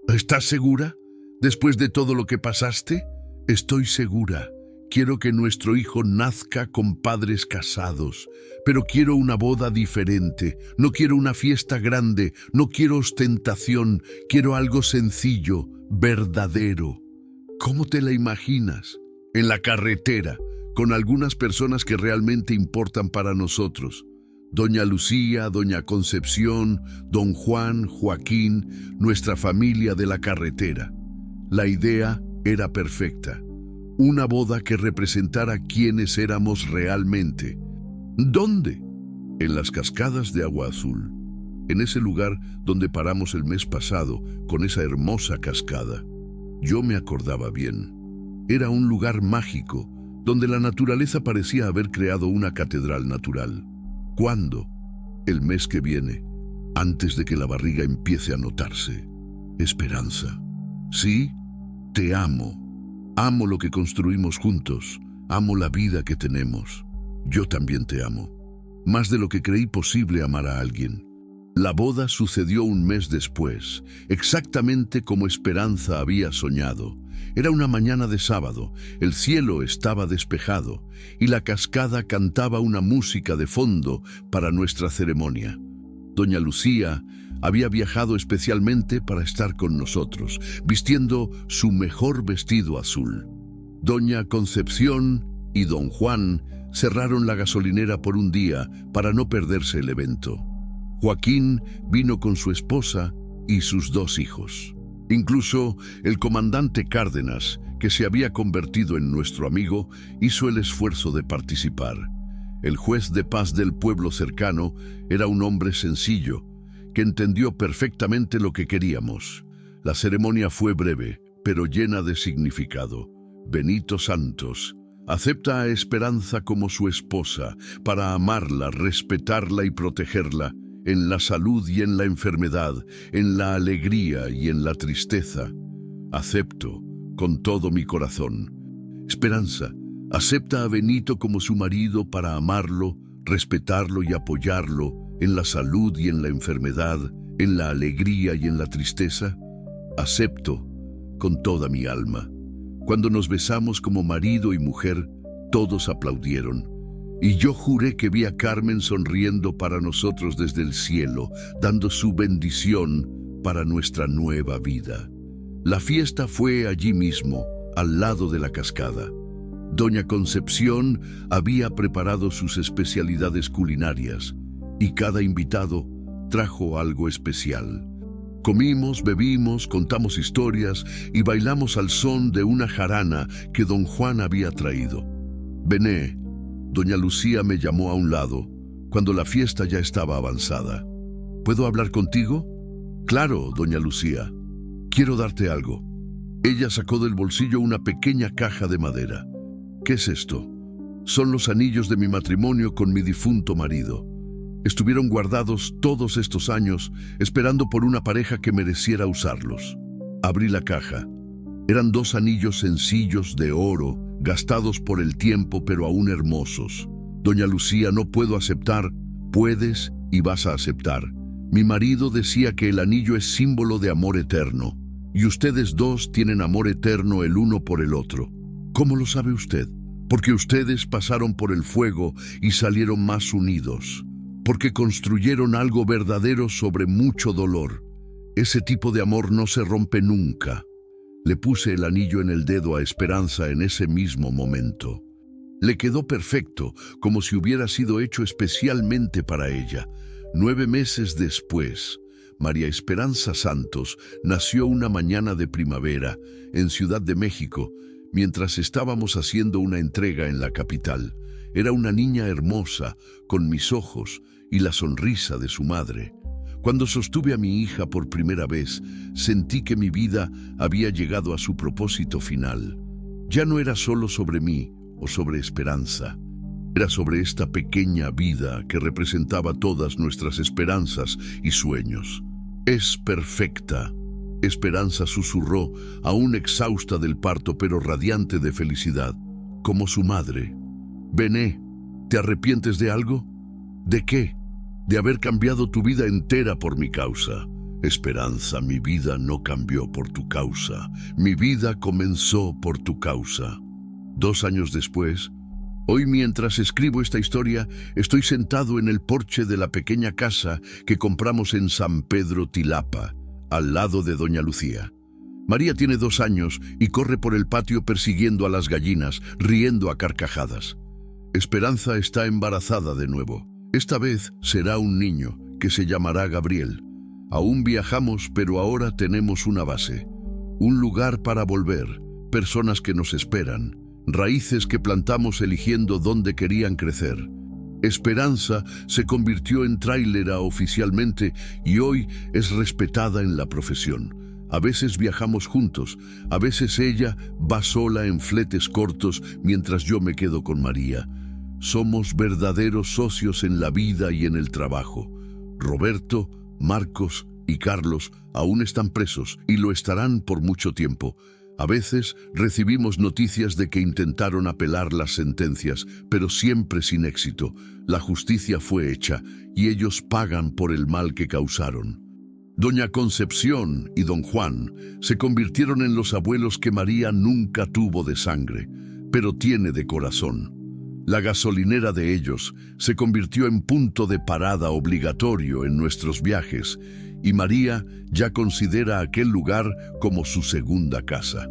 «¿Estás segura? ¿Después de todo lo que pasaste?» «Estoy segura. Quiero que nuestro hijo nazca con padres casados, pero quiero una boda diferente. No quiero una fiesta grande, no quiero ostentación, quiero algo sencillo, verdadero». «¿Cómo te la imaginas?» «En la carretera, con algunas personas que realmente importan para nosotros. Doña Lucía, Doña Concepción, Don Juan, Joaquín, nuestra familia de la carretera». La idea era perfecta. Una boda que representara quiénes éramos realmente. ¿Dónde? En las cascadas de Agua Azul. En ese lugar donde paramos el mes pasado, con esa hermosa cascada. Yo me acordaba bien. Era un lugar mágico, donde la naturaleza parecía haber creado una catedral natural. ¿Cuándo? El mes que viene, antes de que la barriga empiece a notarse. Esperanza. Sí, te amo. Amo lo que construimos juntos. Amo la vida que tenemos. Yo también te amo. Más de lo que creí posible amar a alguien. La boda sucedió un mes después, exactamente como Esperanza había soñado. Era una mañana de sábado, el cielo estaba despejado y la cascada cantaba una música de fondo para nuestra ceremonia. Doña Lucía había viajado especialmente para estar con nosotros, vistiendo su mejor vestido azul. Doña Concepción y Don Juan cerraron la gasolinera por un día para no perderse el evento. Joaquín vino con su esposa y sus 2 hijos. Incluso el comandante Cárdenas, que se había convertido en nuestro amigo, hizo el esfuerzo de participar. El juez de paz del pueblo cercano era un hombre sencillo, que entendió perfectamente lo que queríamos. La ceremonia fue breve, pero llena de significado. Benito Santos acepta a Esperanza como su esposa para amarla, respetarla y protegerla en la salud y en la enfermedad, en la alegría y en la tristeza. Acepto con todo mi corazón. Esperanza acepta a Benito como su marido para amarlo, respetarlo y apoyarlo en la salud y en la enfermedad, en la alegría y en la tristeza. Acepto con toda mi alma. Cuando nos besamos como marido y mujer, todos aplaudieron. Y yo juré que vi a Carmen sonriendo para nosotros desde el cielo, dando su bendición para nuestra nueva vida. La fiesta fue allí mismo, al lado de la cascada. Doña Concepción había preparado sus especialidades culinarias y cada invitado trajo algo especial. Comimos, bebimos, contamos historias y bailamos al son de una jarana que don Juan había traído. Bené, doña Lucía me llamó a un lado cuando la fiesta ya estaba avanzada. ¿Puedo hablar contigo? Claro, doña Lucía. Quiero darte algo. Ella sacó del bolsillo una pequeña caja de madera. ¿Qué es esto? Son los anillos de mi matrimonio con mi difunto marido. Estuvieron guardados todos estos años esperando por una pareja que mereciera usarlos. Abrí la caja. Eran 2 anillos sencillos de oro, gastados por el tiempo pero aún hermosos. Doña Lucía, no puedo aceptar. Puedes y vas a aceptar. Mi marido decía que el anillo es símbolo de amor eterno, y ustedes 2 tienen amor eterno el uno por el otro. ¿Cómo lo sabe usted? Porque ustedes pasaron por el fuego y salieron más unidos. Porque construyeron algo verdadero sobre mucho dolor. Ese tipo de amor no se rompe nunca. Le puse el anillo en el dedo a Esperanza en ese mismo momento. Le quedó perfecto, como si hubiera sido hecho especialmente para ella. 9 meses después, María Esperanza Santos nació una mañana de primavera en Ciudad de México, mientras estábamos haciendo una entrega en la capital. Era una niña hermosa, con mis ojos y la sonrisa de su madre. Cuando sostuve a mi hija por primera vez, sentí que mi vida había llegado a su propósito final. Ya no era solo sobre mí o sobre Esperanza. Era sobre esta pequeña vida que representaba todas nuestras esperanzas y sueños. Es perfecta. Esperanza susurró, aún exhausta del parto pero radiante de felicidad, como su madre. Bené, ¿te arrepientes de algo? ¿De qué? De haber cambiado tu vida entera por mi causa. Esperanza, mi vida no cambió por tu causa. Mi vida comenzó por tu causa. 2 años después, hoy mientras escribo esta historia, estoy sentado en el porche de la pequeña casa que compramos en San Pedro Tilapa, al lado de Doña Lucía. María tiene 2 años y corre por el patio persiguiendo a las gallinas, riendo a carcajadas. Esperanza está embarazada de nuevo. Esta vez será un niño que se llamará Gabriel. Aún viajamos, pero ahora tenemos una base, un lugar para volver, personas que nos esperan, raíces que plantamos eligiendo dónde querían crecer. Esperanza se convirtió en trailera oficialmente y hoy es respetada en la profesión. A veces viajamos juntos, a veces ella va sola en fletes cortos mientras yo me quedo con María. Somos verdaderos socios en la vida y en el trabajo. Roberto, Marcos y Carlos aún están presos y lo estarán por mucho tiempo. A veces recibimos noticias de que intentaron apelar las sentencias, pero siempre sin éxito. La justicia fue hecha y ellos pagan por el mal que causaron. Doña Concepción y don Juan se convirtieron en los abuelos que María nunca tuvo de sangre, pero tiene de corazón. La gasolinera de ellos se convirtió en punto de parada obligatorio en nuestros viajes y María ya considera aquel lugar como su segunda casa.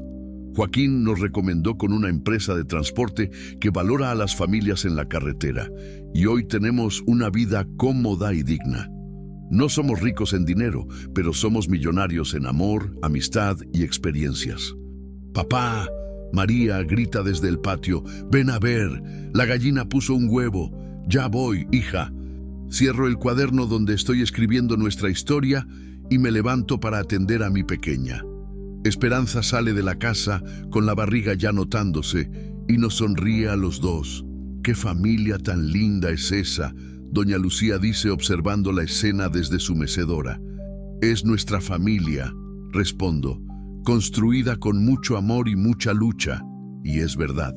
Joaquín nos recomendó con una empresa de transporte que valora a las familias en la carretera y hoy tenemos una vida cómoda y digna. No somos ricos en dinero, pero somos millonarios en amor, amistad y experiencias. ¡Papá! María grita desde el patio. ¡Ven a ver! La gallina puso un huevo. Ya voy, hija. Cierro el cuaderno donde estoy escribiendo nuestra historia y me levanto para atender a mi pequeña. Esperanza sale de la casa con la barriga ya notándose y nos sonríe a los 2. ¡Qué familia tan linda es esa!, Doña Lucía dice observando la escena desde su mecedora. Es nuestra familia, respondo, construida con mucho amor y mucha lucha, y es verdad.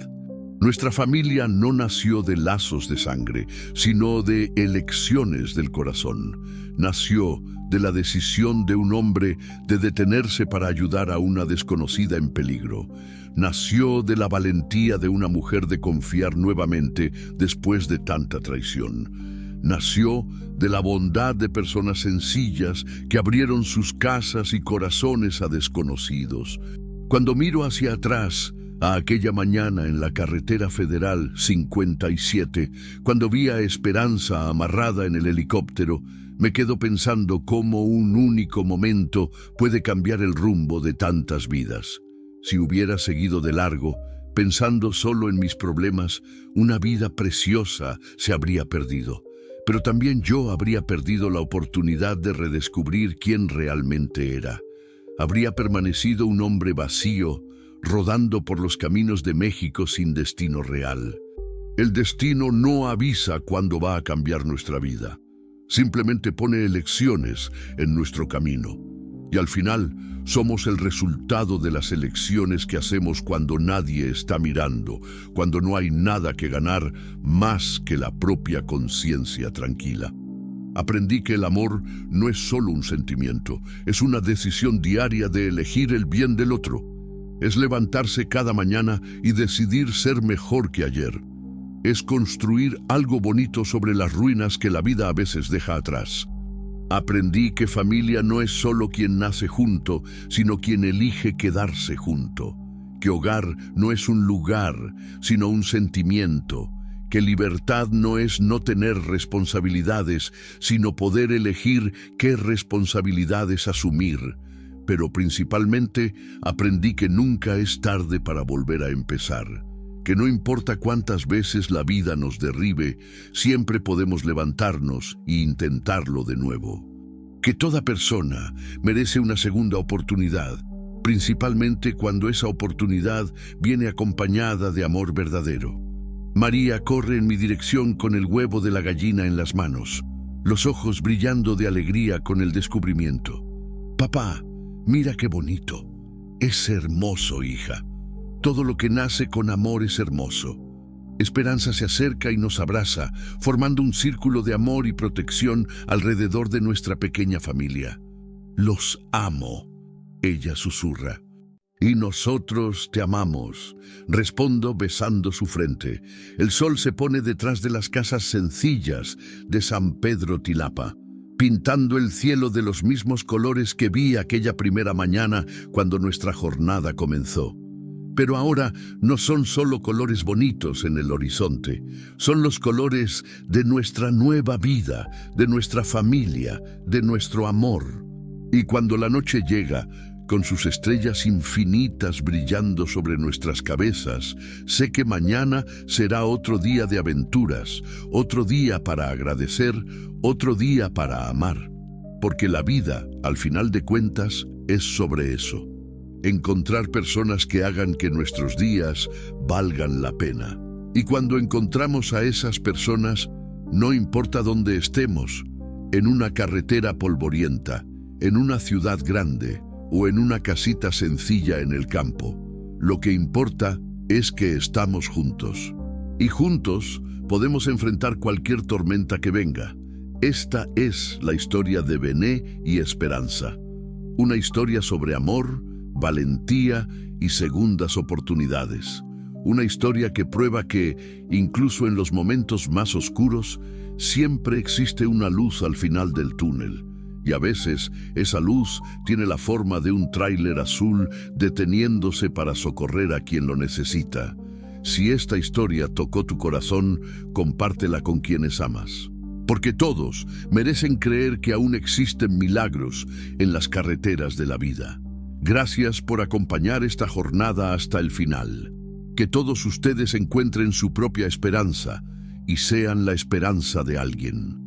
Nuestra familia no nació de lazos de sangre, sino de elecciones del corazón. Nació de la decisión de un hombre de detenerse para ayudar a una desconocida en peligro. Nació de la valentía de una mujer de confiar nuevamente después de tanta traición. Nació de la bondad de personas sencillas que abrieron sus casas y corazones a desconocidos. Cuando miro hacia atrás, a aquella mañana en la carretera federal 57, cuando vi a Esperanza amarrada en el helicóptero, me quedo pensando cómo un único momento puede cambiar el rumbo de tantas vidas. Si hubiera seguido de largo, pensando solo en mis problemas, una vida preciosa se habría perdido. Pero también yo habría perdido la oportunidad de redescubrir quién realmente era. Habría permanecido un hombre vacío, rodando por los caminos de México sin destino real. El destino no avisa cuándo va a cambiar nuestra vida. simplemente pone elecciones en nuestro camino. Y al final, somos el resultado de las elecciones que hacemos cuando nadie está mirando, cuando no hay nada que ganar más que la propia conciencia tranquila. Aprendí que el amor no es solo un sentimiento, es una decisión diaria de elegir el bien del otro. Es levantarse cada mañana y decidir ser mejor que ayer. Es construir algo bonito sobre las ruinas que la vida a veces deja atrás. Aprendí que familia no es solo quien nace junto, sino quien elige quedarse junto. Que hogar no es un lugar, sino un sentimiento. Que libertad no es no tener responsabilidades, sino poder elegir qué responsabilidades asumir. Pero principalmente aprendí que nunca es tarde para volver a empezar. Que no importa cuántas veces la vida nos derribe, siempre podemos levantarnos e intentarlo de nuevo. Que toda persona merece una segunda oportunidad, principalmente cuando esa oportunidad viene acompañada de amor verdadero. María corre en mi dirección con el huevo de la gallina en las manos, los ojos brillando de alegría con el descubrimiento. Papá, mira qué bonito. Es hermoso, hija. Todo lo que nace con amor es hermoso. Esperanza se acerca y nos abraza, formando un círculo de amor y protección alrededor de nuestra pequeña familia. Los amo, ella susurra. Y nosotros te amamos, respondo besando su frente. El sol se pone detrás de las casas sencillas de San Pedro Tilapa, pintando el cielo de los mismos colores que vi aquella primera mañana cuando nuestra jornada comenzó. Pero ahora no son solo colores bonitos en el horizonte, son los colores de nuestra nueva vida, de nuestra familia, de nuestro amor. Y cuando la noche llega, con sus estrellas infinitas brillando sobre nuestras cabezas, sé que mañana será otro día de aventuras, otro día para agradecer, otro día para amar. Porque la vida, al final de cuentas, es sobre eso. Encontrar personas que hagan que nuestros días valgan la pena. Y cuando encontramos a esas personas, no importa dónde estemos, en una carretera polvorienta, en una ciudad grande o en una casita sencilla en el campo, lo que importa es que estamos juntos. Y juntos podemos enfrentar cualquier tormenta que venga. Esta es la historia de Bené y Esperanza. Una historia sobre amor, valentía y segundas oportunidades. Una historia que prueba que, incluso en los momentos más oscuros, siempre existe una luz al final del túnel. Y a veces esa luz tiene la forma de un tráiler azul deteniéndose para socorrer a quien lo necesita. Si esta historia tocó tu corazón, compártela con quienes amas. Porque todos merecen creer que aún existen milagros en las carreteras de la vida. Gracias por acompañar esta jornada hasta el final. Que todos ustedes encuentren su propia esperanza y sean la esperanza de alguien.